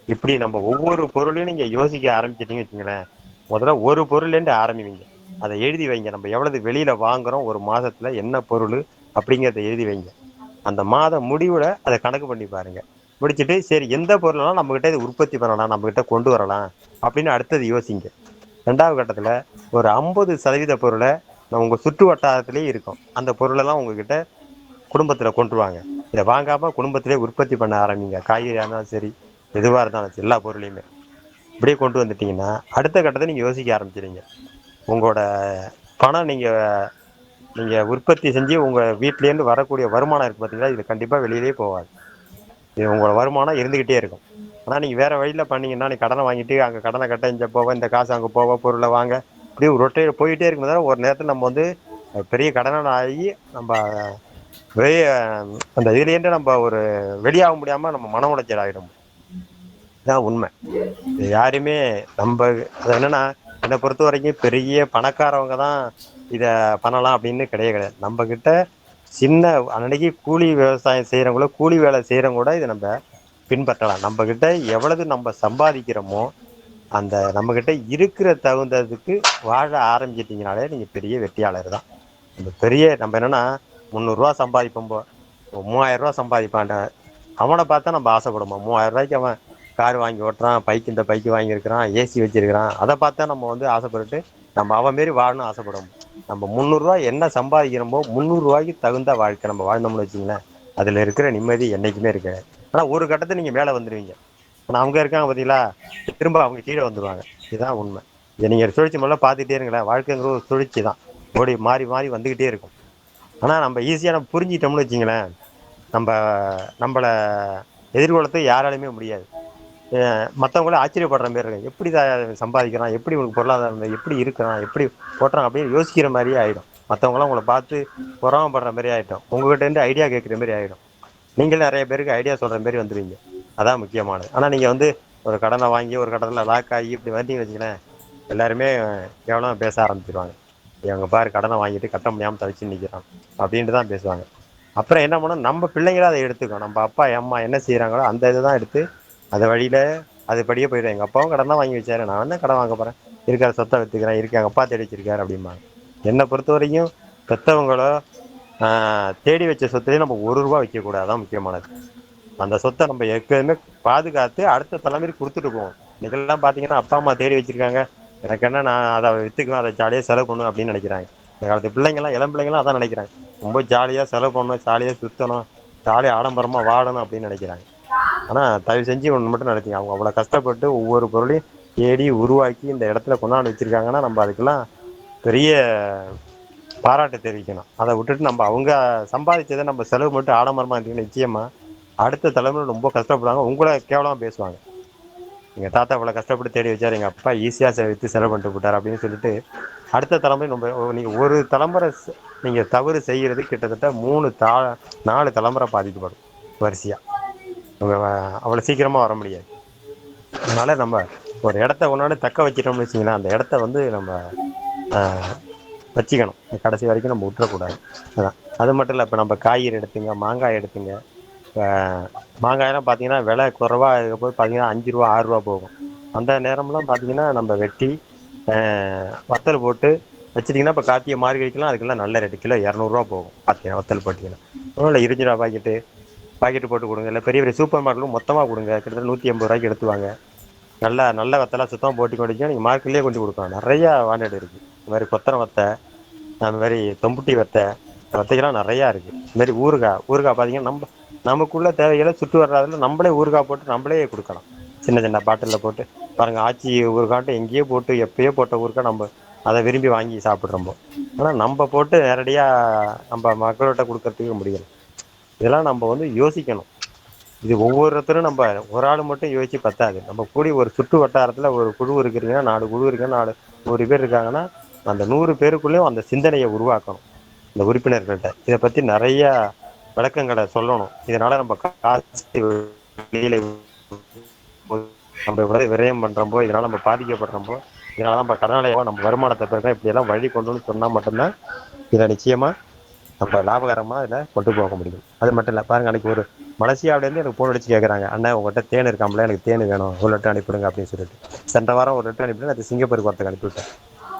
இப்படி நம்ம ஒவ்வொரு பொருளையும் நீங்க யோசிக்க ஆரம்பிச்சிட்டீங்கன்னு வச்சுங்களேன், முதல்ல ஒரு பொருள்லேருந்து ஆரம்பிங்க. அதை எழுதி வைங்க. நம்ம எவ்வளவு வெளியில வாங்குறோம் ஒரு மாசத்துல, என்ன பொருள் அப்படிங்கிறத எழுதி வைங்க. அந்த மாத முடிவுல அதை கணக்கு பண்ணி பாருங்க. முடிச்சுட்டு சரி எந்த பொருள்லாம் நம்ம கிட்ட இது உற்பத்தி பண்ணலாம், நம்ம கிட்ட கொண்டு வரலாம் அப்படின்னு அடுத்தது யோசிங்க. 2வது கட்டத்துல ஒரு 50% பொருளை உங்க சுற்று வட்டாரத்திலேயே இருக்கும், அந்த பொருளெல்லாம் உங்ககிட்ட குடும்பத்துல கொண்டு வாங்க. இதை வாங்காம குடும்பத்திலே உற்பத்தி பண்ண ஆரம்பிங்க. காய்கறியா இருந்தாலும் சரி, எதுவா இருந்தாலும் சரி, எல்லா பொருளையுமே இப்படியே கொண்டு வந்துட்டீங்கன்னா அடுத்த கட்டத்தை நீங்க யோசிக்க ஆரம்பிச்சிடுங்க. உங்களோட பணம் நீங்க உற்பத்தி செஞ்சு உங்க வீட்டிலேருந்து வரக்கூடிய வருமானம் இருக்கு பார்த்தீங்களா, இது கண்டிப்பா வெளியிலேயே போகாது. இது உங்களோட வருமானம் இருந்துகிட்டே இருக்கும். ஆனா நீங்க வேற வழியில பண்ணீங்கன்னா, நீ கடனை வாங்கிட்டு அங்க கடனை கட்ட இங்க போவ, இந்த காசு அங்க போவ, பொருளை வாங்க, இப்படியே ரொட்டே போயிட்டே இருக்கும். ஒரு நேரத்தில் நம்ம வந்து பெரிய கடனாளி ஆகி நம்ம வெளிய அந்த இதுலேருந்து நம்ம ஒரு வெளியாக முடியாம நம்ம மன உளைச்சல் ஆகிடும். இதுதான் உண்மை. யாருமே நம்ம அது என்னன்னா, என்னை பொறுத்த வரைக்கும் பெரிய பணக்காரவங்க தான் இதை பண்ணலாம் அப்படின்னு கிடையாது. நம்ம கிட்ட சின்ன அன்னைக்கு கூலி விவசாயம் செய்கிறவங்கள கூலி வேலை செய்கிறவங்க கூட இதை நம்ம பின்பற்றலாம். நம்மக்கிட்ட எவ்வளவு நம்ம சம்பாதிக்கிறோமோ அந்த நம்மக்கிட்ட இருக்கிற தகுந்ததுக்கு வாழ ஆரம்பிச்சிட்டிங்கனாலே நீங்கள் பெரிய வெற்றியாளர் தான். நம்ம என்னன்னா 300 ரூபா சம்பாதிப்போம், 3000 ரூபா சம்பாதிப்பான்ட அவனை பார்த்தா நம்ம ஆசைப்படுவோம். 3000 ரூபாய்க்கு அவன் கார் வாங்கி ஓட்டுறான், இந்த பைக்கு வாங்கியிருக்கிறான், ஏசி வச்சிருக்கிறான், அதை பார்த்தா நம்ம வந்து ஆசைப்பட்டுட்டு நம்ம அவன் மாரி வாழணும் ஆசைப்படுவோம். நம்ம 300 ரூபா என்ன சம்பாதிக்கிறோமோ 300 ரூபாய்க்கு தகுந்த வாழ்க்கை நம்ம வாழ்ந்தோம்னு வச்சுங்களேன், அதில் இருக்கிற நிம்மதி என்றைக்குமே இருக்கு. ஆனால் ஒரு கட்டத்தை நீங்கள் மேலே வந்துடுவீங்க. ஆனால் அவங்க இருக்காங்க பார்த்தீங்களா, திரும்ப அவங்க கீழே வந்துடுவாங்க. இதுதான் உண்மை. இதை நீங்கள் சுழற்சி முதல்ல பார்த்துட்டே இருங்களேன். வாழ்க்கைங்கிற ஒரு சுழற்சி தான், ஓடி மாறி மாறி வந்துக்கிட்டே இருக்கும். ஆனால் நம்ம ஈஸியாக நம்ம புரிஞ்சிட்டோம்னு வச்சிங்களேன், நம்ம நம்மளை எதிர்கொள்ளத்தை யாராலையுமே முடியாது. மற்றவங்கள ஆச்சரியப்படுற மாரி இருக்கும். எப்படி சம்பாதிக்கிறான், எப்படி உனக்கு பொருளாதாரம், எப்படி இருக்கிறான், எப்படி போட்டுறான் அப்படின்னு யோசிக்கிற மாதிரியே ஆகிடும். மற்றவங்களாம் உங்களை பார்த்து பொறாமப்படுற மாதிரி ஆகிட்டோம். உங்ககிட்ட இருந்து ஐடியா கேட்குற மாதிரி ஆகிடும். நீங்களும் நிறைய பேருக்கு ஐடியா சொல்கிற மாதிரி வந்துடுவீங்க. அதான் முக்கியமானது. ஆனால் நீங்கள் வந்து ஒரு கடனை வாங்கி ஒரு கடனில் லாக் ஆகி இப்படி வந்தீங்கன்னு வச்சுங்களேன், எல்லாருமே கேவலமாக பேச ஆரம்பிச்சிருவாங்க. இவங்க பாரு கடனை வாங்கிட்டு கட்ட முடியாமல் தவிச்சு நிற்கிறான் அப்படின்ட்டு தான் பேசுவாங்க. அப்புறம் என்ன பண்ணோம், நம்ம பிள்ளைங்களும் அதை எடுத்துக்கோம். நம்ம அப்பா அம்மா என்ன செய்கிறாங்களோ அந்த இதை தான் எடுத்து அதை வழியில் அது படியே போயிடும். எங்கள் அப்பாவும் கடன் தான் வாங்கி வச்சாரு, நான் என்ன கடன் வாங்க போகிறேன், இருக்கிற சொத்தை விற்றுக்கிறேன், எங்கள் அப்பா தேடி வச்சிருக்காரு அப்படிம்பாங்க. என்னை பொறுத்த வரைக்கும் பெற்றவங்களோ தேடி வச்ச சொத்துலேயே நம்ம 1 ரூபா வைக்கக்கூடாது. அதான் முக்கியமானது. அந்த சொத்தை நம்ம எப்போதுமே பாதுகாத்து அடுத்த தலைமுறைக்கு கொடுத்துட்டு போவோம். இன்னைக்கெல்லாம் பார்த்தீங்கன்னா அப்பா அம்மா தேடி வச்சிருக்காங்க, எனக்கு என்ன நான் அதை விற்றுக்குவேன், அதை ஜாலியாக செலவு பண்ணணும் அப்படின்னு நினைக்கிறாங்க. இந்த காலத்து பிள்ளைங்களாம் இளம் பிள்ளைங்களாம் அதான் நினைக்கிறாங்க. ரொம்ப ஜாலியாக செலவு பண்ணணும், ஜாலியாக சுற்றணும், ஜாலியாக ஆடம்பரமாக வாழணும் அப்படின்னு நினைக்கிறாங்க. ஆனால் தயவு செஞ்சு ஒன்று மட்டும் நினைச்சிங்க, அவங்க அவ்வளோ கஷ்டப்பட்டு ஒவ்வொரு பொருளையும் தேடி உருவாக்கி இந்த இடத்துல கொண்டாந்து வச்சுருக்காங்கன்னா நம்ம அதுக்கெல்லாம் பெரிய பாராட்டு தெரிவிக்கணும். அதை விட்டுட்டு நம்ம அவங்க சம்பாதிச்சதை நம்ம செலவு மட்டும் ஆடம்பரமாக இருந்தீங்கன்னா நிச்சயமாக அடுத்த தலைமுறை ரொம்ப கஷ்டப்படுவாங்க, உங்களை கேவலமாக பேசுவாங்க. எங்கள் தாத்தா இவ்வளோ கஷ்டப்பட்டு தேடி வச்சார், எங்கள் அப்பா ஈஸியாக விற்று செலவு பண்ணிட்டு போட்டார் அப்படின்னு சொல்லிட்டு அடுத்த தலைமுறை நம்ம நீங்கள் ஒரு தலைமுறை நீங்கள் தவறு செய்கிறது கிட்டத்தட்ட 4 தலைமுறை பாதிக்கப்படும் வரிசையாக. அவ்வளோ சீக்கிரமாக வர முடியாது. அதனால் நம்ம ஒரு இடத்த ஒன்றாடு தக்க வச்சிட்டோம்னு வச்சிங்கன்னா அந்த இடத்த வந்து நம்ம வச்சுக்கணும், கடைசி வரைக்கும் நம்ம விட்டுறக்கூடாது. அதான். அது மட்டும் இல்லை, இப்போ நம்ம காய்கறி எடுத்துங்க, மாங்காய் எடுத்துங்க. மாங்காயெல்லாம் பார்த்தீங்கன்னா விலை குறைவாக இருக்க போது பார்த்தீங்கன்னா 5 ரூபா 6 ரூபா போகும். அந்த நேரம்லாம் பார்த்தீங்கன்னா நம்ம வெட்டி வத்தல் போட்டு வச்சிட்டிங்கன்னா இப்போ கார்த்திகை மார்கழிக்கெல்லாம் அதுக்கெல்லாம் நல்ல ரேட்டு, கிலோ 200 ரூபா போகும். பார்த்தீங்கன்னா வத்தல் போட்டிங்கன்னா இல்லை 20 ரூபா பாக்கெட்டு போட்டு கொடுங்க. இல்லை பெரிய பெரிய சூப்பர் மார்க்கெட்டும் மொத்தமாக கொடுங்க, கிட்டத்தட்ட 180 ரூபாய்க்கு எடுத்துவாங்க. நல்ல வத்தெல்லாம் சுத்தமாக போட்டி கொண்டிச்சு நீங்கள் மார்க்கெட்லேயே கொண்டு கொடுக்கலாம். நிறையா வாண்டட் இருக்குது. இந்த மாதிரி கொத்தரை வத்தை, அந்த மாதிரி தொம்புட்டி வத்தைகள்லாம் நிறையா இருக்குது. இந்த மாதிரி ஊறுகாய் பார்த்தீங்கன்னா நமக்குள்ள தேவைகளை சுட்டு வர்றதுல நம்மளே ஊறுகாய் போட்டு நம்மளே கொடுக்கலாம். சின்ன பாட்டிலில் போட்டு பாருங்கள், ஆச்சி ஊறுகாய்ட்டு எங்கேயோ போட்டு எப்பயோ போட்ட ஊறுகாய் நம்ம அதை விரும்பி வாங்கி சாப்பிட்றோம். ஆனால் நம்ம போட்டு நேரடியாக நம்ம மக்கள்கிட்ட கொடுக்கறதுக்கு முடியலை. இதெல்லாம் நம்ம வந்து யோசிக்கணும். இது ஒவ்வொருத்தரும் நம்ம ஒரு ஆள் மட்டும் யோசிச்சு பத்தாது. நம்ம கூடி ஒரு சுற்று வட்டாரத்தில் ஒரு குழு இருக்குதுன்னா 4 குழு இருக்குன்னா 100 பேர் இருக்காங்கன்னா அந்த 100 பேருக்குள்ளேயும் அந்த சிந்தனையை உருவாக்கணும் இந்த உறுப்பினர்கள்ட்ட. இதை பற்றி நிறைய விளக்கங்களை சொல்லணும். இதனால நம்ம காசு வெளியில நம்ம விரயம் பண்ணுறப்போ, இதனால நம்ம பாதிக்கப்படுறப்போ, இதனால நம்ம கடனாளியாக நம்ம வருமானத்தை பெருக்க இப்படியெல்லாம் வழி கொண்டு சொன்னால் மட்டும்தான் இதை நிச்சயமாக நம்ம லாபகரமாக இதில் கொண்டு போக முடியும். அது மட்டும் இல்லை பாருங்கள், அன்றைக்கி ஒரு மலேசியாவிலேருந்து எனக்கு ஃபோன் அடிச்சு கேட்குறாங்க, அண்ணன் உங்கள்கிட்ட தேன் இருக்காமல, எனக்கு தேன் வேணும், ஒரு லெட்டர் அனுப்பிவிடுங்க அப்படின்னு சொல்லிட்டு. சென்ற வாரம் ஒரு லெட்டர் அனுப்பிவிட்டு அது சிங்கப்பூருக்கு ஒருத்தருக்கு அனுப்பிவிட்டேன்.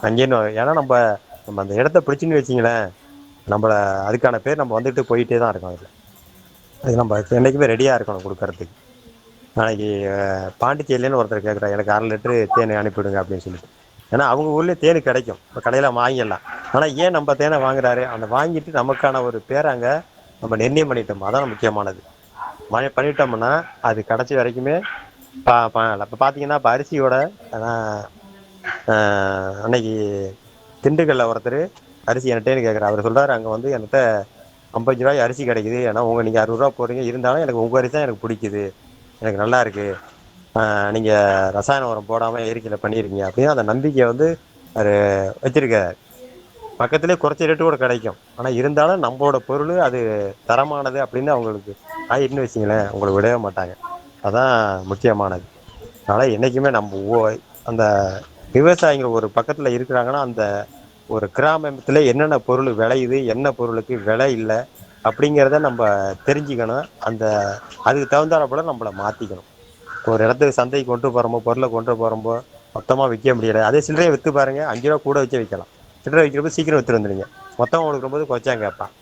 அங்கேன்னு ஏன்னா நம்ம அந்த இடத்த பிடிச்சின்னு வச்சிங்களேன், நம்மளை அதுக்கான பேர் நம்ம வந்துட்டு போயிட்டே தான் இருக்கோம். அதில் அது நம்ம என்றைக்குமே ரெடியாக இருக்கணும் கொடுக்கறதுக்கு. நாளைக்கு பாண்டிச்சேரியிலேன்னு ஒருத்தர் கேட்குறாங்க, எனக்கு 1/2 லிட்டரு தேனை அனுப்பிவிடுங்க அப்படின்னு சொல்லிட்டு. ஏன்னா அவங்க ஊர்லேயே தேன் கிடைக்கும், இப்போ கடையில் வாங்கிடலாம். ஆனால் ஏன் நம்ம தேனை வாங்குறாரு, அந்த வாங்கிட்டு நமக்கான ஒரு பேரை அங்கே நம்ம நிர்ணயம் பண்ணிட்டோம். அதான் முக்கியமானது. பண்ணிட்டோம்னா அது கடைசி வரைக்குமே இப்போ பார்த்தீங்கன்னா இப்போ அரிசியோட அன்னைக்கு திண்டுக்கல்ல ஒருத்தர் அரிசி என்கிட்டேன்னு கேட்குறாரு. அவர் சொல்கிறார், அங்கே வந்து என்கிட்ட 50 ரூபாய் அரிசி கிடைக்குது, ஏன்னா நீங்கள் 60 ரூபா போடுறீங்க, இருந்தாலும் எனக்கு உங்கள் அரிசி தான் எனக்கு பிடிக்குது, எனக்கு நல்லா இருக்குது, நீங்கள் ரசாயன உரம் போடாமல் இயற்கையில் பண்ணியிருக்கீங்க அப்படின்னு அந்த நம்பிக்கையை வந்து அவர் வச்சுருக்கார். பக்கத்துலேயே குறைச்ச ரேட்டு கூட கிடைக்கும், ஆனால் இருந்தாலும் நம்மளோட பொருள் அது தரமானது அப்படின்னு அவங்களுக்கு ஆகிட்டுன்னு வச்சிங்களேன், உங்களை விடவே மாட்டாங்க. அதுதான் முக்கியமானது. அதனால் என்றைக்குமே நம்ம அந்த விவசாயிகள் ஒரு பக்கத்தில் இருக்கிறாங்கன்னா அந்த ஒரு கிராமத்துல என்னென்ன பொருள் விளையுது, என்ன பொருளுக்கு விலை இல்லை அப்படிங்கிறத நம்ம தெரிஞ்சுக்கணும். அதுக்கு தகுந்தாற் போல நம்மளை மாற்றிக்கணும். ஒரு இடத்துக்கு சந்தைக்கு கொண்டு போகிறோமோ, பொருளை கொண்டு போகிறோம்போ மொத்தமாக விற்க முடியலை, அதே சில்லறையை விற்று பாருங்கள், 5 ரூபா கூட வச்சு விற்கலாம். சில்லறை விற்கிறப்ப சீக்கிரம் விற்று வந்துடுங்க, மொத்தமாக கொடுக்கும்போது கொச்சா கேட்பான்.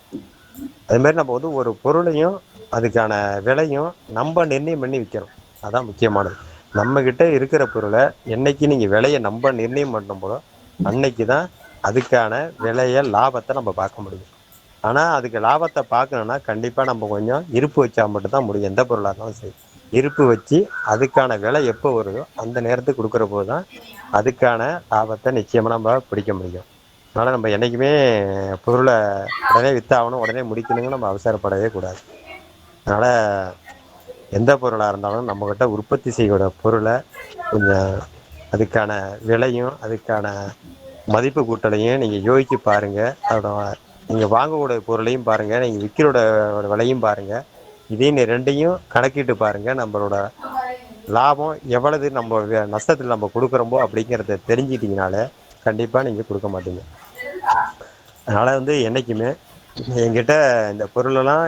அதுமாதிரி நம்ம வந்து ஒரு பொருளையும் அதுக்கான விலையும் நம்ம நிர்ணயம் பண்ணி விற்கிறோம். அதான் முக்கியமானது. நம்மக்கிட்ட இருக்கிற பொருளை என்னைக்கு நீங்கள் விலையை நம்ம நிர்ணயம் பண்ணும்போதோ அன்னைக்கு தான் அதுக்கான விலையை லாபத்தை நம்ம பார்க்க முடியும். ஆனால் அதுக்கு லாபத்தை பார்க்கணுன்னா கண்டிப்பாக நம்ம கொஞ்சம் இருப்பு வச்சா மட்டும்தான் முடியும். எந்த பொருளாக இருந்தாலும் சரி, இருப்பு வச்சு அதுக்கான விலை எப்போ வருதோ அந்த நேரத்துக்கு கொடுக்குற போது தான் அதுக்கான லாபத்தை நிச்சயமாக நம்ம பிடிக்க முடியும். அதனால் நம்ம என்றைக்குமே பொருளை உடனே விற்றாகணும், உடனே முடிக்கணுங்க நம்ம அவசரப்படவே கூடாது. அதனால் எந்த பொருளாக இருந்தாலும் நம்மக்கிட்ட உற்பத்தி செய்கிற பொருளை கொஞ்சம் அதுக்கான விலையும் அதுக்கான மதிப்பு கூட்டலையும் நீங்கள் யோசிச்சு பாருங்கள். அதோட நீங்கள் வாங்கக்கூடிய பொருளையும் பாருங்கள், நீங்கள் விற்கிறோட விலையும் பாருங்கள். இதே ரெண்டையும் கணக்கிட்டு பாருங்கள். நம்மளோட லாபம் எவ்வளவு நம்ம நஷ்டத்தில் நம்ம கொடுக்குறோம்போ அப்படிங்கிறத தெரிஞ்சிட்டிங்கனாலே கண்டிப்பாக நீங்கள் கொடுக்க மாட்டீங்க. அதனால் வந்து என்றைக்குமே என்கிட்ட இந்த பொருளெல்லாம்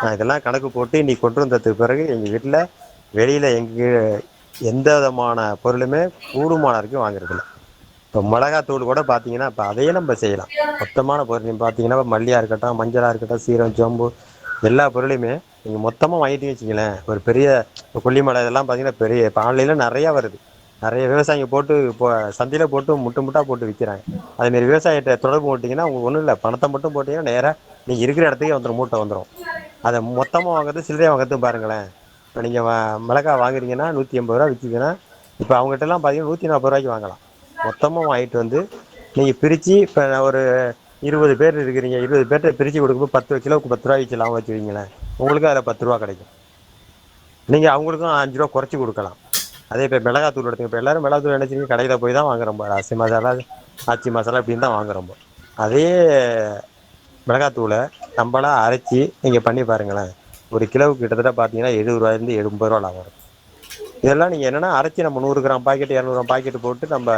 நான் இதெல்லாம் கணக்கு போட்டு நீ கொண்டு வந்ததுக்கு பிறகு எங்கள் வீட்டில் வெளியில் எந்த விதமான பொருளுமே கூடுமான வரைக்கும் வாங்குறதில்ல. இப்போ மிளகாத்தூள் கூட பார்த்தீங்கன்னா இப்போ அதையே நம்ம செய்யலாம். மொத்தமான பொருள் பார்த்தீங்கன்னா மல்லியாக இருக்கட்டும், மஞ்சளாக இருக்கட்டும், சீரகம், சோம்பு எல்லா பொருளையுமே நீங்கள் மொத்தமாக வாங்கிட்டு வச்சிங்களேன். ஒரு பெரிய கொல்லிமலை இதெல்லாம் பார்த்தீங்கன்னா பெரிய இப்போ ஆன்லைனில் நிறையா வருது. நிறைய விவசாயிங்க போட்டு இப்போ சந்தையில் போட்டு முட்டாக போட்டு விற்கிறாங்க. அதுமாரி விவசாயிகிட்ட தொடர்பு போட்டிங்கன்னா உங்களுக்கு ஒன்றும் இல்லை, பணத்தை மட்டும் போட்டிங்கன்னா நேராக நீங்கள் இருக்கிற இடத்துக்கே வந்துடும், மூட்டை வந்துடும். அதை மொத்தமாக வாங்குறது சில்லறையாக வாங்குறது பாருங்களேன். இப்போ நீங்கள் மிளகா வாங்குறீங்கன்னா 180 ரூபா விற்கிதுன்னா இப்போ அவங்ககிட்டலாம் பார்த்தீங்கன்னா 140 ரூபாய்க்கு வாங்கலாம். மொத்தமாக வாங்கிட்டு வந்து நீங்கள் பிரித்து இப்போ ஒரு 20 பேர் இருக்கிறீங்க, 20 பேர்கிட்ட பிரித்து கொடுக்கும்போது 10 கிலோவுக்கு 10 ரூபா வச்சு லாபம் வச்சு வைங்களேன், உங்களுக்கு அதில் 10 ரூபா கிடைக்கும். நீங்கள் அவங்களுக்கும் 5 ரூபா குறைச்சி கொடுக்கலாம். அதே இப்போ மிளகாத்தூள் எடுத்துங்க. இப்போ எல்லோரும் மிளகாத்தூள் நினச்சிங்க கடையில் போய் தான் வாங்குறோம், அரிசி மசாலா, ஆச்சி மசாலா இப்படின்னு தான் வாங்குறோம். அதே மிளகாத்தூளை நம்மளாம் அரைச்சி நீங்கள் பண்ணி பாருங்களேன், ஒரு கிலோவுக்கு கிட்டத்தட்ட பார்த்தீங்கன்னா 70 ரூபாயிலேருந்து 80 ரூபா லாபம் வரும். இதெல்லாம் நீங்கள் என்னென்னா அரைச்சி நம்ம 100 கிராம் பாக்கெட் 200 கிராம் பாக்கெட்டு போட்டு நம்ம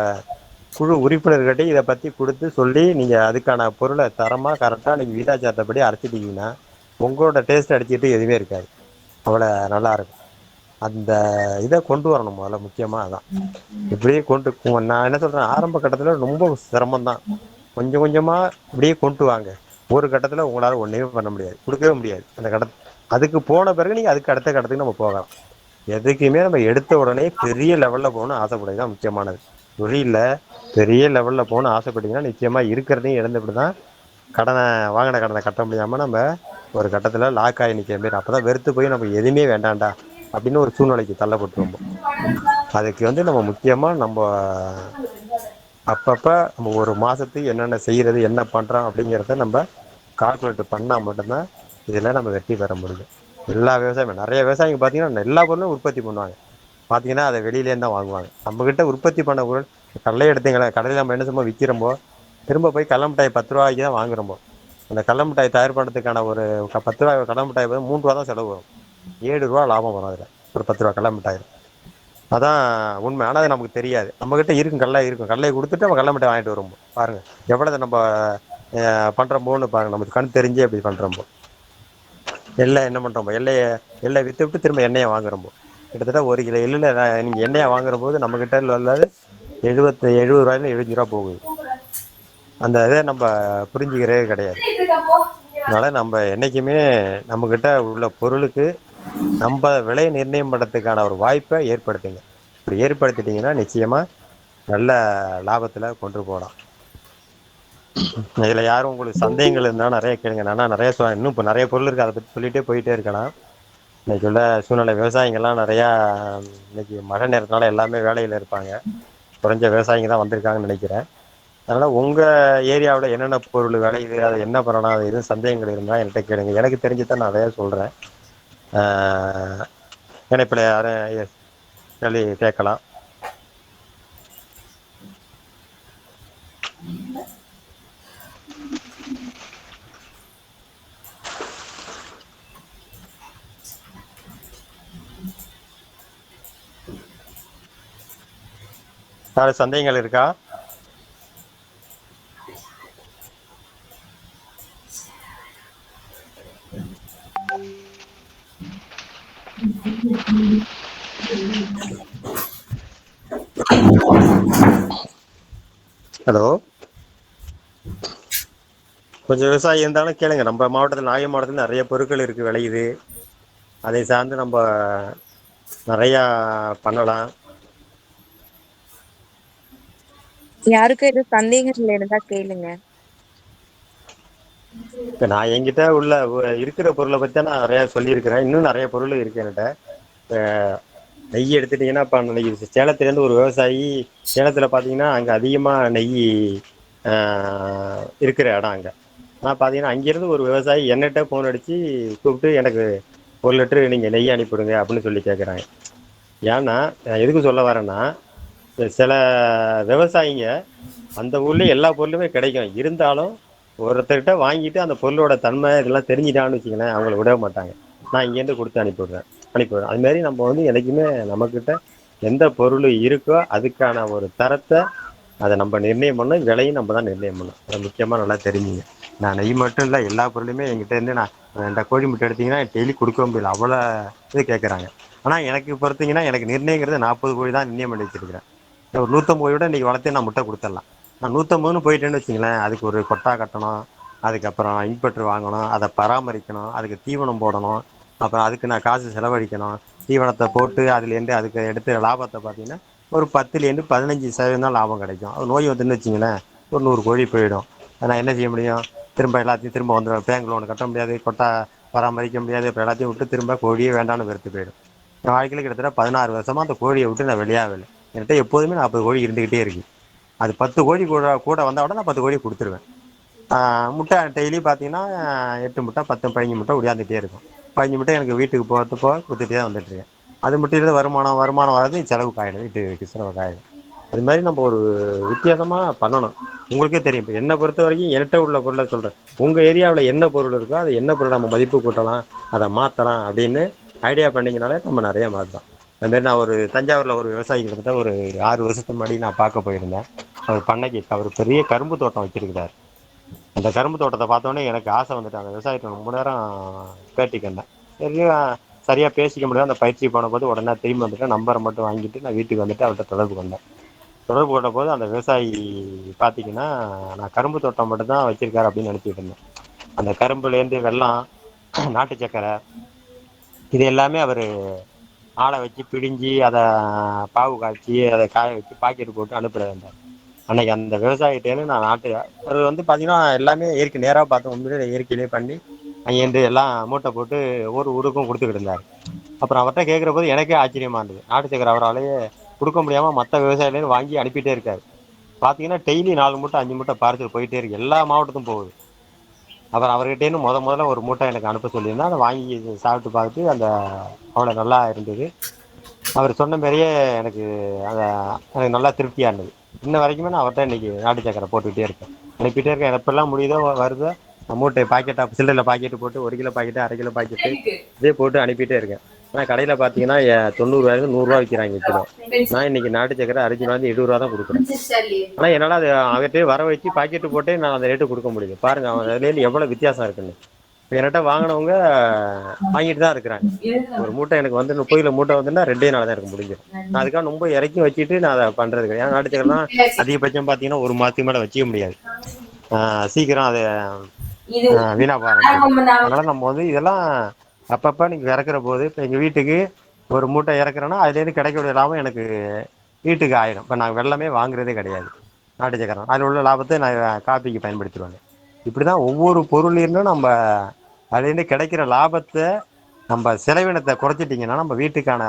குழு உறுப்பினர்கிட்ட இதை பற்றி கொடுத்து சொல்லி நீங்கள் அதுக்கான பொருளை தரமாக கரெக்டாக நீங்கள் விகிதாச்சாரத்தைப்படி அரைச்சிட்டிங்கன்னா உங்களோட டேஸ்ட் அடிச்சுட்டு எதுவுமே இருக்காது, அவ்வளோ நல்லாயிருக்கும். அந்த இதை கொண்டு வரணும் முதல்ல, முக்கியமாக அதான். இப்படியே நான் என்ன சொல்கிறேன், ஆரம்ப கட்டத்தில் ரொம்ப சிரமம்தான். கொஞ்சம் கொஞ்சமாக இப்படியே கொண்டு வாங்க. ஒரு கட்டத்தில் உங்களால் ஒன்றுமே பண்ண முடியாது, கொடுக்கவே முடியாது அந்த அதுக்கு போன பிறகு நீங்கள் அதுக்கு அடுத்த கட்டத்துக்கு நம்ம போகலாம். எதுக்குமே நம்ம எடுத்த உடனே பெரிய லெவலில் போகணும்னு ஆசைப்படுறது தான் முக்கியமானது. தொழிலில் பெரிய லெவலில் போகணும்னு ஆசைப்பட்டீங்கன்னா நிச்சயமாக இருக்கிறதையும் இழந்துவிட்டு தான் வாங்கின கடனை கட்ட முடியாமல் நம்ம ஒரு கட்டத்தில் லாக் ஆகி நிற்கிற மாரி. அப்போ தான் வெறுத்து போய் நம்ம எதுவுமே வேண்டாண்டா அப்படின்னு ஒரு சூழ்நிலைக்கு தள்ளப்பட்டுருவோம். அதுக்கு வந்து நம்ம முக்கியமாக நம்ம அப்பப்போ நம்ம ஒரு மாதத்துக்கு என்னென்ன செய்கிறது, என்ன பண்ணுறோம் அப்படிங்கிறத நம்ம கால்குலேட் பண்ணால் மட்டும்தான் இதில் நம்ம வெற்றி பெற முடியும். எல்லா விவசாயமும் நிறைய விவசாயிங்க பார்த்தீங்கன்னா எல்லா பொருளும் உற்பத்தி பண்ணுவாங்க. பார்த்தீங்கன்னா அதை வெளியிலேருந்து தான் வாங்குவாங்க. நம்மக்கிட்ட உற்பத்தி பண்ண பொருள் கடலையே எடுத்துங்களேன். கடையில் நம்ம என்ன செய்வோம், விற்கிறோம்போ திரும்ப போய் கடல மிட்டாய் 10 ரூபாய்க்கு தான் வாங்குறோம்போ. அந்த கடல மிட்டாய் தயார் பண்ணுறதுக்கான ஒரு 10 ரூபாய் கடல மிட்டாய் 3 ரூபா தான் செலவு வரும், 7 ரூபா லாபம் வரும் அதில் ஒரு 10 ரூபா கடல மிட்டாய். அதான் உண்மை. ஆனால் அது நமக்கு தெரியாது. நம்மக்கிட்ட இருக்கும் கடலையை கொடுத்துட்டு நம்ம கடல மிட்டாய் வாங்கிட்டு வரும்போது பாருங்கள் எவ்வளோ நம்ம பண்ணுறோம்போன்னு பாருங்கள். நமக்கு கண் தெரிஞ்சே அப்படி பண்ணுறோம்போ எல்லாம் என்ன பண்ணுறோம்போ எல்லை விற்று விட்டு திரும்ப எண்ணெயை வாங்குறோம்போ கிட்டத்தட்ட 1 கிலோ எள்ளில் நீங்கள் எண்ணெயை வாங்குற போது நம்மக்கிட்ட உள்ளது 70 ரூபாயில 75 ரூபா போகுது. அந்த இதை நம்ம புரிஞ்சுக்கிறதே கிடையாது. அதனால் நம்ம என்றைக்குமே நம்மக்கிட்ட உள்ள பொருளுக்கு நம்ம விலை நிர்ணயம் பண்ணுறதுக்கான ஒரு வாய்ப்பை ஏற்படுத்துங்க. இப்படி ஏற்படுத்திட்டிங்கன்னா நிச்சயமாக நல்ல லாபத்தில் கொண்டு போகலாம். இதில் யாரும் உங்களுக்கு சந்தேகங்கள் இருந்தால் நிறைய கேளுங்க. நான் நிறைய இன்னும் இப்போ நிறைய பொருள் இருக்குது, அதை பற்றி சொல்லிகிட்டே போயிட்டே இருக்கலாம். இன்றைக்கி உள்ள சூழ்நிலை விவசாயிங்கள்லாம் நிறையா இன்றைக்கி மழை நேரத்தினால எல்லாமே வேலையில் இருப்பாங்க, குறைஞ்ச விவசாயிங்க தான் வந்திருக்காங்கன்னு நினைக்கிறேன். அதனால் உங்கள் ஏரியாவில் என்னென்ன பொருள் விளையுது, அதை என்ன பண்ணலாம், அது எதுவும் சந்தேகங்கள் இருந்தால் என்கிட்ட கேளுங்க. எனக்கு தெரிஞ்சு தான் நான் நிறையா சொல்கிறேன். இணைப்பில் யாரும் கேள்வி கேட்கலாம். யாரும் சந்தேகங்கள் இருக்கா? ஹலோ, கொஞ்சம் விவசாயி இருந்தாலும் கேளுங்க. நம்ம மாவட்டத்தில், நாகை மாவட்டத்தில் நிறைய பொருட்கள் இருக்கு, விளையுது. அதை சார்ந்து நம்ம நிறையா பண்ணலாம். யாருக்கும் எதுவும் சந்தேகங்கள் இருந்தா கேளுங்க. இப்போ நான் என்கிட்ட உள்ள இருக்கிற பொருளை பற்றி தான் நான் நிறையா சொல்லியிருக்கிறேன். இன்னும் நிறைய பொருள் இருக்கு என்கிட்ட. இப்போ நெய் எடுத்துட்டிங்கன்னா, இப்போ இன்னைக்கு சேலத்துலேருந்து ஒரு விவசாயி, சேலத்தில் பார்த்தீங்கன்னா அங்கே அதிகமாக நெய் இருக்கிற இடம் அங்கே. ஆனால் பார்த்தீங்கன்னா அங்கேருந்து ஒரு விவசாயி என்னகிட்ட ஃபோன் அடித்து கூப்பிட்டு எனக்கு 1 லிட்டரு நீங்கள் நெய் அனுப்பிவிடுங்க அப்படின்னு சொல்லி கேட்குறாங்க. ஏன்னா நான் எதுக்கு சொல்ல வரேன்னா, சில விவசாயிங்க அந்த ஊர்லேயே எல்லா பொருளுமே கிடைக்கும், இருந்தாலும் ஒருத்தர்கிட்ட வாங்கிட்டு அந்த பொருளோட தன்மை இதெல்லாம் தெரிஞ்சிட்டான்னு வச்சுங்களேன், அவங்கள விட மாட்டாங்க. நான் இங்கேருந்து கொடுத்து அனுப்பிவிடுறேன். அதுமாரி நம்ம வந்து என்றைக்குமே நம்மக்கிட்ட எந்த பொருள் இருக்கோ அதுக்கான ஒரு தரத்தை அதை நம்ம நிர்ணயம் பண்ணணும். விலையும் நம்ம தான் நிர்ணயம் பண்ணணும். அதை முக்கியமாக நல்லா தெரிஞ்சுங்க. நான் நெய் மட்டும் இல்லை, எல்லா பொருளுமே என்கிட்ட இருந்து நான் இந்த கோழி முட்டை எடுத்தீங்கன்னா டெய்லி கொடுக்க முடியல, அவ்வளோ இது கேட்குறாங்க. ஆனால் எனக்கு பொறுத்தீங்கன்னா எனக்கு நிர்ணயங்கிறது 40 கோழி தான் நிர்ணயம் பண்ணி வச்சிருக்கிறேன். ஒரு 150 கோழியோட இன்றைக்கி வளர்த்து நான் முட்டை கொடுத்துடலாம். நான் 150ன்னு போயிட்டேன்னு வச்சுங்களேன், அதுக்கு ஒரு கொட்டா கட்டணும், அதுக்கப்புறம் இன்பெட்ரு வாங்கணும், அதை பராமரிக்கணும், அதுக்கு தீவனம் போடணும், அப்புறம் அதுக்கு நான் காசு செலவழிக்கணும். தீவனத்தை போட்டு அதுலேருந்து அதுக்கு எடுத்து லாபத்தை பார்த்தீங்கன்னா ஒரு 10லேருந்து 15% தான் லாபம் கிடைக்கும். அது நோய் வந்துன்னு வச்சிங்களேன், ஒரு 100 கோழி போயிடும். நான் என்ன செய்ய முடியும்? திரும்ப எல்லாத்தையும் திரும்ப வந்துடும். பேங்க் லோன் கட்ட முடியாது, கொட்டா பராமரிக்க முடியாது. இப்போ எல்லாத்தையும் விட்டு திரும்ப கோழியே வேண்டான்னு வெறுத்து போயிடும். என் வாழ்க்கையில் கிட்டத்தட்ட 16 வருஷமாக அந்த கோழியை விட்டு நான் வெளியாகலை. என்கிட்ட எப்போதுமே 40 கோழி இருந்துக்கிட்டே இருக்குது. அது 10 கோழி கூட வந்தால் கூட நான் 10 கோழி கொடுத்துருவேன். முட்டை டெய்லி பார்த்தீங்கன்னா 8 முட்டை 10 15 முட்டை உடையாந்துகிட்டே இருக்கும். 15 முட்டை எனக்கு வீட்டுக்கு போக கொடுத்துட்டே தான் வந்துட்டுருக்கேன். அது மட்டும் இல்லை, வருமானம் வராது, செலவுக்கு ஆகிடும், வீட்டுக்கு செலவுக்கு ஆகிடும். அது மாதிரி நம்ம ஒரு வித்தியாசமாக பண்ணணும். உங்களுக்கே தெரியும். இப்போ என்னை பொறுத்த வரைக்கும் என்கிட்ட உள்ள பொருளை சொல்கிறேன். உங்கள் ஏரியாவில் என்ன பொருள் இருக்கோ அது என்ன பொருள் நம்ம மதிப்பு கூட்டலாம், அதை மாற்றலாம் அப்படின்னு ஐடியா பண்ணிங்கனாலே நம்ம நிறைய மாற்றலாம். அதுமாரி நான் ஒரு தஞ்சாவூரில் ஒரு விவசாயி கிட்டத்தட்ட ஒரு 6 வருஷத்துக்கு முன்னாடி நான் பார்க்க போயிருந்தேன். அவர் பண்ணைக்கு அவர் பெரிய கரும்பு தோட்டம் வச்சிருக்கிறார். அந்த கரும்பு தோட்டத்தை பார்த்தோன்னே எனக்கு ஆசை வந்துட்டு அந்த விவசாயத்தை ரொம்ப நேரம் பேட்டி கண்டேன். சரியாக பேசிக்க முடியாது. அந்த பயிற்சி போன போது உடனே திரும்பி வந்துட்டு நம்பரை மட்டும் வாங்கிட்டு நான் வீட்டுக்கு வந்துட்டு அவர்கிட்ட தொடர்பு கொண்டேன். தொடர்பு கொண்ட போது அந்த விவசாயி பார்த்தீங்கன்னா, நான் கரும்பு தோட்டம் மட்டும் தான் வச்சிருக்காரு அப்படின்னு நினச்சிட்டு இருந்தேன். அந்த கரும்புலேருந்து வெல்லம், நாட்டு சக்கரை, இது எல்லாமே அவர் ஆளை வச்சு பிழிஞ்சி அதை பாவு காய்ச்சி அதை காய வச்சு பாக்கெட் போட்டு அனுப்புகிற இருந்தார். அன்னைக்கு அந்த விவசாயிட்டேன்னு நான் அவர் வந்து பார்த்தீங்கன்னா எல்லாமே இயற்கை, நேராக பார்த்தோம் உண்மையிலே இயற்கையிலே பண்ணி அங்கேருந்து எல்லாம் மூட்டை போட்டு ஒரு ஊருக்கும் கொடுத்துக்கிட்டு இருந்தார். அப்புறம் அவர்கிட்ட கேட்குற போது எனக்கே ஆச்சரியமா இருந்தது. நாட்டு சக்கரை அவராலேயே கொடுக்க முடியாமல் மற்ற விவசாயிலேருந்து வாங்கி அனுப்பிட்டே இருக்காரு. பார்த்தீங்கன்னா டெய்லி 4 மூட்டை 5 மூட்டை பார்சல் போயிட்டே இருக்கு, எல்லா மாவட்டத்தும் போகுது. அப்புறம் அவர்கிட்டேருந்து முதல்ல ஒரு மூட்டை எனக்கு அனுப்ப சொல்லியிருந்தேன். அதை வாங்கி சாப்பிட்டு பார்த்துட்டு அந்த அவ்வளோ நல்லா இருந்தது. அவர் சொன்ன மாதிரியே எனக்கு எனக்கு நல்லா திருப்தியாக இருந்தது. இன்ன வரைக்குமே நான் அவர்கிட்ட இன்னைக்கு நாட்டு சக்கரை போட்டுக்கிட்டே இருக்கேன், அனுப்பிட்டே இருக்கேன். எப்பெல்லாம் முடியுதோ வருதோ மூட்டை பாக்கெட்டாக சில்லரில் பாக்கெட்டு போட்டு 1 கிலோ பாக்கெட்டு 1/2 கிலோ பாக்கெட்டு இதே போட்டு அனுப்பிட்டே இருக்கேன். ஆனால் கடையில் பார்த்தீங்கன்னா 90 100 விற்கிறாங்க கிலோ. நான் இன்னைக்கு நாட்டு சக்கரை அரிசி வந்து 70 தான் கொடுக்குறேன். ஆனால் என்னால் அது அவர்கிட்ட வர வச்சு பாக்கெட்டு போட்டே நான் அந்த ரேட்டு கொடுக்க முடியுது. பாருங்கள் அவன் அதுலேருந்து எவ்வளோ வித்தியாசம் இருக்குன்னு. இப்போ என்கிட்ட வாங்கினவங்க வாங்கிட்டு தான் இருக்கிறாங்க. ஒரு மூட்டை எனக்கு வந்து 30 கிலோ மூட்டை வந்துன்னா 2 நாள் தான் எனக்கு முடிஞ்சிடும். நான் அதுக்காக ரொம்ப இறக்கி வச்சுட்டு நான் அதை பண்ணுறது கிடையாது. நாட்டு சக்கரைலாம் அதிகபட்சம் பார்த்தீங்கன்னா 1 மாதத்துக்கு மேலே வச்சிக்க முடியாது, சீக்கிரம் அதை வீணா போகிறேன். அதனால் நம்ம வந்து இதெல்லாம் அப்பப்போ நீங்கள் இறக்குற போது, இப்போ எங்கள் வீட்டுக்கு ஒரு மூட்டை இறக்குறேன்னா அதுலேருந்து கிடைக்கக்கூடிய லாபம் எனக்கு வீட்டுக்கு ஆயிடும். இப்போ நான் வெள்ளமே வாங்குறதே கிடையாது, நாட்டு சக்கரை அதில் உள்ள லாபத்தை நான் காப்பிக்கு பயன்படுத்திடுவேன். இப்படி தான் ஒவ்வொரு பொருளிலும் நம்ம அதுலேருந்து கிடைக்கிற லாபத்தை நம்ம செலவினத்தை குறைச்சிட்டிங்கன்னா நம்ம வீட்டுக்கான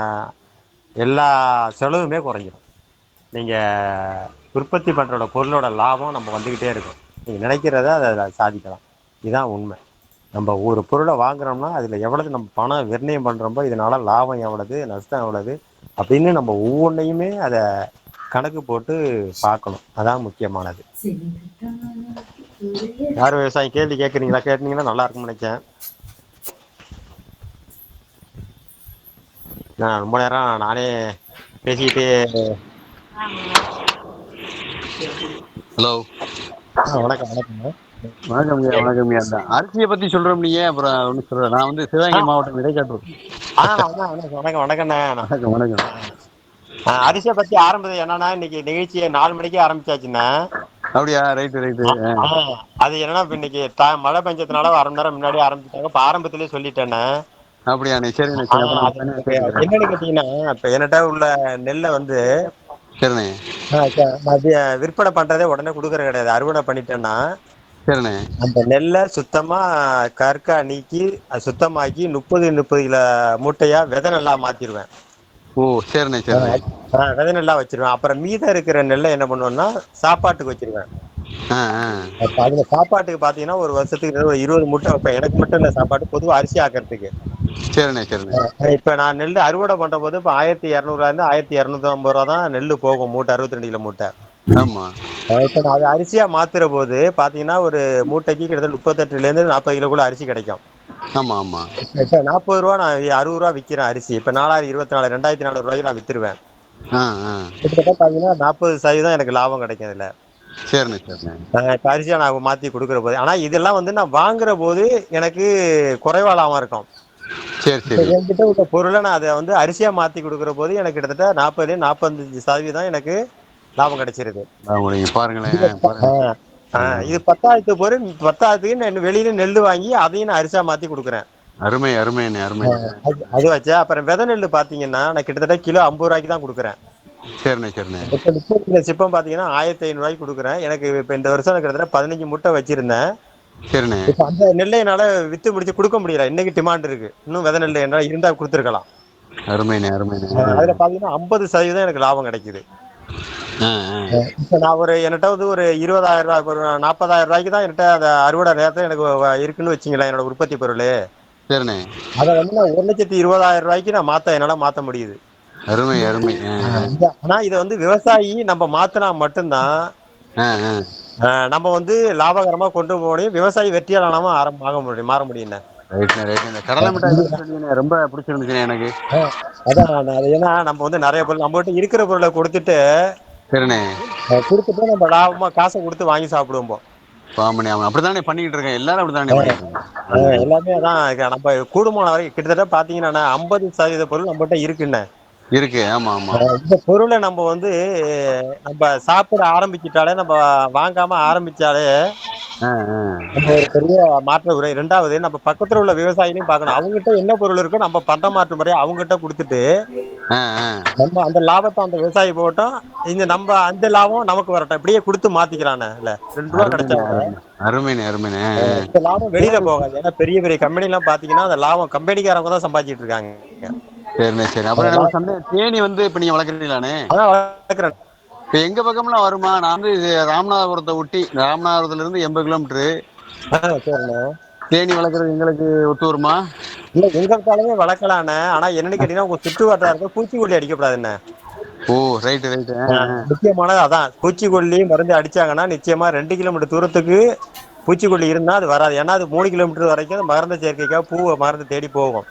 எல்லா செலவுமே குறைஞ்சிடும். நீங்கள் உற்பத்தி பண்ணுறோட பொருளோட லாபம் நம்ம வந்துக்கிட்டே இருக்கும். நீங்கள் நினைக்கிறத அதை சாதிக்கலாம். இதுதான் உண்மை. நம்ம ஒரு பொருளை வாங்குறோம்னா அதில் எவ்வளவு நம்ம பணம் நிர்ணயம் பண்ணுறோமோ, இதனால லாபம் எவ்வளவு நஷ்டம் எவ்வளவு அப்படின்னு நம்ம ஒவ்வொன்றையுமே அதை கணக்கு போட்டு பார்க்கணும். அதான் முக்கியமானது. யாரும் விவசாயம் கேள்வி கேட்குறீங்களா? கேட்டீங்கன்னா நல்லா இருக்கும்னு நினைச்சேன். நான் ரொம்ப நேரம் நானே பேசிக்கிட்டே. ஹலோ, வணக்கம் வணக்கங்க. வணக்கம்யா. வணக்கம்யா. அந்த அரிசியை பத்தி சொல்றோம் நீங்க, அப்புறம் ஒண்ணு சொல்றேன். நான் வந்து சிவகங்கை மாவட்டம் இடைக்காட்டூர். அண்ணா வணக்கம் வணக்கண்ணே. வணக்கம் வணக்கம். அரிசியை பத்தி ஆரம்பது என்னன்னா, இன்னைக்கு நிகழ்ச்சியை 4 மணிக்கே ஆரம்பிச்சாச்சுண்ணே. அப்படியா? Right right. ஆ, அது என்னன்னா இப்ப இன்னைக்கு மழை பெஞ்சதுனால 1/2 மணி நேரம் முன்னாடி ஆரம்பிச்சுட்டாங்க. இப்ப ஆரம்பத்திலேயே சொல்லிட்டேன்னே. அப்படியாண்ணே? சரிண்ணே சரி. அப்ப நான் தனியாக கேட்டுக்கிறேன். என்னன்னு கேட்டீங்கன்னா, இப்ப என்கிட்ட உள்ள நெல்லை வந்து சரிண்ணே விற்பனை பண்றதே உடனே குடுக்கறது கிடையாது. அறுவடை பண்ணிட்டேன்னா சரிண்ணே. அந்த நெல்லை சுத்தமா கற்கா நீக்கி சுத்தமாக்கி 30 கிலோ மூட்டையா விதை நெல்லா மாத்திருவேன். ஓ சரிண்ணே சரிண்ணே. விதை நெல்லா வச்சிருவேன். அப்புறம் மீதம் இருக்கிற நெல்லை என்ன பண்ணுவேன்னா சாப்பாட்டுக்கு வச்சிருவேன். ஆ ஆ. அப்ப அதுல சாப்பாட்டுக்கு பாத்தீங்கன்னா ஒரு வருஷத்துக்கு ஒரு 20 மூட்டை வைப்பேன். எனக்கு மட்டும் இல்ல சாப்பாடு, பொதுவா அரிசி ஆக்கிறதுக்கு. சரிண்ணே சரிண்ணே. இப்ப நான் நெல் அறுவடை பண்ற போது இப்ப 1200 இருந்து 1250 ரூபா தான் நெல் போகும் மூட்டை, 62 கிலோ மூட்டை. ஆமா. இப்ப நான் அது அரிசியா மாத்துற போது பாத்தீங்கன்னா ஒரு மூட்டைக்கு கிட்டத்தட்ட 38ல இருந்து 40 கிலோக்குள்ள அரிசி கிடைக்கும். ஆமா ஆமா. இப்ப 40 ரூபா நான் 60 ரூபா விக்கிறேன் அரிசி. இப்ப 4024 2400 ரூபாய்க்கு நான் வித்துருவேன். ஆ ஆ. கிட்டத்தட்ட பாத்தீங்கன்னா 40% எனக்கு லாபம் கிடைக்கும் இதுல. சரிண்ணே சரிண்ணே. இப்ப அரிசியா நான் மாத்தி கொடுக்குற போது, ஆனா இதெல்லாம் வந்து நான் வாங்குற போது எனக்கு குறைவா லாபம் இருக்கும். சரி இப்ப சரி. என்கிட்ட உள்ள பொருளை நான் அதை வந்து அரிசியா மாத்தி கொடுக்குற போது எனக்கு கிட்டத்தட்ட 40-45% எனக்கு லாபம் கிடைச்சிருது. நீங்க பாருங்களேன் இது பாருங்க. இது 10,000 பொருள் 10,000க்கு நான் வெளியில நெல் வாங்கி அதையும் நான் அரிசியா மாத்தி கொடுக்குறேன். அருமை அருமைண்ணே அருமை. அது வச்சா அப்புறம் விதை நெல் பாத்தீங்கன்னா நான் கிட்டத்தட்ட கிலோ 50 ரூபாய்க்கு தான் கொடுக்குறேன். சரிண்ணே சரிண்ணே. இப்ப 30 கிலோ சிப்பம் பாத்தீங்கன்னா 1500 ரூபாய்க்கு கொடுக்குறேன். எனக்கு இப்ப இந்த வருஷம் கிட்டத்தட்ட 15 மூட்டை வச்சிருந்தேன். சரிண்ணே. இப்ப அந்த நெல்லை என்னால வித்து முடிச்சு கொடுக்க முடியல. இன்னைக்கு டிமாண்ட் இருக்கு. இன்னும் விதை நெல் என்னால இருந்தா கொடுத்துருக்கலாம். அருமைண்ணே அருமைண்ணே. அதுல பாத்தீங்கன்னா 50% எனக்கு லாபம் கிடைக்குது. ஆ ஆ. இப்ப நான் என்கிட்ட வந்து ஒரு 20,000 ரூபாய், ஒரு 40,000 ரூபாய்க்கு தான் என்கிட்ட அந்த அறுவடை நேரத்துல எனக்கு இருக்குன்னு வச்சுங்களேன் என்னோட உற்பத்தி பொருள். சரிண்ணே. அதை வந்து நான் 1,20,000 ரூபாய்க்கு நான் என்னால மாத்த முடியுது. அருமை அருமை. ஆனா இதை வந்து விவசாயி நம்ம மாத்தினா மட்டும்தான் ஆ ஆ. நம்ம வந்து லாபகரமா கொண்டு போக முடியும். விவசாயி வெற்றியாளனாம ஆக முடியும், மாற முடியும். ரைட்ண்ணே ரைட்ண்ணே. கடலை மிட்டாய் பத்தி சொன்னீங்கண்ணே, ரொம்ப பிடிச்சிருந்துச்சுண்ணே எனக்கு. அதான் அது ஏன்னா நம்ம வந்து நிறைய பொருள் நம்ம கிட்ட இருக்கிற பொருளை சரிண்ணே. கொடுத்துட்டு நம்ம லாபமா காசை கொடுத்து வாங்கி சாப்பிடுவோம். பாமணி அவன் அப்படித்தானே பண்ணிக்கிட்டு இருக்கேன். எல்லாரும் அப்படித்தானே பண்ணிட்டு இருக்காங்க. எல்லாமே அதான் நம்ம கூடுமான வரைக்கும் கிட்டத்தட்ட பாத்தீங்கன்னா 50% பொருள் நம்மகிட்ட இருக்குண்ணே. இருக்கு. ஆமா ஆமா. இந்த பொருளை நம்ம வந்து நம்ம சாப்பிட ஆரம்பிச்சிட்டாலே, நம்ம வாங்காம ஆரம்பிச்சாலே ஆ ஆ. நம்ம ஒரு பெரிய மாற்றம் உரை. 2வது நம்ம பக்கத்துல உள்ள விவசாயிகளையும் பார்க்கணும். அவங்ககிட்ட என்ன பொருள் இருக்கோ நம்ம பண்ட மாற்று முறையை அவங்ககிட்ட கொடுத்துட்டு ஆ ஆ. நம்ம அந்த லாபத்தை அந்த விவசாயி போட்டோம், நம்ம அந்த லாபம் நமக்கு வரட்டும். இப்படியே கொடுத்து மாத்திக்கிறானே. இல்ல 2 ரூபா கிடைச்சா கூட அருமைண்ணே அருமைண்ணே. இந்த லாபம் வெளியில போகாது. ஏன்னா பெரிய பெரிய கம்பெனி எல்லாம் பாத்தீங்கன்னா அந்த லாபம் கம்பெனிக்காரங்க தான் சம்பாதிச்சிட்டு இருக்காங்க. சரிண்ணே சரி. அப்புறம் எனக்கு சந்தேகம், தேனி வந்து இப்ப நீங்க வளர்க்குறீங்களாண்ணே? அதான் வளர்க்குறேன். இப்ப எங்க பக்கம்லாம் வருமா? நான் வந்து இது ராமநாதபுரத்தை ஒட்டி, ராமநாதபுரத்துல இருந்து 80 கிலோமீட்டரு. சரிண்ணே. தேனி வளர்க்குறது எங்களுக்கு ஒத்து வருமா? இல்ல எங்க இருந்தாலுமே வளர்க்கலாண்ணே. ஆனா என்னன்னு கேட்டீங்கன்னா உங்க சுற்று வட்டாரத்துல பூச்சிக்கொல்லி அடிக்கப்படாதுண்ணே. ஓ ரைட்டு ரைட்டு. முக்கியமானது அதான். பூச்சிக்கொல்லி மருந்து அடிச்சாங்கன்னா நிச்சயமா 2 கிலோமீட்டர் தூரத்துக்கு பூச்சிக்கொல்லி இருந்தா அது வராது. ஏன்னா அது 3 கிலோமீட்டர் வரைக்கும் அந்த மருந்து சேர்க்கைக்காக மருந்து தேடி போகும்.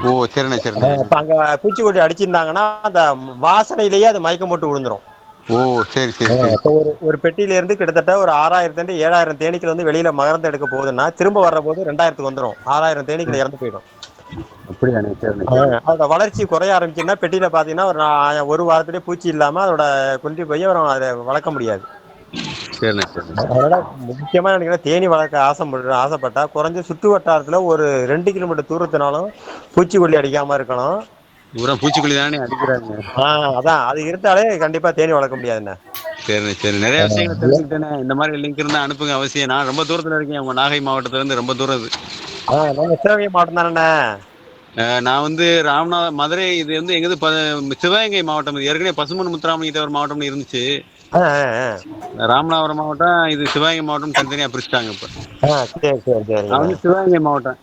ஓ சரிண்ணே சரிண்ணே. இப்ப அங்க பூச்சிக்கொல்லி அடிச்சிருந்தாங்கன்னா அந்த வாசனையிலேயே அது மயக்கம் போட்டு விழுந்துரும். ஓ சரி சரி சரி. இப்போ ஒரு பெட்டியில இருந்து கிட்டத்தட்ட ஒரு 6000 7,000 தேனீக்கள் வந்து வெளியில மகரந்த எடுக்க போகுதுன்னா திரும்ப வர்ற போது 2000க்கு வந்துடும். 6000 தேனீக்கள் இறந்து போயிடும். அப்படியாண்ணே? சரிண்ணே. அதோட வளர்ச்சி குறைய ஆரம்பிச்சுன்னா பெட்டியில பாத்தீங்கன்னா ஒரு வாரத்திலேயே பூச்சி இல்லாம அதோட கொண்டு போய் அதை வளர்க்க முடியாது. சரிண்ணே சரிண்ணே. அதனால முக்கியமா எனக்கு தேனி வளர்க்க ஆசைப்பட்டா குறைஞ்ச சுற்று வட்டாரத்துல ஒரு 2 கிலோமீட்டர் தூரத்தினாலும் பூச்சிக்கொல்லி அடிக்காம இருக்கணும். பூரா பூச்சிக்கொல்லி தானே அடிக்கிறாங்க. அதான் அது இருந்தாலே கண்டிப்பா தேனி வளர்க்க முடியாதுண்ணே. சரிண்ணே சரி. நிறைய விஷயங்களை தெரிஞ்சுக்கிட்டேனே. இந்த மாதிரி லிங்க் இருந்தா அனுப்புங்க அவசியம். நான் ரொம்ப தூரத்துல இருக்கேன். உங்க நாகை மாவட்டத்துல இருந்து ரொம்ப தூரம் இது. நம்ம சிவகங்கை மாவட்டம் தானே. நான் வந்து மதுரை, இது வந்து எங்கது சிவகங்கை மாவட்டம். இது ஏற்கனவே பசுமன் முத்துராமலிங்க தேவர் மாவட்டம்னு இருந்துச்சு. ராமநாதபுரம் மாவட்டம், இது சிவகங்கை மாவட்டம் தனித்தனியா பிரிச்சுட்டாங்க இப்ப. சரி சரி சரி. நான் வந்து சிவகங்கை மாவட்டம்.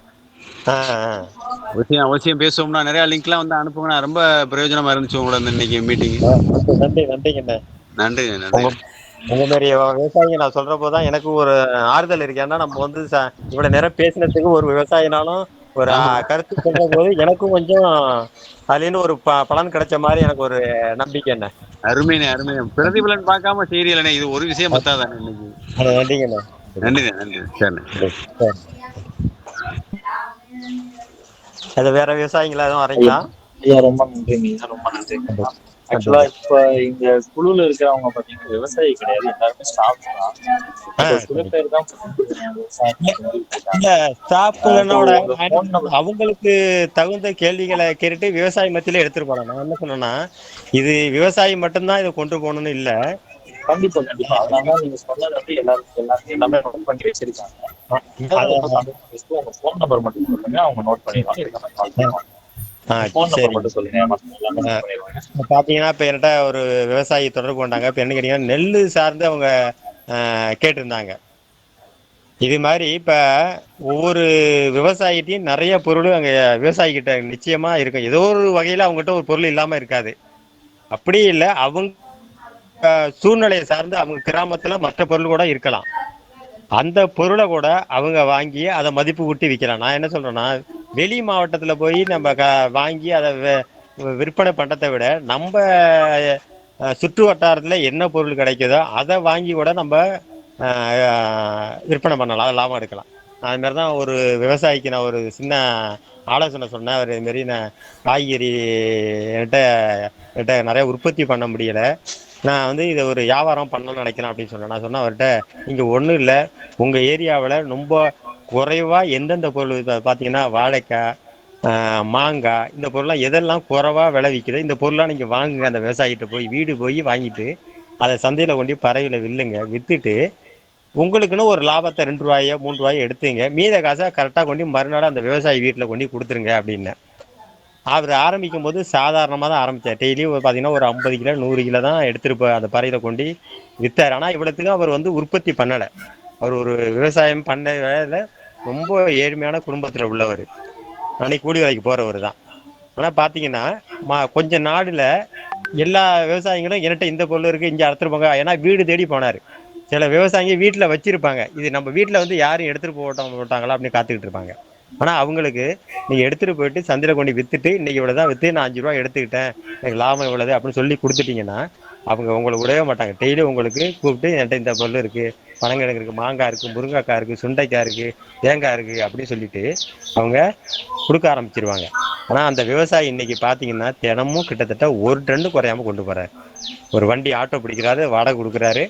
அவசியம் பேசுவோம்னா நிறைய லிங்க்லாம் வந்து அனுப்புங்க. ரொம்ப பிரயோஜனமா இருந்துச்சு உங்களோட இன்னைக்கு மீட்டிங். நன்றி நன்றிங்கண்ணே. நன்றி நன்றி. உங்க மாதிரி விவசாயிங்க நான் சொல்ற போதுதான் எனக்கு ஒரு ஆறுதல் இருக்கு. ஏன்னா நம்ம வந்து இவ்வளவு நேரம் பேசினதுக்கு ஒரு விவசாயினாலும் ஒரு கருத்து சொல்ற போது எனக்கும் கொஞ்சம் அதுல ஒரு பலன் கிடைச்ச மாதிரி எனக்கு ஒரு நம்பிக்கை. என்ன அருமைண்ணே அருமைண்ணே. பிரதிபலன் பார்க்காம செய்யறீங்களே, இது ஒரு விஷயம் பத்தாதானே இன்னைக்கு. நன்றிங்கண்ணே. நன்றி நன்றி. சரிண்ணே. அது வேற விவசாயிங்களா எதுவும் ஐயா வரீங்களா? ஐயா, ரொம்ப நன்றிங்க. ரொம்ப நன்றிங்கய்யா. கண்டிப்பா. ஆக்சுவலா கண்டிப்பா. இப்ப இங்க குழுல இருக்கிறவங்க பாத்தீங்கன்னா விவசாயி கிடையாது, எல்லாருமே ஸ்டாஃப்ஸ் தான். இப்போ சில சரி. பேர் தான் விவசாயம் இல்ல செஞ்சுட்டு இல்ல இருக்காங்க. இப்போ ஸ்டாஃப்ங்களோட உங்க நான் என்ன ஃபோன் சொல்றேன்னா, நம்பர். அவங்களுக்கு தகுந்த கேள்விகளை கேட்டுட்டு விவசாயி மத்தியில எடுத்துட்டு போலாம். நான் என்ன சொன்னேன்னா, இது விவசாயி மட்டும்தான் இதை கொண்டு போகணும்னு இல்ல. கண்டிப்பா கண்டிப்பா, அதனாலதான் நீங்க சொன்னது எல்லாரும் எல்லாமே நோட் பண்ணி வச்சிருக்காங்க. அத ரொம்ப சந்தோஷம். உங்க ஃபோன் நம்பர் மட்டும் சொல்லுங்க, அவங்க நோட் பண்ணிடுவாங்க, இதுக்கு நம்ம கால் பண்ணுவாங்க. ஃபோன் நம்பர் சரிங்க. மட்டும் சொல்லுங்க, மத்தவங்க எல்லாமே நோட் பண்ணிடுவாங்க. இப்ப பாத்தீங்கன்னா, இப்ப என்கிட்ட ஒரு விவசாயி தொடர்பு கொண்டாங்க. இப்ப என்ன கேட்டீங்கன்னா, நெல்லு சார்ந்து அவங்க கேட்டிருந்தாங்க. இது மாதிரி இப்ப ஒவ்வொரு விவசாயிட்டையும் நிறைய பொருள் அங்க விவசாயி கிட்ட நிச்சயமா இருக்கும். ஏதோ ஒரு வகையில அவங்ககிட்ட ஒரு பொருள் இல்லாம இருக்காது. அப்படி இல்ல அவங்க சூழ்நிலையை சார்ந்து அவங்க கிராமத்துல மற்ற பொருள் கூட இருக்கலாம். அந்த பொருளை கூட அவங்க வாங்கி அதை மதிப்பு கூட்டி விற்கலாம். நான் என்ன சொல்றேன்னா, வெளி மாவட்டத்துல போய் நம்ம வாங்கி அதை விற்பனை பண்றதை விட நம்ம சுற்று வட்டாரத்துல என்ன பொருள் கிடைக்குதோ அதை வாங்கி கூட நம்ம விற்பனை பண்ணலாம், அது லாபம் எடுக்கலாம். அது மாதிரி தான் ஒரு விவசாயிக்கு நான் ஒரு சின்ன ஆலோசனை சொன்னேன். அவர் இது மாரி நான் காய்கறி என்கிட்ட என்கிட்ட நிறைய உற்பத்தி பண்ண முடியல, நான் வந்து இதை ஒரு வியாபாரம் பண்ணணும்னு நினைக்கிறேன் அப்படின்னு சொன்னேன். நான் சொன்னேன் அவர்கிட்ட, இங்கே ஒன்றும் இல்லை, உங்கள் ஏரியாவில் ரொம்ப குறைவா எந்தெந்த பொருள் பார்த்தீங்கன்னா வாழைக்காய், மாங்காய், இந்த பொருள்லாம் எதெல்லாம் குறைவா விளைவிக்குது இந்த பொருள்லாம் நீங்கள் வாங்குங்க, அந்த விவசாயிகிட்ட போய் வீடு போய் வாங்கிட்டு அதை சந்தையில் கொண்டு பறவையில் வில்லுங்க, விற்றுட்டு உங்களுக்குன்னு ஒரு லாபத்தை 2 ரூபாயோ 3 ரூபாயோ எடுத்துங்க, மீத காசை கரெக்டாக கொண்டு மறுநாள் அந்த விவசாயி வீட்டில் கொண்டு கொடுத்துருங்க அப்படின்னு. அவர் ஆரம்பிக்கும் போது சாதாரணமாக தான் ஆரம்பித்தார். டெய்லியும் பார்த்தீங்கன்னா ஒரு 50 கிலோ 100 கிலோ தான் எடுத்துட்டு அந்த பறையில் கொண்டு விற்றார். ஆனால் இவ்வளோத்துக்கும் அவர் வந்து உற்பத்தி பண்ணலை. அவர் ஒரு விவசாயம் பண்ண வேலை ரொம்ப ஏழ்மையான குடும்பத்தில் உள்ளவர், அன்னைக்கு கூலி வேலைக்கு போகிறவர் தான். ஆனால் பார்த்தீங்கன்னா கொஞ்ச நாடுல எல்லா விவசாயிகளும் என்கிட்ட இந்த பொருள் இருக்குது இங்கே அறுத்துட்டு போங்க, ஏன்னா வீடு தேடி போனார். சில விவசாயிங்க வீட்டில் வச்சிருப்பாங்க, இது நம்ம வீட்டில் வந்து யாரும் எடுத்துகிட்டு போட்டாங்களா அப்படின்னு காத்துக்கிட்டு இருப்பாங்க. ஆனால் அவங்களுக்கு நீங்கள் எடுத்துகிட்டு போயிட்டு சந்தையில் கொண்டு விற்றுட்டு இன்றைக்கி இவ்வளோ தான் விற்று நான் 5 ரூபா எடுத்துக்கிட்டேன், எனக்கு லாபம் இவ்வளவு அப்படின்னு சொல்லி கொடுத்துட்டீங்கன்னா அவங்க உங்களை விடவே மாட்டாங்க. டெய்லி உங்களுக்கு கூப்பிட்டு என்கிட்ட இந்த பொருள் இருக்குது, பனங்கிழங்கு இருக்குது, மாங்காய் இருக்குது, முருங்கைக்காய் இருக்குது, சுண்டைக்காய் இருக்குது, தேங்காய் இருக்குது அப்படின்னு சொல்லிட்டு அவங்க கொடுக்க ஆரம்பிச்சிருவாங்க. ஆனால் அந்த விவசாயி இன்னைக்கு பார்த்தீங்கன்னா தினமும் கிட்டத்தட்ட 1 டன் குறையாம கொண்டு போகிறார். ஒரு வண்டி ஆட்டோ பிடிக்கிறாரு, வாடகை கொடுக்குறாரு,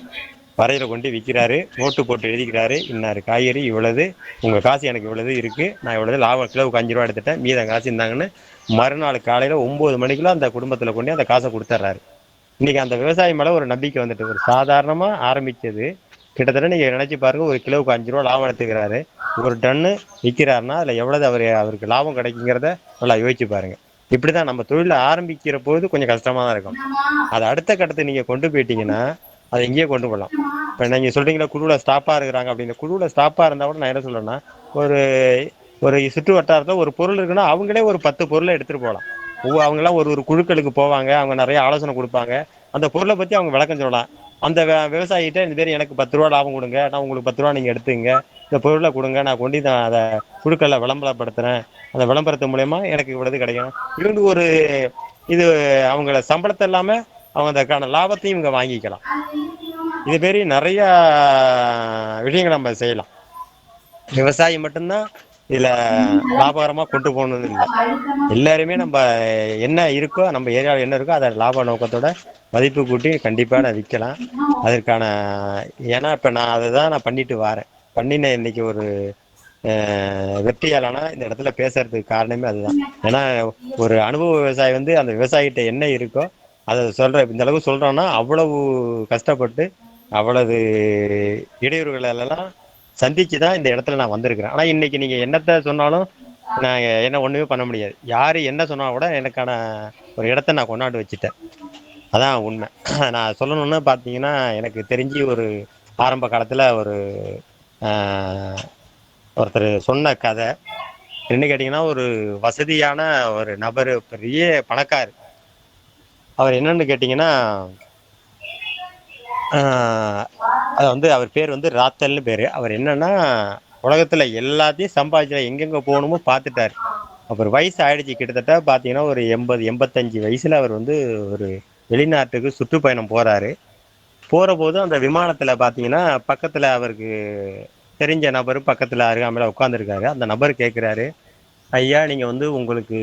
வரையில் கொண்டு விற்கிறாரு, நோட்டு போட்டு எழுதிக்கிறாரு, இன்னாரு காய்கறி இவ்வளவு, உங்கள் காசு எனக்கு இவ்வளவு இருக்குது, நான் இவ்வளவு லாபம் கிலோவுக்கு 5 ரூபா எடுத்துட்டேன், மீதம் காசு இருந்தாங்கன்னு மறுநாள் காலையில் 9 மணிக்குள்ள அந்த குடும்பத்தில் கொண்டு அந்த காசை கொடுத்துட்றாரு. இன்னைக்கு அந்த விவசாயி மேலே ஒரு நம்பிக்கை வந்துட்டு, ஒரு சாதாரணமாக ஆரம்பிச்சது கிட்டத்தட்ட நீங்கள் நினச்சி பாருங்க, ஒரு கிலோவுக்கு 5 ரூபா லாபம் எடுத்துக்கிறாரு, 1 டன் விற்கிறாருன்னா அதில் எவ்வளவு அவருக்கு லாபம் கிடைக்குங்கிறத நல்லா யோசிச்சு பாருங்க. இப்படிதான் நம்ம தொழில ஆரம்பிக்கிற போது கொஞ்சம் கஷ்டமா தான் இருக்கும். அதை அடுத்த கட்டத்தை நீங்க கொண்டு போயிட்டீங்கன்னா அதை எங்கேயே கொண்டு போகலாம். இப்போ நீங்க சொல்றீங்களா குழுவில் ஸ்டாப்பா இருக்கிறாங்க அப்படின்னு, குழுவில் ஸ்டாப்பா இருந்தா கூட நான் என்ன சொல்றேன்னா, ஒரு ஒரு சுற்று வட்டாரத்தில் ஒரு பொருள் இருக்குன்னா அவங்களே ஒரு 10 பொருளை எடுத்துட்டு போகலாம். அவங்கெல்லாம் ஒரு ஒரு குழுக்களுக்கு போவாங்க, அவங்க நிறைய ஆலோசனை கொடுப்பாங்க, அந்த பொருளை பத்தி அவங்க விளக்கம் சொல்லலாம். அந்த விவசாயிகிட்ட இந்த பேர் எனக்கு 10 ரூபா லாபம் கொடுங்க, நான் உங்களுக்கு 10 ரூபா நீங்க எடுத்துங்க, இந்த பொருளை கொடுங்க, நான் கொண்டு நான் அதை குழுக்களில் விளம்பரப்படுத்துறேன், அந்த விளம்பரத்து மூலயமா எனக்கு இவ்வளவு கிடைக்கும், இவங்க ஒரு இது அவங்கள சம்பளத்தை இல்லாம அவங்க அதற்கான லாபத்தையும் இவங்க வாங்கிக்கலாம். இது மாரி நிறைய விஷயங்கள் நம்ம செய்யலாம். விவசாயி மட்டும்தான் இதுல லாபகரமா கொண்டு போகணும்னு இல்லை, எல்லாருமே நம்ம என்ன இருக்கோ நம்ம ஏரியாவில் என்ன இருக்கோ அதை லாப நோக்கத்தோட மதிப்பு கூட்டி கண்டிப்பாக நான் விற்கலாம். அதற்கான ஏன்னா இப்போ நான் அதை தான் நான் பண்ணிட்டு வரேன். பண்ணின இன்னைக்கு ஒரு வெற்றியாளனா இந்த இடத்துல பேசுறதுக்கு காரணமே அதுதான். ஏன்னா ஒரு அனுபவ விவசாயி வந்து அந்த விவசாயிகிட்ட என்ன இருக்கோ அதை சொல்ற, இந்த அளவுக்கு சொல்றோம்னா அவ்வளவு கஷ்டப்பட்டு அவ்வளவு இடையூறுகள் எல்லாம் சந்திச்சு தான் இந்த இடத்துல நான் வந்திருக்கிறேன். ஆனா இன்னைக்கு நீங்க என்னத்த சொன்னாலும் நான் என்ன ஒண்ணுமே பண்ண முடியாது. யாரு என்ன சொன்னா கூட எனக்கான ஒரு இடத்த நான் கொண்டாந்து வச்சுட்டேன். அதான் உண்மை. நான் சொல்லணும்னு பார்த்தீங்கன்னா, எனக்கு தெரிஞ்சு ஒரு ஆரம்ப காலத்துல ஒரு ஆஹ், ஒருத்தர் சொன்ன கதை என்ன கேட்டீங்கன்னா, ஒரு வசதியான ஒரு நபர், பெரிய பணக்கார். அவர் என்னன்னு கேட்டீங்கன்னா, ஆஹ், அது வந்து அவர் பேர் வந்து ராத்தல்னு பேரு. அவர் என்னன்னா உலகத்துல எல்லாத்தையும் சம்பாதிச்சு எங்கெங்க போகணுமோ பார்த்துட்டாரு. அப்புறம் வயசு ஆயிடுச்சு, கிட்டத்தட்ட பார்த்தீங்கன்னா ஒரு 80 85 வயசுல அவர் வந்து ஒரு வெளிநாட்டுக்கு சுற்றுப்பயணம் போறாரு. போற போது அந்த விமானத்துல பார்த்தீங்கன்னா பக்கத்துல அவருக்கு தெரிஞ்ச நபர் பக்கத்துல அருகாமையில உட்காந்துருக்காரு. அந்த நபர் கேட்கிறாரு, ஐயா நீங்க வந்து உங்களுக்கு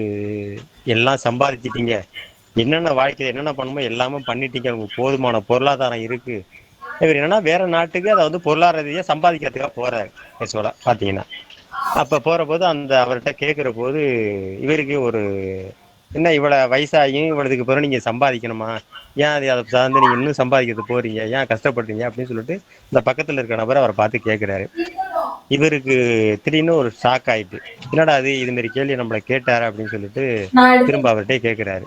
எல்லாம் சம்பாதிச்சிட்டீங்க, என்னென்ன வாழ்க்கையில என்னென்ன பண்ணுமோ எல்லாமே பண்ணிட்டீங்க, உங்களுக்கு போதுமான பொருளாதாரம் இருக்கு. இவர் என்னன்னா வேற நாட்டுக்கு அதை வந்து பொருளாதார ரீதியா சம்பாதிக்கிறதுக்காக போறாரு ஆக்சுவலா பாத்தீங்கன்னா. அப்ப போற போது அந்த அவர்கிட்ட கேட்கிற போது இவருக்கு ஒரு என்ன இவ்வளவு வயசாகியும் இவ்வளவுக்கு பிறகு நீங்க சம்பாதிக்கணுமா, ஏன் அதை சார்ந்து நீங்க இன்னும் சம்பாதிக்கிறது போறீங்க, ஏன் கஷ்டப்படுறீங்க அப்படின்னு சொல்லிட்டு இந்த பக்கத்துல இருக்க நபர் அவரை பார்த்து கேட்கிறாரு. இவருக்கு திடீர்னு ஒரு ஷாக் ஆயிட்டு, என்னடா அது இது மாதிரி கேள்வி நம்மளை கேட்டாரு அப்படின்னு சொல்லிட்டு திரும்ப அவர்கிட்ட கேட்கிறாரு.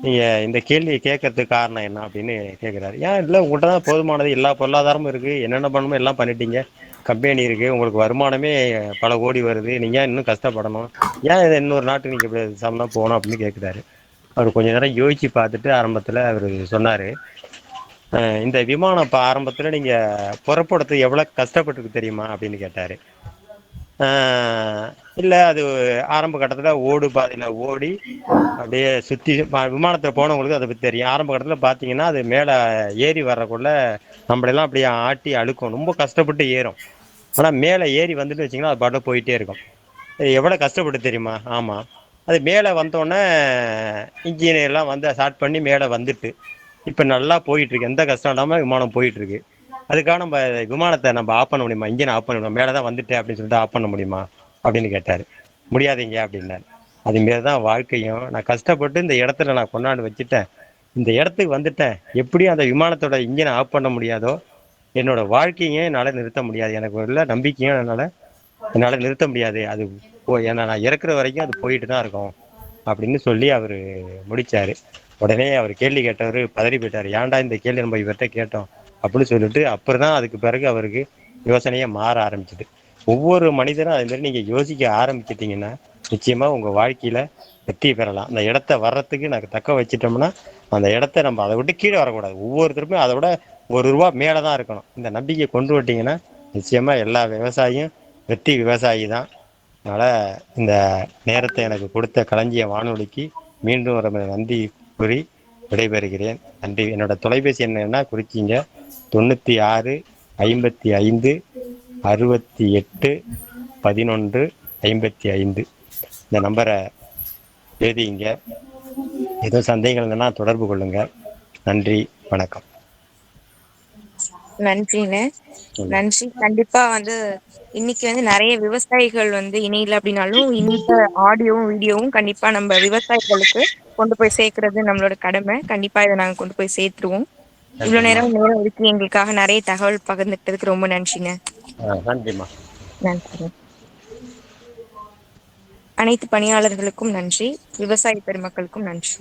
நீங்க இந்த கேள்வியை கேட்கறதுக்கு காரணம் என்ன அப்படின்னு கேட்கிறாரு. ஏன் இல்லை உங்கள்கிட்ட தான் போதுமானது எல்லா பொருளாதாரமும் இருக்கு, என்னென்ன பண்ணணுமோ எல்லாம் பண்ணிட்டீங்க, கம்பெனி இருக்கு, உங்களுக்கு வருமானமே பல கோடி வருது, நீங்க ஏன் இன்னும் கஷ்டப்படணும், ஏன் இதை இன்னொரு நாட்டுக்கு நீங்க இப்படி சம்பளம் போகணும் அப்படின்னு கேட்கிறாரு. அவர் கொஞ்ச நேரம் யோசிச்சு பார்த்துட்டு ஆரம்பத்துல அவர் சொன்னாரு, இந்த விமானம் இப்போ ஆரம்பத்துல நீங்க புறப்படுறதுக்கு எவ்வளவு கஷ்டப்பட்டிருக்கு தெரியுமா அப்படின்னு கேட்டாரு. இல்லை அது ஆரம்ப கட்டத்தில் ஓடு பாதையில் ஓடி அப்படியே சுற்றி விமானத்தில் போனவங்களுக்கு அதை பற்றி தெரியும். ஆரம்ப கட்டத்தில் பார்த்தீங்கன்னா அது மேலே ஏறி வர்றக்குள்ள நம்மளெல்லாம் அப்படியே ஆட்டி அழுக்கும், ரொம்ப கஷ்டப்பட்டு ஏறும். ஆனால் மேலே ஏறி வந்துட்டு வச்சிங்கன்னா அது பாட்டு போயிட்டே இருக்கும். எவ்வளோ கஷ்டப்பட்டு தெரியுமா? ஆமாம். அது மேலே வந்தோடனே இன்ஜினியர்லாம் வந்து ஸ்டார்ட் பண்ணி மேலே வந்துட்டு இப்போ நல்லா போயிட்டுருக்கு, எந்த கஷ்டம் இல்லாமல் விமானம் போயிட்டுருக்கு. அதுக்காக நம்ம விமானத்தை நம்ம ஆஃப் பண்ண முடியுமா, இன்ஜினை ஆஃப் பண்ண முடியுமா, மேலே தான் வந்துட்டேன் அப்படின்னு சொல்லிட்டு ஆஃப் பண்ண முடியுமா அப்படின்னு கேட்டார். முடியாதீங்க அப்படின்னாரு. அதுமாரி தான் வாழ்க்கையும், நான் கஷ்டப்பட்டு இந்த இடத்துல நான் கொண்டாந்து வச்சுட்டேன், இந்த இடத்துக்கு வந்துட்டேன், எப்படியும் அந்த விமானத்தோட இன்ஜினை ஆஃப் பண்ண முடியாதோ என்னோட வாழ்க்கையும் என்னால் நிறுத்த முடியாது, எனக்கு உள்ள நம்பிக்கையும் என்னால் நிறுத்த முடியாது, அது ஏன்னா நான் இறக்குற வரைக்கும் அது போயிட்டு தான் இருக்கும் அப்படின்னு சொல்லி அவர் முடிச்சாரு. உடனே அவர் கேள்வி கேட்டவர் பதறி போயிட்டார், ஏன்டா இந்த கேள்வி நம்ம இவர்கிட்ட கேட்டோம் அப்படின்னு சொல்லிட்டு. அப்புறம் தான் அதுக்கு பிறகு அவருக்கு யோசனையே மாற ஆரம்பிச்சுது. ஒவ்வொரு மனிதரும் அது மாதிரி நீங்க யோசிக்க ஆரம்பிச்சிட்டீங்கன்னா நிச்சயமா உங்க வாழ்க்கையில வெற்றி பெறலாம். அந்த இடத்த வர்றதுக்கு நாங்கள் தக்க வச்சிட்டோம்னா அந்த இடத்த நம்ம அதை விட்டு கீழே வரக்கூடாது, ஒவ்வொருத்தருமே அதை விட ஒரு ரூபா மேலதான் இருக்கணும். இந்த நம்பிக்கை கொண்டு விட்டீங்கன்னா நிச்சயமா எல்லா விவசாயியும் வெற்றி விவசாயி தான். அதனால இந்த நேரத்தை எனக்கு கொடுத்த களஞ்சிய வானொலிக்கு மீண்டும் ஒரு நன்றி கூறி விடைபெறுகிறேன். நன்றி. என்னோட தொலைபேசி என்னன்னா குறிச்சிங்க, 96 55 68 11 55. இந்த நம்பரை எழுதிங்க. ஏதோ சந்தேகங்கள் இருந்ததுன்னா தொடர்பு கொள்ளுங்க. நன்றி, வணக்கம். நன்றிண்ணே. நன்றி. கண்டிப்பா வந்து இன்னைக்கு வந்து நிறைய விவசாயிகள் வந்து இணையில அப்படின்னாலும் இந்த ஆடியோவும் வீடியோவும் கண்டிப்பா நம்ம விவசாயிகளுக்கு கொண்டு போய் சேர்க்கறது நம்மளோட கடமை. கண்டிப்பா இதை நாங்க கொண்டு போய் சேர்த்துருவோம். இவ்வளவு நன்றிம்மா. நேரம் ஒதுக்கி எங்களுக்காக நிறைய தகவல் பகிர்ந்துட்டதுக்கு ரொம்ப நன்றிங்க. நன்றிம்மா. நன்றி. அனைத்து பணியாளர்களுக்கும் நன்றி, விவசாய பெருமக்களுக்கும் நன்றி.